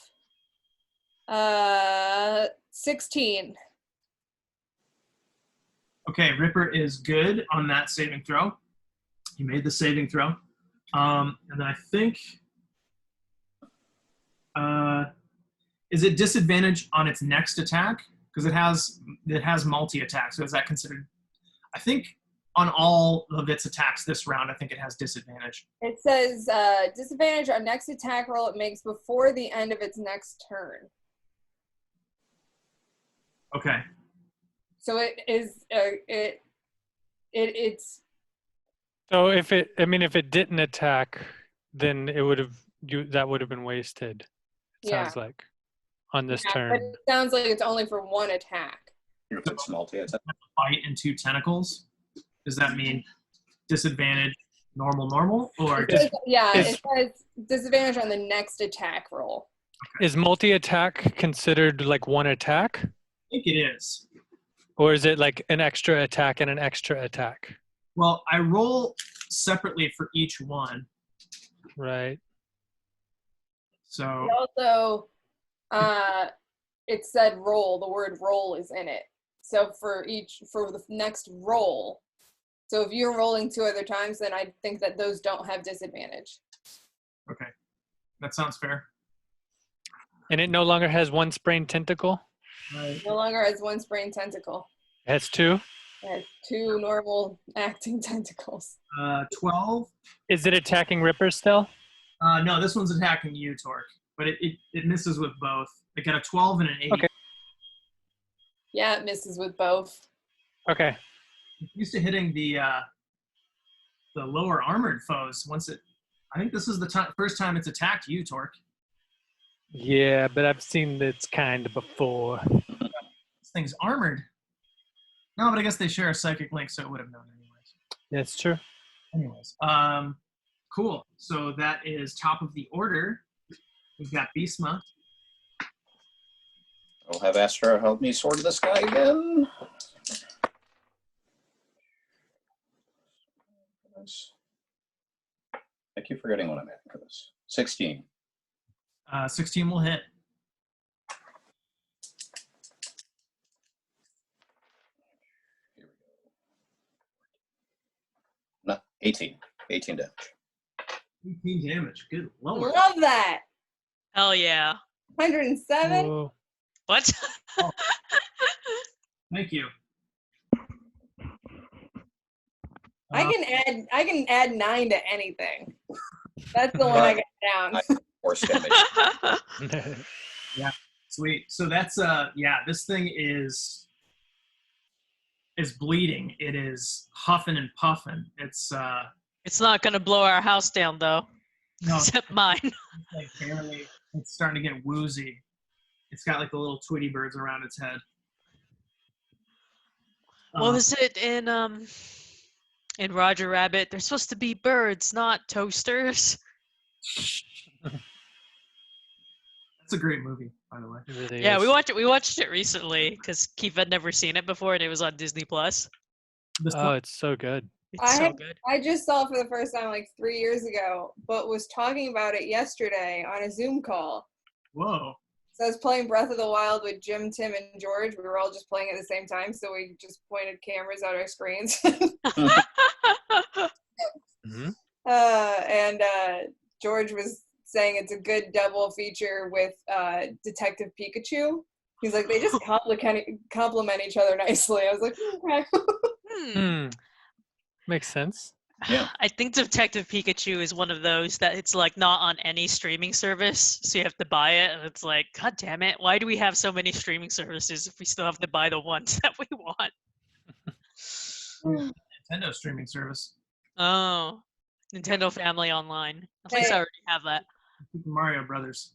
16. Okay, Ripper is good on that saving throw. He made the saving throw. And then I think, is it disadvantage on its next attack? Because it has multi-attack. So is that considered? I think on all of its attacks this round, I think it has disadvantage. It says disadvantage on next attack roll it makes before the end of its next turn. Okay. So it is it's So if it didn't attack, then it would have that would have been wasted. It Yeah. sounds like on this but turn. it sounds like it's only for 1 attack. If it's multi-attack. Bite and 2 tentacles. Does that mean disadvantage, normal, or It says disadvantage on the next attack roll. Is multi-attack considered like one attack? I think it is. Or is it like an extra attack and an extra attack? Well, I roll separately for each one. Right. So Also, it said roll. The word roll is in it. So for the next roll, so if you're rolling 2 other times, then I think that those don't have disadvantage. okay, that sounds fair. And it no longer has one sprained tentacle? No longer has 1 sprained tentacle. It has 2? It has 2 normal acting tentacles. 12. Is it attacking Ripper still? No, this one's attacking you, Torque, but it misses with both. It got a 12 and an 8. Okay. Yeah, it misses with both. Okay. It's used to hitting the lower armored foes. I think this is the first time it's attacked you, Torque. Yeah, but I've seen this kind before. This thing's armored. No, but I guess they share a psychic link, so it would have known anyways. That's true. Anyways, cool. So that is top of the order. We've got Beastma. I'll have Astra help me sword this guy again. I keep forgetting what I'm at for this. 16. 16 will hit. Here we go. No, 18. 18 damage. 18 damage. Good lord. Love that. Hell yeah. 107. Whoa. What? Thank you. I can add 9 to anything. That's the one I got down. Force damage. Sweet. So that's this thing is bleeding. It is huffing and puffing. It's It's not gonna blow our house down though. no, Except mine. it's like barely. It's starting to get woozy. It's got like the little Tweety birds around its head. What was it in Roger Rabbit? They're supposed to be birds, not toasters. That's a great movie, by the way. It really Yeah, is. we watched it recently because Keith had never seen it before and it was on Disney Plus. Oh, it's so good. It's so good. I just saw it for the first time like 3 years ago, but was talking about it yesterday on a Zoom call. Whoa. So I was playing Breath of the Wild with Jim, Tim, and George. We were all just playing at the same time, so we just pointed cameras at our screens. Mhm. And George was saying it's a good double feature with Detective Pikachu. He's like, they just complement each other nicely. I was like, okay. Makes sense. Yeah. I think Detective Pikachu is one of those that it's like not on any streaming service, so you have to buy it, and it's like, God damn it, why do we have so many streaming services if we still have to buy the ones that we want? Nintendo streaming service. Oh, Nintendo Family Online. At least I Hey. already have that. Super Mario Brothers.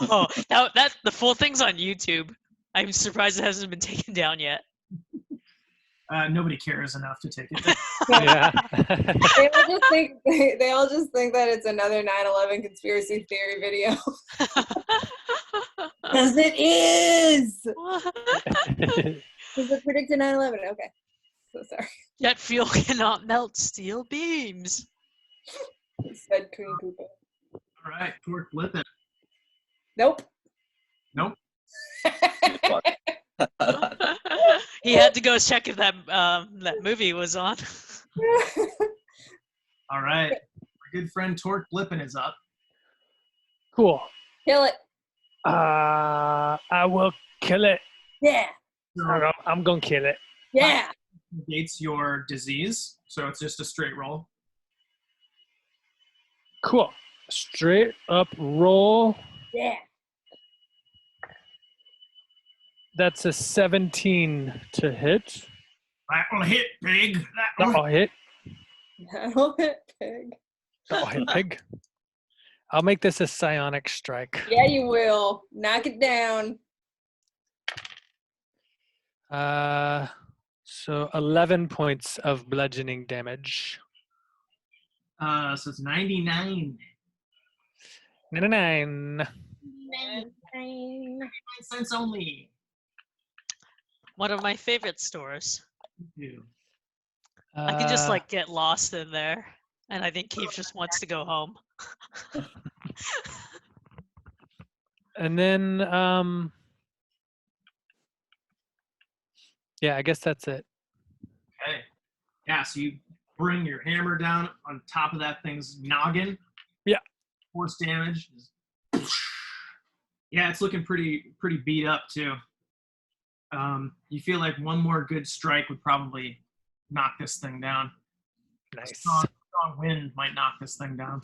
Oh, that the full thing's on YouTube. I'm surprised it hasn't been taken down yet. Nobody cares enough to take it down. Yeah. They all just think that it's another 9/11 conspiracy theory video. Because it is. Because it predicted 9/11. Okay. So sorry. Jet fuel cannot melt steel beams. Said Coon Koopa. All right, Torque Flippin. Nope. Nope. He had to go check if that movie was on. All right. Our good friend Torque Flippin is up. Cool. Kill it. I will kill it. Yeah. So I'm gonna kill it. Yeah. negates your disease, so it's just a straight roll. Cool. Straight up roll. Yeah. That's a 17 to hit. That will hit, pig. That will That'll hit. That'll hit pig. That'll hit pig. I'll make this a psionic strike. Yeah, you will. Knock it down. So 11 points of bludgeoning damage. So it's 99. 99. cents only. One of my favorite stores. Ew. I can just like get lost in there, and I think Keith just wants to go home. And then, yeah, I guess that's it. Okay. Yeah, so you bring your hammer down on top of that thing's noggin. Yeah. Force damage. Yeah, it's looking pretty beat up too. You feel like one more good strike would probably knock this thing down. Nice. Strong wind might knock this thing down.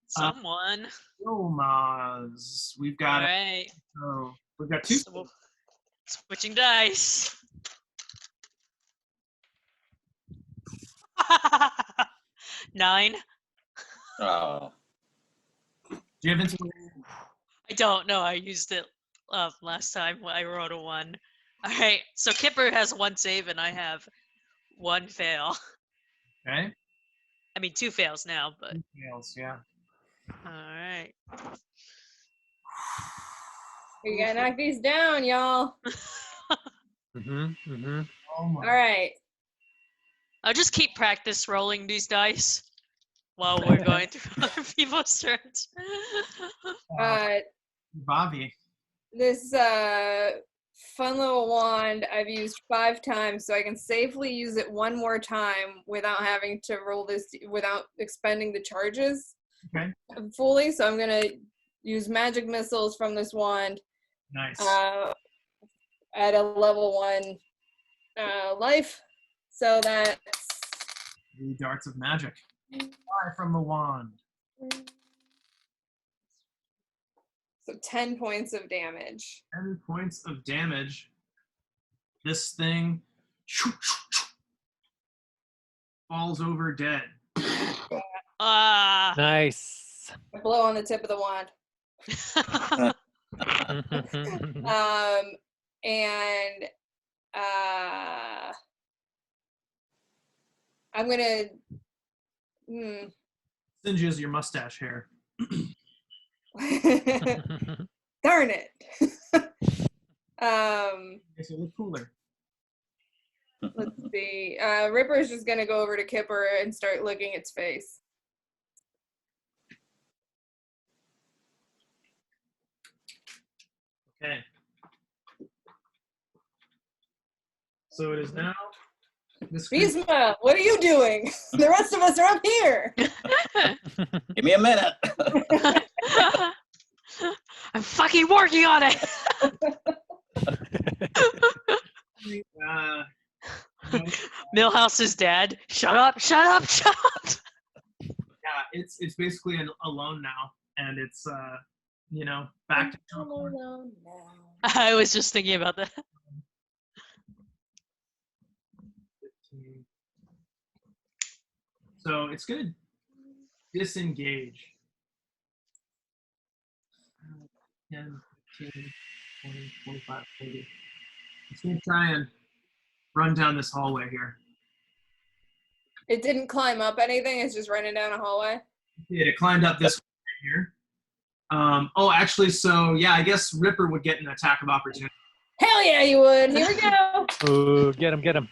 Someone. Omas. We've All got right. oh, we've got two. So, switching dice. 9. Oh, Do you have anything? I don't know. I used it last time when I rolled a 1. All right. So Kipper has 1 save and I have 1 fail. Okay. I mean 2 fails now, but Fails, yeah. all right. We gotta knock these down, y'all. Oh my. All right. I'll just keep practice rolling these dice while we're going through other people's turns. Bobby. This fun little wand I've used 5 times, so I can safely use it one more time without having to roll this, without expending the charges Okay. fully. So I'm gonna use magic missiles from this wand Nice. at a level 1 life. So that's The darts of magic. Fly from the wand. so 10 points of damage. 10 points of damage. This thing falls over dead. Ah. Nice. I blow on the tip of the wand. And I'm gonna Singes your mustache hair. darn it. Makes it look cooler. Let's see. Ripper's just gonna go over to Kipper and start licking its face. Okay. So it is now. This Bisma, what are you doing? The rest of us are up here. give me a minute. I'm fucking working on it. Millhouse's dad. Shut up! Shut up! Shut up! Yeah, it's basically alone now, and it's back to I was just thinking about that. 15. So it's gonna disengage. 10, 15, 20, 25, 30. It's gonna try and run down this hallway here. It didn't climb up anything. It's just running down a hallway. It climbed up this way here. Actually, so yeah, I guess Ripper would get an attack of opportunity. Hell yeah, you would. Here we go. Ooh, get him, get him.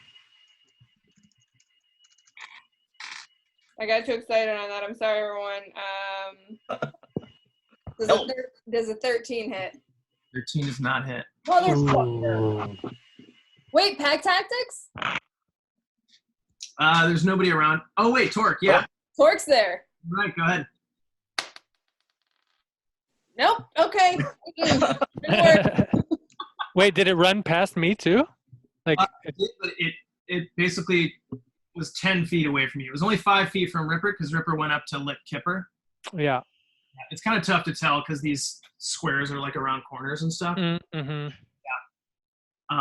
I got too excited on that. I'm sorry, everyone. Does a 13 hit? 13 is not hit. Motherfucker. Wait, pack tactics? There's nobody around. Oh wait, Torque. Yeah. Torque's there. Right. Go ahead. Nope. Okay. Didn't work. Wait, did it run past me too? Like It basically was 10 feet away from you. It was only 5 feet from Ripper because Ripper went up to lick Kipper. yeah. It's kind of tough to tell because these squares are like around corners and stuff. Mm-hmm.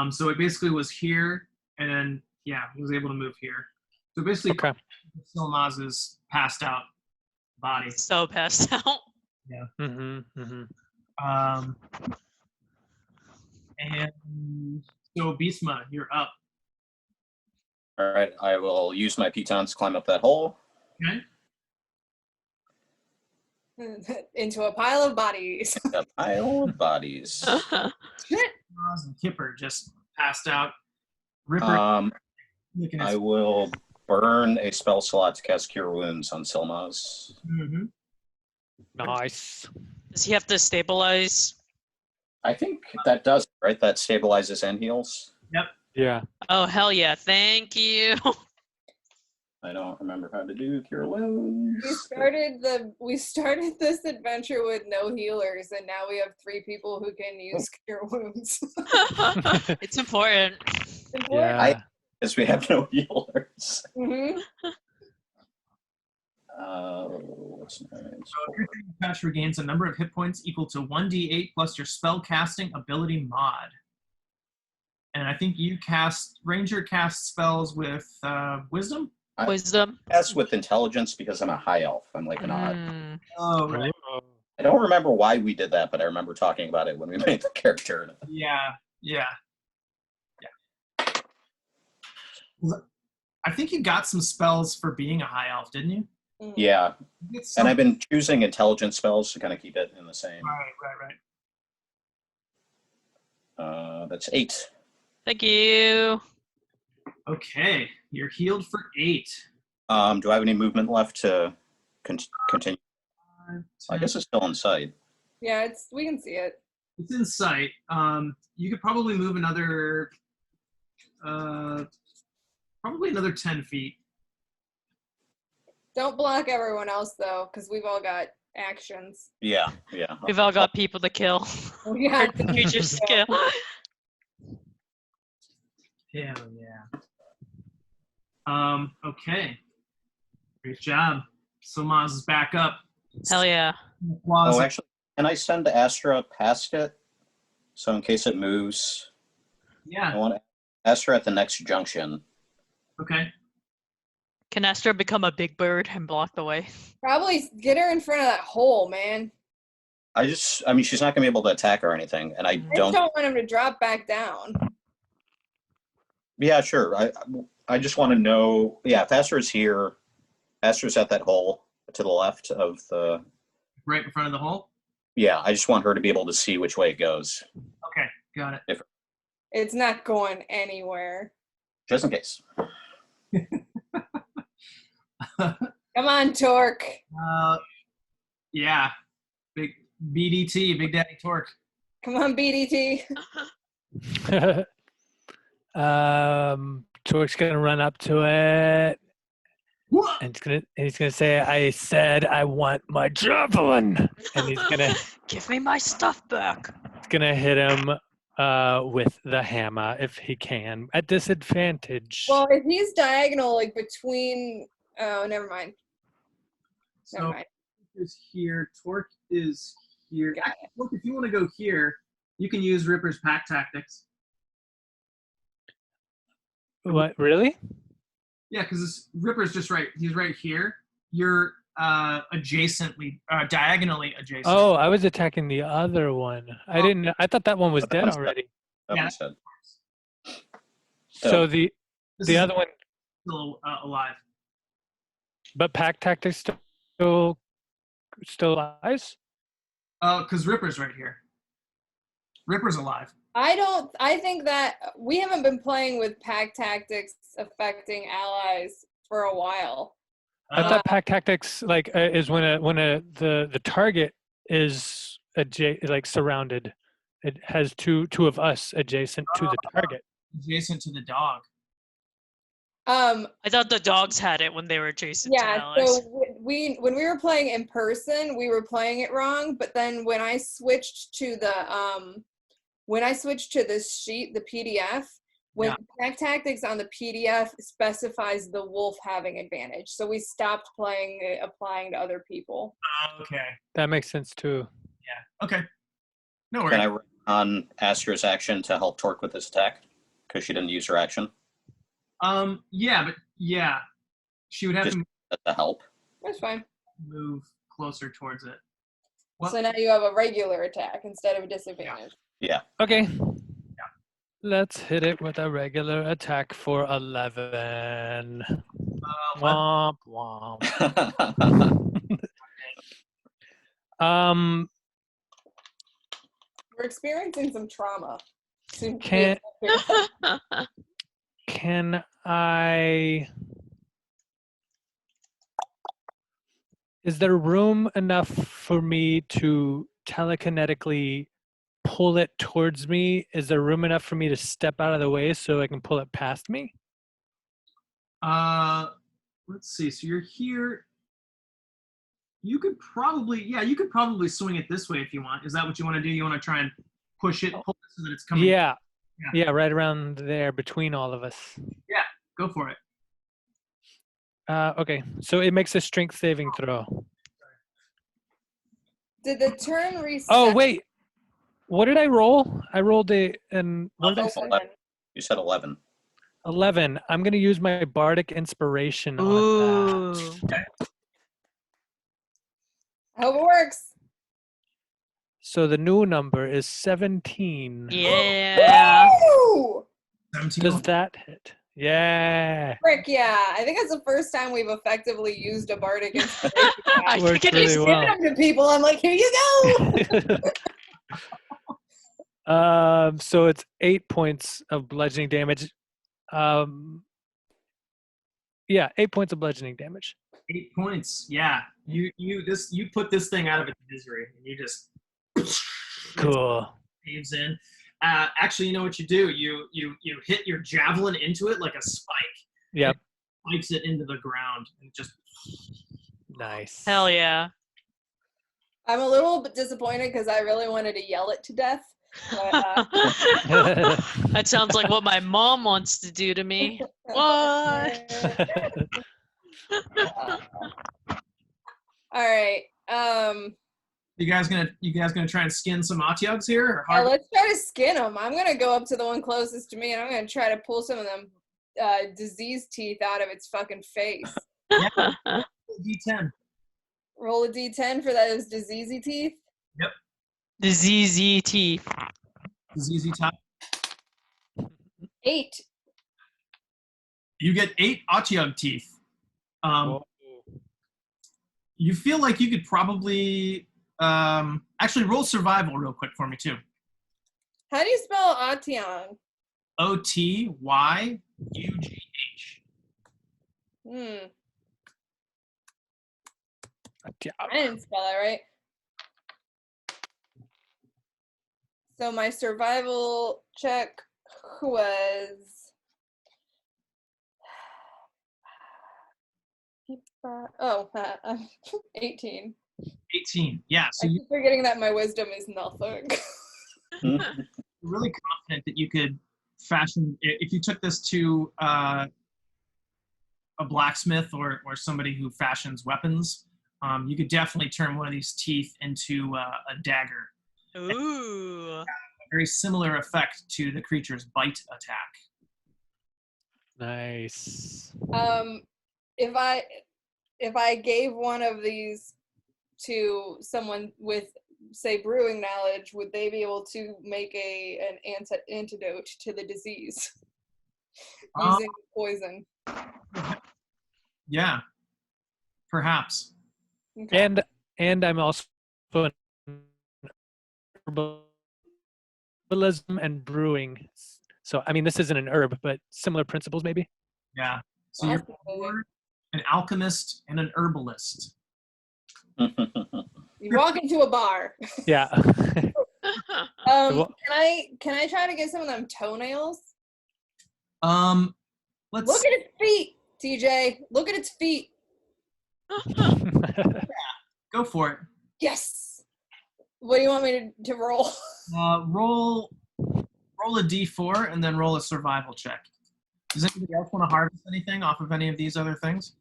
So it basically was here, and then he was able to move here. So basically, Okay. Silmaz's passed out body. So passed out. Yeah. Mm-hmm. And so Bisma, you're up. All right, I will use my pitons to climb up that hole. Okay. Into a pile of bodies. A pile of bodies. Shit. Oz and Kipper just passed out. Ripper looking at I will burn a spell slot to cast Cure Wounds on Silmaz. Mhm. Nice. Does he have to stabilize? I think that does, right? That stabilizes and heals. Yeah. Oh, hell yeah. Thank you. I don't remember how to do Cure Wounds. We started this adventure with no healers, and now we have 3 people who can use cure wounds. It's important. Yeah. Because we have no healers. Mm-hmm. What's my name? So every time you touch regains a number of hit points equal to 1d8 plus your spell casting ability mod. And I think you Ranger casts spells with wisdom? Wisdom. Cast with intelligence because I'm a high elf. I'm like an odd. Mm. Oh, right. I don't remember why we did that, but I remember talking about it when we made the character. Yeah. I think you got some spells for being a high elf, didn't you? Yeah, It's and I've been choosing intelligence spells to kind of keep it in the same. Right. That's 8. Thank you. Okay, you're healed for 8. Do I have any movement left to continue? I guess it's still in sight. Yeah, we can see it. It's in sight. You could probably move another 10 feet. Don't block everyone else though, because we've all got actions. Yeah. We've all got people to kill. We got Creatures to kill. Hell yeah. Okay. Great job. Silmaz is back up. Hell yeah. Oh, actually, can I send Astra past it? So in case it moves, Yeah. I want Astra at the next junction. Okay. Can Astra become a big bird and block the way? Probably get her in front of that hole, man. I mean, she's not going to be able to attack or anything, and I I just don't. don't want him to drop back down. Yeah, sure. I just want to know. Yeah, if Astra's here, Astra's at that hole to the left of the. Right in front of the hole? Yeah, I just want her to be able to see which way it goes. Okay, got it. It's not going anywhere. Just in case. Come on, Torque. Yeah. Big BDT, Big Daddy Torque. Come on, BDT. Torque's gonna run up to it, and he's gonna say, "I said I want my javelin," and he's gonna Give me my stuff back. hit him with the hammer if he can at disadvantage. Well, if he's diagonal, like between. Oh, never mind. Never So mind. is here. Torque is here. Got Actually, Torque, if you want to go here, you can use Ripper's pack tactics. What, really? Yeah, because Ripper's just right. He's right here. You're diagonally adjacent. Oh, I was attacking the other one. I thought that one was dead already. That Yeah. one's dead. So the This the is other one, still alive. but pack tactics still lies. Because Ripper's right here. Ripper's alive. I think that we haven't been playing with pack tactics affecting allies for a while. I thought pack tactics is when the target is surrounded. It has two of us adjacent to the target. Adjacent to the dog. I thought the dogs had it when they were adjacent to Yeah, allies. so when we were playing in person, we were playing it wrong, but then when I switched to this sheet, the PDF, when pack tactics on the PDF specifies the wolf having advantage. So we stopped playing it applying to other people. Okay. That makes sense too. Yeah. Okay. No worries. Can I run on Astra's action to help Torque with this attack? Because she didn't use her action. Yeah. She would have Just to help. That's fine. move closer towards it. Well, So now you have a regular attack instead of a disadvantage. Yeah. Okay. Let's hit it with a regular attack for 11. Womp womp. Um, We're experiencing some trauma. Seems to be Can- affecting- can I? Is there room enough for me to telekinetically pull it towards me? Is there room enough for me to step out of the way so I can pull it past me? Let's see. So you're here. You could probably swing it this way if you want. Is that what you want to do? You want to try and pull it so that it's coming? Yeah. Yeah. Yeah, right around there between all of us. Go for it. Okay, so it makes a strength saving throw. Did the turn reset? Oh, wait. What did I roll? I rolled what did I say? 11. You said 11. 11. I'm going to use my bardic inspiration on Ooh. that. I hope it works. So the new number is 17. Yeah. Woo! 17. Does that hit? Yeah. Frick yeah. I think that's the first time we've effectively used a bardic inspiration. I Worked think it really is. Giving well. them to people. I'm like, here you go. So it's 8 points of bludgeoning damage. Yeah, 8 points of bludgeoning damage. 8 points. Yeah. You put this thing out of its misery, and you just Cool. caves in. Actually, you know what you do? You hit your javelin into it like a spike. Yep. Spikes it into the ground and just. Nice. Hell yeah. I'm a little bit disappointed because I really wanted to yell it to death. But, That sounds like what my mom wants to do to me. What? All right. You guys gonna try and skin some AH-TEE-UGGS here? Or Yeah, hard? let's try to skin them. I'm gonna go up to the one closest to me, and I'm gonna try to pull some of them disease teeth out of its fucking face. D10. Roll a d10 for those diseasey teeth. The ZZ teeth. Diseasey top. 8. You get 8 AH-TEE-UGG teeth. Whoa. You feel like you could probably actually roll survival real quick for me too. How do you spell Atiang? OTYUGH. Yeah. I didn't spell that right. So my survival check was 18. 18. Yeah. So I you're keep forgetting that my wisdom is nothing. really confident that you could fashion if you took this to a blacksmith or somebody who fashions weapons. You could definitely turn one of these teeth into a dagger. Ooh. A very similar effect to the creature's bite attack. Nice. If I gave one of these to someone with, say, brewing knowledge, would they be able to make an antidote to the disease using poison? Yeah. Perhaps. Okay. And I'm also an herbalism and brewing. So I mean, this isn't an herb, but similar principles maybe. Yeah. So you're Possibly. an alchemist and an herbalist. You walk into a bar. Yeah. Can I try to get some of them toenails? Let's Look at its feet, TJ. Look at its feet. go for it. Yes. What do you want me to roll? Roll a d4 and then roll a survival check. Does anybody else want to harvest anything off of any of these other things?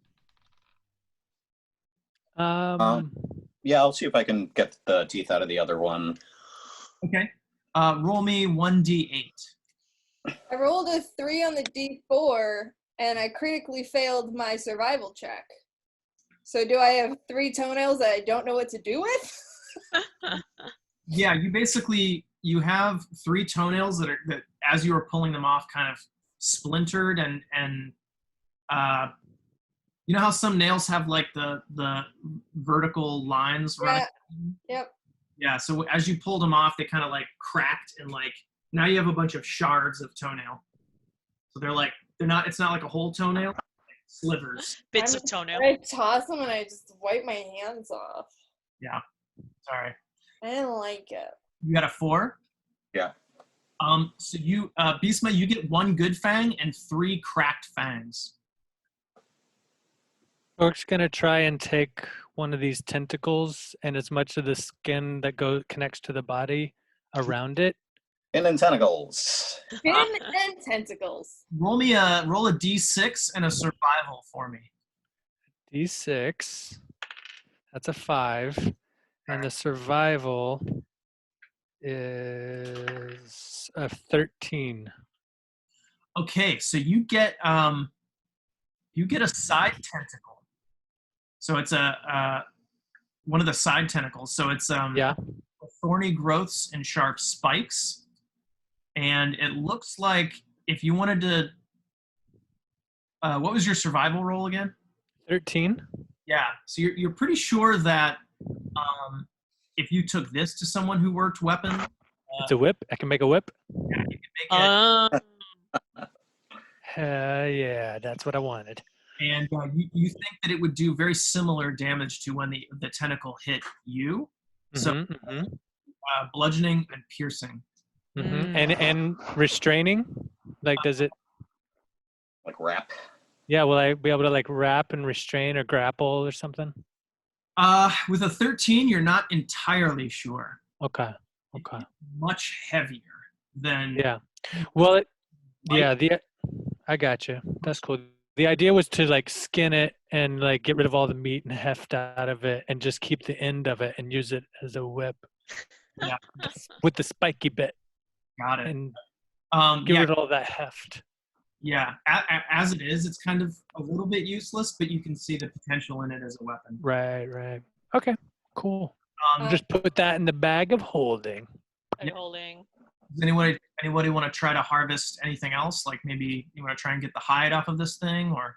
Yeah, I'll see if I can get the teeth out of the other one. Okay. Roll me 1d8. I rolled a 3 on the d4, and I critically failed my survival check. So do I have 3 toenails that I don't know what to do with? Yeah, you have 3 toenails that as you were pulling them off kind of splintered and you know how some nails have like the vertical lines running? Yep. Yeah, so as you pulled them off, they kind of like cracked and like now you have a bunch of shards of toenail. So it's not like a whole toenail, like slivers. Bits of toenail. I toss them and I just wipe my hands off. Yeah, sorry. I didn't like it. You got a 4? Yeah. So you, Beastma, you get 1 good fang and 3 cracked fangs. Orc's gonna try and take one of these tentacles and as much of the skin that connects to the body around it. And then tentacles. Fin and tentacles. Roll a d6 and a survival for me. D6. That's a 5. And the survival is a 13. Okay, so you get a side tentacle. So it's one of the side tentacles. So it's Yeah. thorny growths and sharp spikes. And it looks like if you wanted to, what was your survival roll again? 13. Yeah. So you're pretty sure that if you took this to someone who worked weapons, It's a whip. I can make a whip. yeah, you could make it. Yeah, that's what I wanted. And you think that it would do very similar damage to when the tentacle hit you. So bludgeoning and piercing. And restraining, like does it? Like wrap. Yeah, will I be able to like wrap and restrain or grapple or something? With a 13, you're not entirely sure. Okay. Much heavier than. Yeah. Well, I got you. That's cool. The idea was to like skin it and like get rid of all the meat and heft out of it and just keep the end of it and use it as a whip. Yeah. With the spiky bit. Got it. And get yeah, rid of all that heft. yeah. As it is, it's kind of a little bit useless, but you can see the potential in it as a weapon. Right. Okay, cool. Um, Just put that in the bag of holding. Holding. Does anybody want to try to harvest anything else? Like maybe you want to try and get the hide off of this thing, or?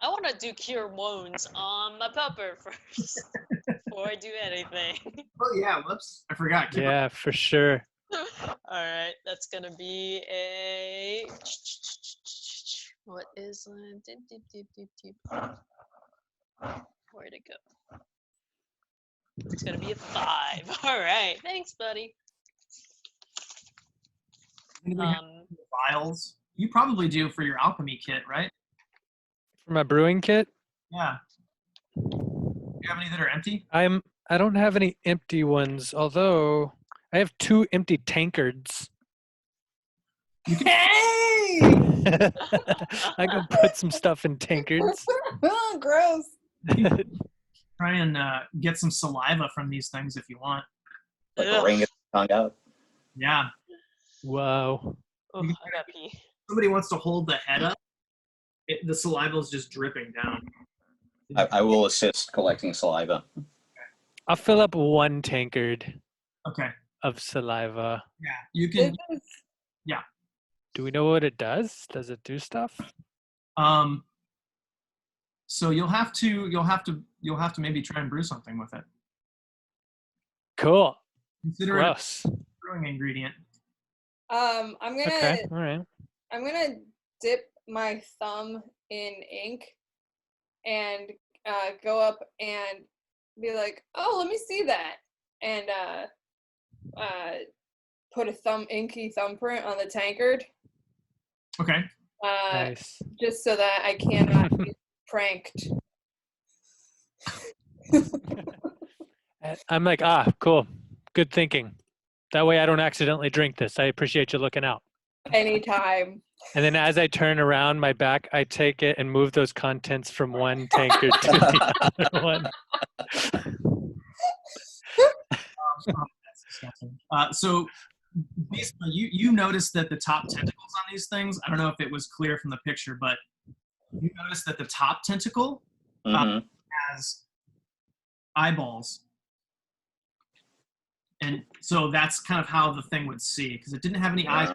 I want to do cure wounds on my pupper first before I do anything. Oh yeah, whoops, I forgot. Yeah, for sure. All right, that's gonna be a. What is where'd it go? It's gonna be a 5. All right, thanks, buddy. Anybody have vials? You probably do for your alchemy kit, right? For my brewing kit, Yeah. Do you have any that are empty? I don't have any empty ones, although I have 2 empty tankards. Hey! I can put some stuff in tankards. Oh, gross. Try and get some saliva from these things if you want. Like Ugh. wring its tongue out. Yeah. Wow. Oh, I got pee. Somebody wants to hold the head up. The saliva is just dripping down. I will assist collecting saliva. I'll fill up 1 tankard Okay. of saliva. Yeah. You can. Do we know what it does? Does it do stuff? So you'll have to maybe try and brew something with it. Cool. Consider Gross. it a brewing ingredient. I'm gonna Okay. All right. I'm gonna dip my thumb in ink and go up and be like, oh, let me see that, and put a inky thumbprint on the tankard. Okay. Nice. Just so that I cannot be pranked. I'm like, cool. Good thinking. That way I don't accidentally drink this. I appreciate you looking out. Anytime. And then as I turn around my back, I take it and move those contents from one tankard to the other one. That's disgusting. So, basically, you noticed that the top tentacles on these things, I don't know if it was clear from the picture, but you noticed that the top tentacle has eyeballs. And so that's kind of how the thing would see, because it didn't have any eyes.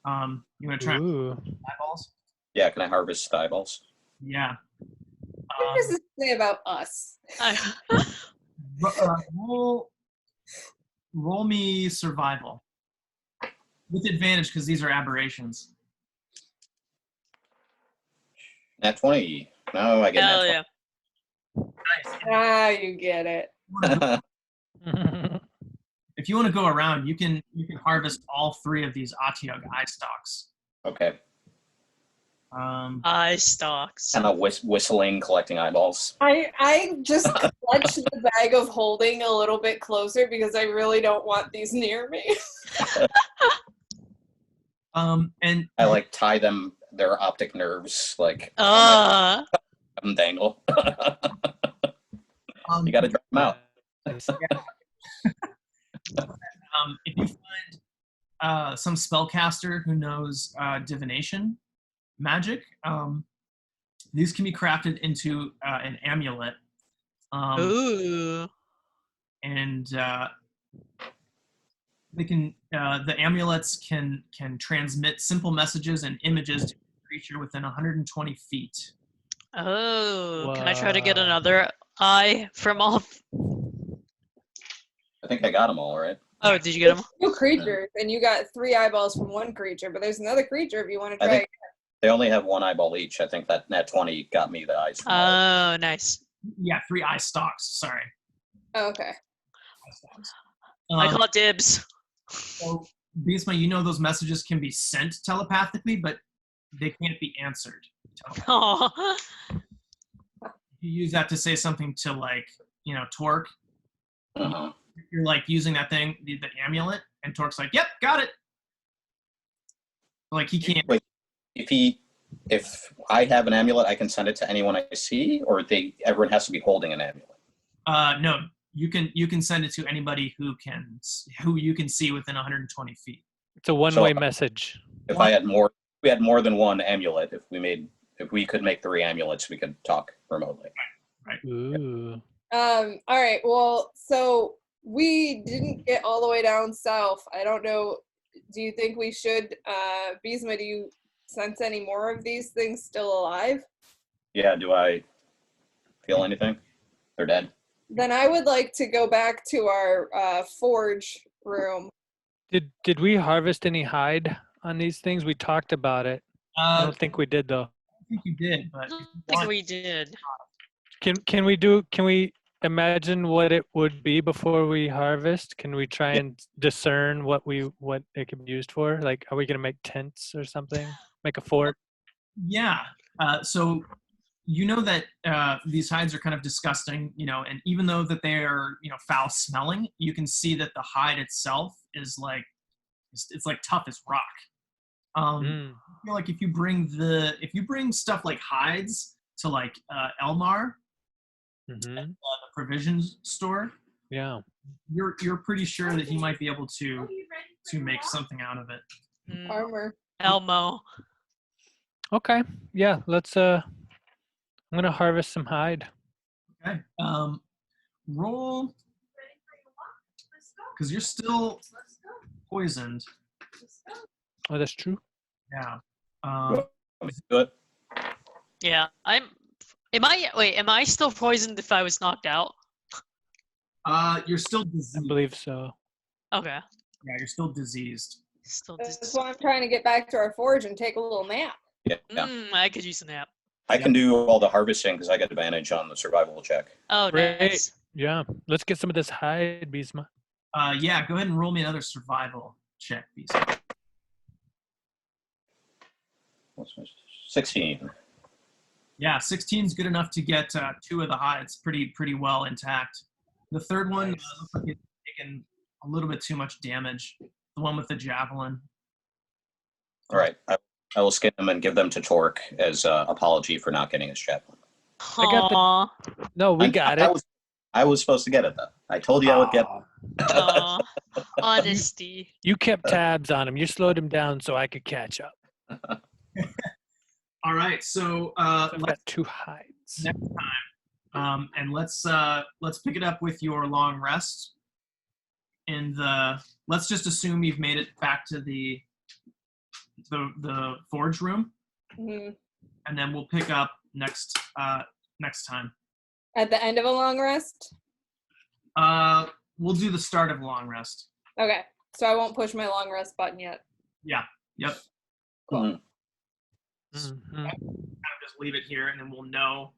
You want to try Ooh. eyeballs? Yeah, can I harvest eyeballs? Yeah. What does this say about us? Roll me survival with advantage because these are aberrations. Nat 20. No, I get Hell nat yeah. Nice. Ah, you get it. 20. If you want to go around, you can harvest all 3 of these AH-TEE-UGGS eye stalks. Okay. Eye stalks. Kind of whistling, collecting eyeballs. I just clutch the bag of holding a little bit closer because I really don't want these near me. And I like tie them, their optic nerves, like them dangle. You got to drop them out. if you find some spellcaster who knows divination magic, these can be crafted into an amulet. Ooh. And they can the amulets can transmit simple messages and images to a creature within 120 feet. Oh, can I try to get Wow. another eye from all? I think I got them all, right? Oh, did you get them? 2 creatures, and you got 3 eyeballs from 1 creature, but there's another creature if you want to I try. think they only have 1 eyeball each. I think that nat 20 got me the eyes. From all. Oh, nice. Yeah, 3 eye stalks. Sorry. Oh, okay. Eye stalks. I call dibs. So, Beastma, you know those messages can be sent telepathically, but they can't be answered. Oh. You use that to say something to, like, Torque. Uh-huh. You're like using that thing, the amulet, and Torque's like, "Yep, got it." Like he can't. Wait, if I have an amulet, I can send it to anyone I see, or everyone has to be holding an amulet. No, you can send it to anybody who you can see within 120 feet. It's a one-way So- message. If we had more than 1 amulet. If we could make 3 amulets, we could talk remotely. Ooh. All right. Well, so we didn't get all the way down south. I don't know. Do you think we should, Beastma, do you sense any more of these things still alive? Yeah. Do I feel anything? They're dead. Then I would like to go back to our forge room. Did we harvest any hide on these things? We talked about it. I don't think we did though. I think you did, but I don't think we did. Can we imagine what it would be before we harvest? Can we try and discern what it can be used for? Like, are we gonna make tents or something? Make a fort? Yeah. So you know that these hides are kind of disgusting, and even though that they are, foul smelling, you can see that the hide itself is like, it's like tough as rock. I feel like if you bring stuff like hides to like Elmar, the provisions store, Yeah. you're pretty sure that he might be able to make something out of it. Armor. Elmo. Okay. Yeah. Let's. I'm gonna harvest some hide. Okay. Roll, because you're still poisoned. Oh, that's true. Yeah. Want me to do it? Yeah, am I still poisoned if I was knocked out? You're still I diseased. believe so. Okay. Yeah, you're still diseased. Still That's why I'm trying to get back to our forge and take a little nap. Yeah. I could use a nap. I can do all the harvesting because I get advantage on the survival check. Oh, Great. nice. Yeah. Let's get some of this hide, Beastma. Yeah, go ahead and roll me another survival check, please. 16. Yeah, 16 is good enough to get 2 of the hides pretty well intact. The third one looks like it's taken a little bit too much damage. The one with the javelin. All right. I will skin them and give them to Torque as apology for not getting his javelin. I got the- Aw. No, we got it. I was supposed to get it though. I told you I would get it. Aw. Honesty. You kept tabs on him. You slowed him down so I could catch up. All right, so I've got 2 hides. next time, and let's pick it up with your long rest. And let's just assume you've made it back to the forge room, Mhm. and then we'll pick up next next time. At the end of a long rest? We'll do the start of a long rest. Okay. So I won't push my long rest button yet. Yeah. Yep. Cool. Mhm. Mhm. Kind of just leave it here, and then we'll know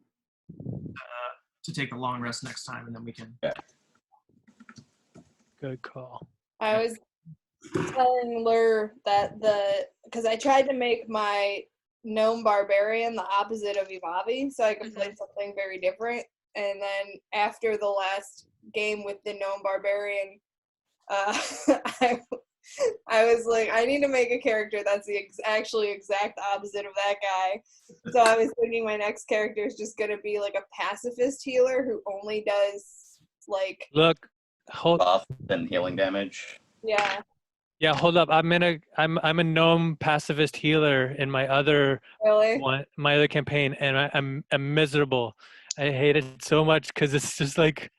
to take the long rest next time, and then we can. Good call. I was telling Lur that because I tried to make my gnome barbarian the opposite of Ivavi, so I could play something very different. And then after the last game with the gnome barbarian, I was like, I need to make a character that's the actually exact opposite of that guy. So I was thinking my next character is just gonna be like a pacifist healer who only does like Look, hold. Buff and healing damage. yeah. Yeah, hold up. I'm a gnome pacifist healer in my other Really? my other campaign, and I'm miserable. I hate it so much because it's just like,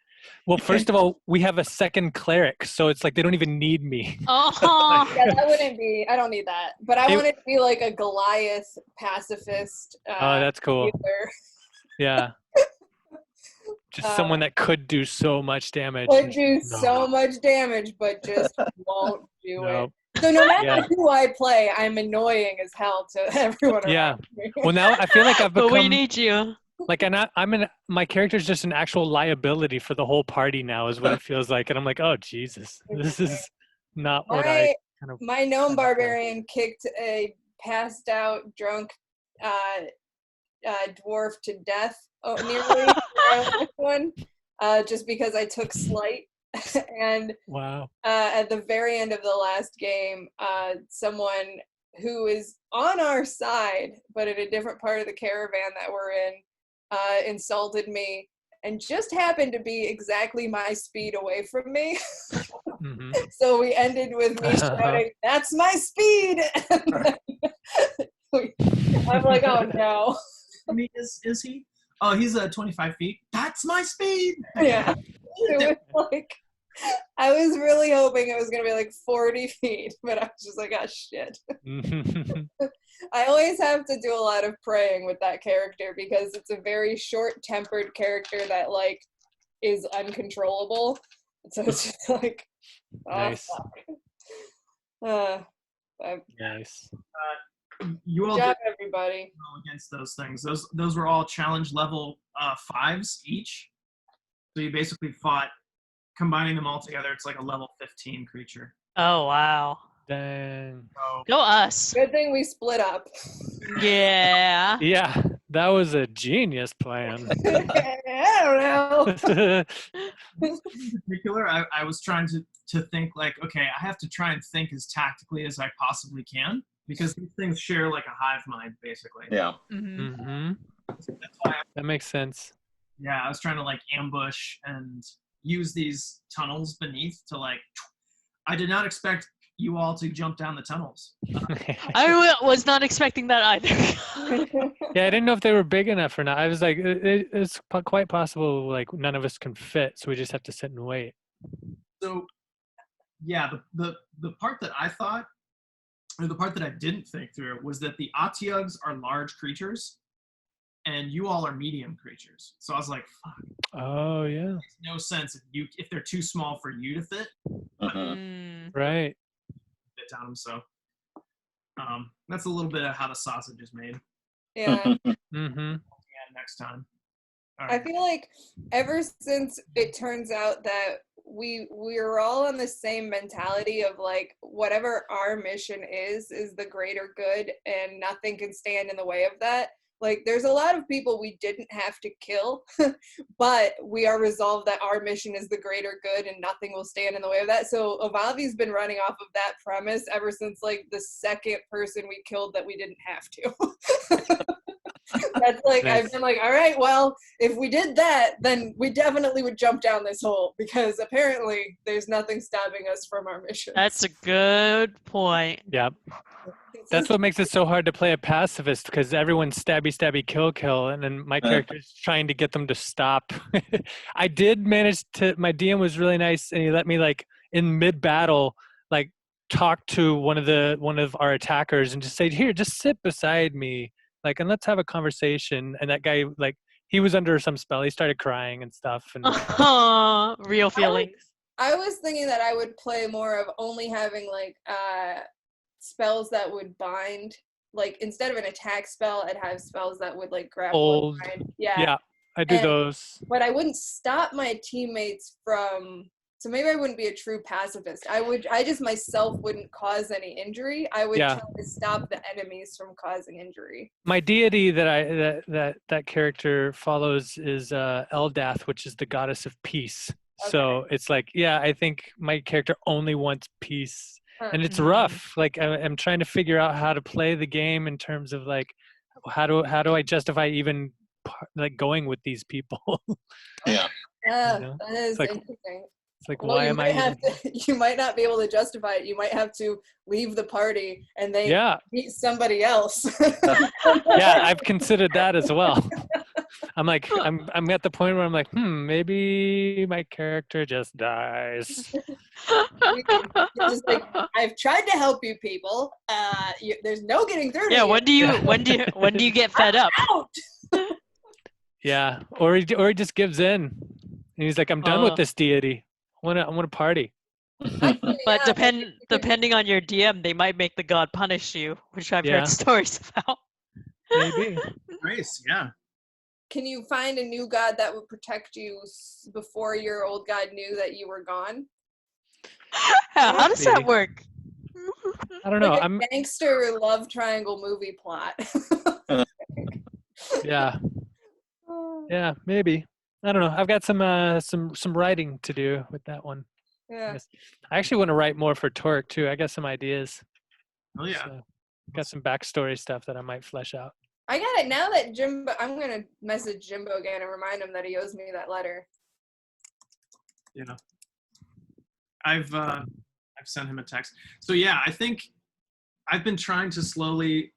well, first of all, we have a second cleric, so it's like they don't even need me. Oh, Yeah, that wouldn't be. I don't need that. But I It- want it to be like a Goliath pacifist. Oh, that's cool. Healer. Yeah. Just someone that could do so much damage. Would do No. so much damage, but just won't do No. it. So no matter Yeah. who I play, I'm annoying as hell to everyone around Yeah. me. Well, now I feel like I've but we become need you. like, my character's just an actual liability for the whole party now, is what it feels like, and I'm like, oh Jesus, this is not what I kind of. My gnome barbarian kicked a passed out, drunk dwarf to death nearly in my last one, just because I took slight. And Wow. at the very end of the last game, someone who is on our side, but in a different part of the caravan that we're in, insulted me and just happened to be exactly my speed away from me. Hmm. So we ended with me shouting, "That's my speed!" I'm like, oh no. I mean, is he? Oh, he's 25 feet. That's my speed. Yeah. It was like, I was really hoping it was going to be like 40 feet, but I was just like, oh shit. I always have to do a lot of praying with that character because it's a very short-tempered character that like is uncontrollable. So it's just like, oh, Nice. fuck. Nice. You all Good job, did everybody. well against those things. Those were all challenge level 5s each. So you basically fought, combining them all together, it's like a level 15 creature. Oh wow. Dang. So Go us. Good thing we split up. Yeah. Yeah, that was a genius plan. I don't know. in particular, I was trying to think like, okay, I have to try and think as tactically as I possibly can because these things share like a hive mind, basically. Yeah. Hmm. Hmm. That's why That makes sense. yeah, I was trying to like ambush and use these tunnels beneath to like. I did not expect you all to jump down the tunnels. Was not expecting that either. Yeah, I didn't know if they were big enough or not. I was like, it's quite possible like none of us can fit, so we just have to sit and wait. So, yeah, the part that I thought, or the part that I didn't think through, was that the AH-TEE-UGGS are large creatures, and you all are medium creatures. So I was like, fuck, Oh yeah, it makes no sense if they're too small for you to fit Mhm. right. down them. So that's a little bit of how the sausage is made. Yeah. Mm-hmm. Yeah, next time. All I right. feel like ever since it turns out that we're all on the same mentality of like whatever our mission is the greater good and nothing can stand in the way of that. Like there's a lot of people we didn't have to kill, but we are resolved that our mission is the greater good and nothing will stand in the way of that. So Avavi's been running off of that premise ever since like the second person we killed that we didn't have to. That's like, Nice. I've been like, all right, well, if we did that, then we definitely would jump down this hole because apparently there's nothing stopping us from our mission. That's a good point. Yeah, that's what makes it so hard to play a pacifist because everyone's stabby, kill, and then my character's trying to get them to stop. I did manage to. My DM was really nice, and he let me like in mid battle, like talk to one of our attackers and just say, "Here, just sit beside me." Like, and let's have a conversation. And that guy like he was under some spell. He started crying and stuff. And Real feelings. I was thinking that I would play more of only having like spells that would bind. Like instead of an attack spell, I'd have spells that would like grapple and bind. Yeah, I do And- those. But I wouldn't stop my teammates from. So maybe I wouldn't be a true pacifist. I just myself wouldn't cause any injury. I would Yeah. try to stop the enemies from causing injury. My deity that character follows is Eldath, which is the goddess of peace. So it's like, yeah, I think my character only wants peace, and it's rough. Like I'm trying to figure out how to play the game in terms of like, how do I justify even like going with these people? Yeah. Yeah, You know? that is like, interesting. It's like, Well, why you am I? might have to, you might not be able to justify it. You might have to leave the party and they Yeah, meet somebody else. yeah, I've considered that as well. I'm like, I'm at the point where I'm like, maybe my character just dies. It's just like, I've tried to help you people. There's no getting through to Yeah, you. when do you get fed up? Out! Yeah, or he just gives in, and he's like, I'm done with this deity. I want to party. Actually, But yeah, you could- depending on your DM, they might make the god punish you, which I've Yeah. heard stories about. Maybe. Nice, yeah. Can you find a new god that would protect you before your old god knew that you were gone? How does that Maybe. work? I don't know. Like a I'm gangster love triangle movie plot. yeah, maybe. I don't know. I've got some writing to do with that one. Yeah. Yes. I actually want to write more for Torque too. I got some ideas. Oh yeah. So, got some backstory stuff that I might flesh out. I got it now that Jimbo. I'm gonna message Jimbo again and remind him that he owes me that letter. Yeah. I've sent him a text. So yeah, I think I've been trying to slowly,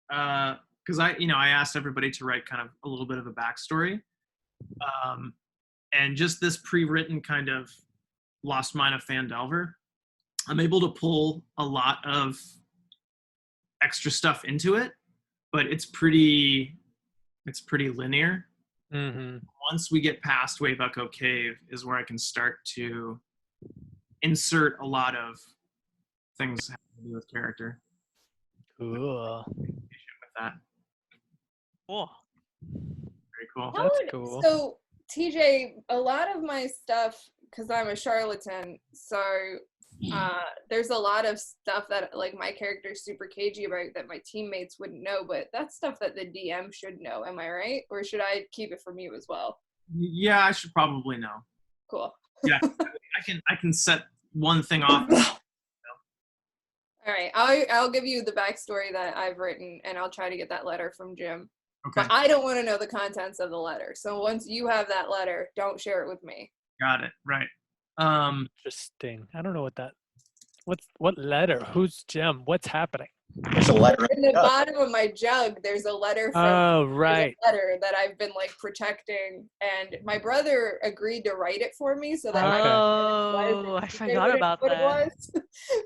because I asked everybody to write kind of a little bit of a backstory, and just this pre-written kind of Lost Mine of Phandelver, I'm able to pull a lot of extra stuff into it, but it's pretty linear. Mm-hmm. Once we get past Wave Echo Cave is where I can start to insert a lot of things having to do with character. Cool. With that. Cool. Very cool. That's cool. So TJ, a lot of my stuff, because I'm a charlatan, so there's a lot of stuff that like my character's super cagey about that my teammates wouldn't know, but that's stuff that the DM should know. Am I right? Or should I keep it from you as well? Yeah, I should probably know. Cool. Yeah, I can set one thing off. All right, I'll give you the backstory that I've written, and I'll try to get that letter from Jim. Okay, But I don't want to know the contents of the letter. So once you have that letter, don't share it with me. got it. Right. Interesting. I don't know what letter? Who's Jim? What's happening? There's a letter In the bottom of my jug, there's a letter from Oh, there's right. a letter that I've been like protecting, and my brother agreed to write it for me, so that I Okay. Oh, I forgot about what it that. was.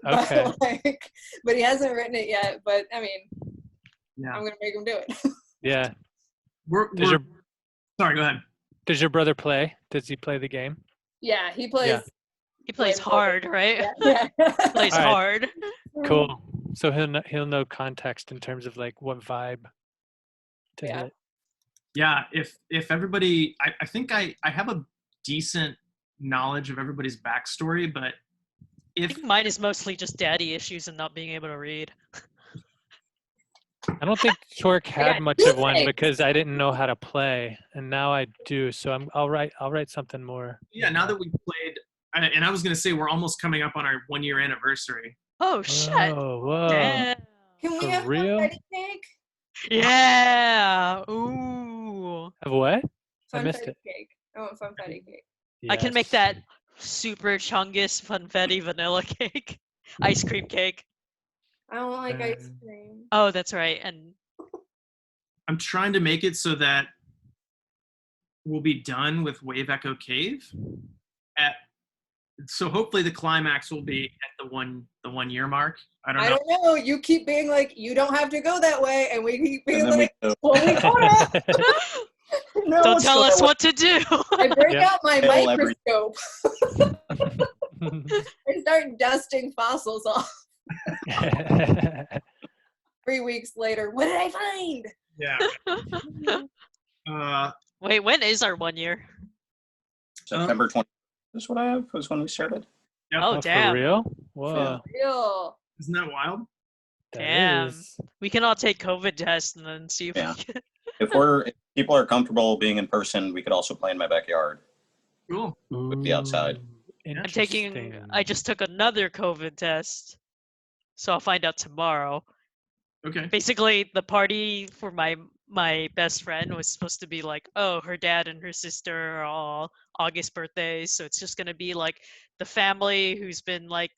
But, Okay. like, but he hasn't written it yet. But I mean, Yeah. I'm gonna make him do it. Yeah. We're sorry. Go ahead. Does your brother play? Does he play the game? Yeah, he plays. Yeah. He plays hard, right? Yeah. Plays All right. hard. Cool. So he'll know context in terms of like what vibe to Yeah. hit. Yeah, if everybody, I think I have a decent knowledge of everybody's backstory, but I if think mine is mostly just daddy issues and not being able to read. I don't think Torque had got much two of one things. because I didn't know how to play, and now I do. So I'll write something more. yeah, now that we played, and I was gonna say we're almost coming up on our 1-year anniversary. Oh shit! Oh, whoa. Yeah. Can we For have real? confetti cake? Yeah. Ooh. Of what? I missed Funfetti it. cake. I want funfetti cake. I can make Yes. that super chungus funfetti vanilla cake, ice cream cake. I don't like ice Um, cream. Oh, that's right. And I'm trying to make it so that we'll be done with Wave Echo Cave so hopefully the climax will be at the 1 year mark. I don't I know. don't know. You keep being like, you don't have to go that way, and we keep being And then like, we go. well, we gotta. No, No, Don't let's tell go us that way. what to do. I break Yeah. out my Kill every- microscope. I start dusting fossils off. 3 weeks later, what did I find? Yeah. Wait, when is our 1 year? September 20th is what I have. Was when we started. Yep. Oh, Oh, damn. for real? Whoa. Real. Isn't that wild? that Damn. is- We can all take COVID tests and then see if Yeah. we can. If people are comfortable being in person, we could also play in my backyard. Cool. Would be outside. Ooh, I'm taking. interesting. I just took another COVID test, so I'll find out tomorrow. Okay. Basically, the party for my best friend was supposed to be like, oh, her dad and her sister are all August birthdays, so it's just gonna be like the family who's been like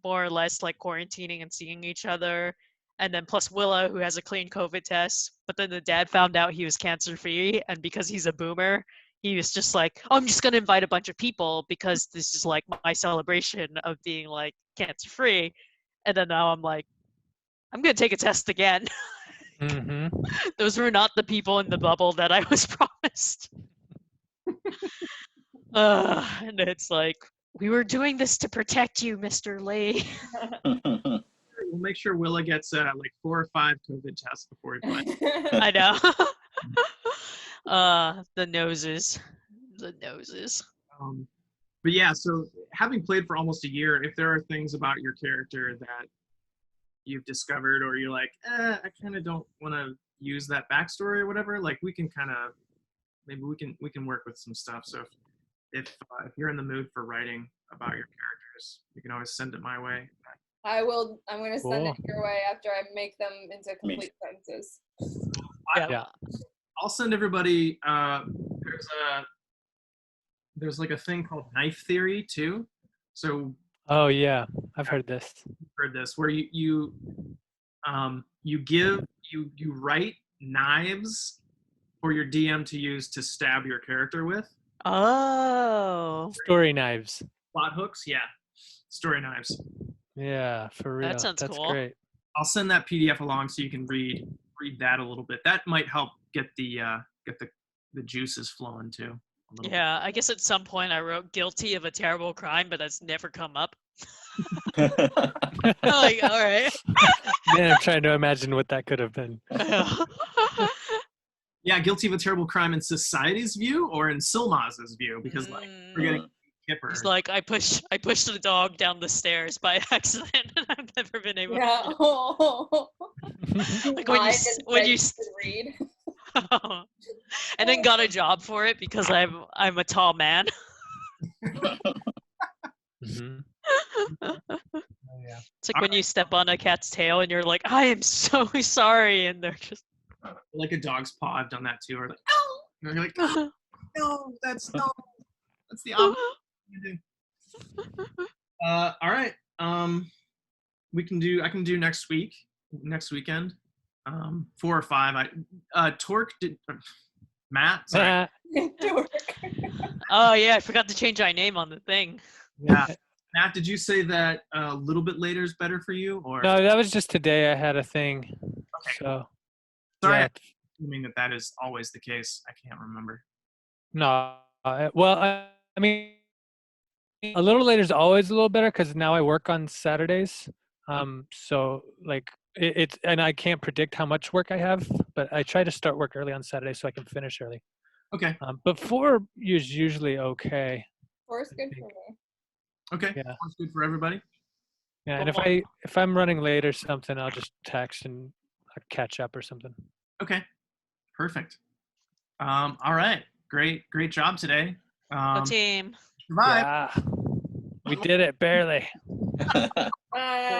more or less like quarantining and seeing each other, and then plus Willa who has a clean COVID test. But then the dad found out he was cancer free, and because he's a boomer, he was just like, oh, I'm just gonna invite a bunch of people because this is like my celebration of being like cancer free. And then now I'm like, I'm gonna take a test again. Mm-hmm. Those were not the people in the bubble that I was promised. And it's like, we were doing this to protect you, Mr. Lee. We'll make sure Willa gets like 4 or 5 COVID tests before he plays. I know. The noses. The noses. But yeah, so having played for almost a year, if there are things about your character that you've discovered or you're like, I kind of don't want to use that backstory or whatever, like we can kind of maybe we can work with some stuff. So if you're in the mood for writing about your characters, you can always send it my way. I will. I'm going to send it Cool. your way after I make them into complete sentences. Yeah. I'll send everybody. There's like a thing called knife theory too. So Oh yeah, I've heard this. you've heard this where you write knives for your DM to use to stab your character with. Oh, Story knives. Plot hooks, yeah. Story knives. Yeah, for real. That sounds That's cool. great. I'll send that PDF along so you can read that a little bit. That might help get the juices flowing too. A little yeah. I guess at some point I wrote guilty of a terrible crime, but that's never come up. Man, Like, all right. I'm trying to imagine what that could have been. bit. Yeah, guilty of a terrible crime in society's view or in Silmaz's view, because like we're getting Kipper. It's like I pushed the dog down the stairs by accident, and I've never been able Yeah. to. Like when you read. and then got a job for it because I'm a tall man. Mhm. Yeah. It's like when you step on a cat's tail and you're like, I am so sorry, and they're just Like a dog's paw. I've done that too. Or like, oh, you're like, oh, no, that's the opposite. All right. I can do next weekend. 4 or 5. Torque did. Matt. Sorry. oh yeah, I forgot to change my name on the thing. Yeah. Matt, did you say that a little bit later is better for you, or? No, that was just today. I had a thing. Okay. So Sorry, yeah. I'm assuming that is always the case. I can't remember. No. Well, I mean, a little later is always a little better because now I work on Saturdays. So like it's and I can't predict how much work I have, but I try to start work early on Saturday so I can finish early. Okay. But 4 is usually okay. 4 is good for me. Okay. Yeah. Sounds good for everybody. Yeah, and if I'm running late or something, I'll just text and I'll catch up or something. Okay. Perfect. All right. Great job today. Go team. Bye. Yeah. We did it barely. Bye.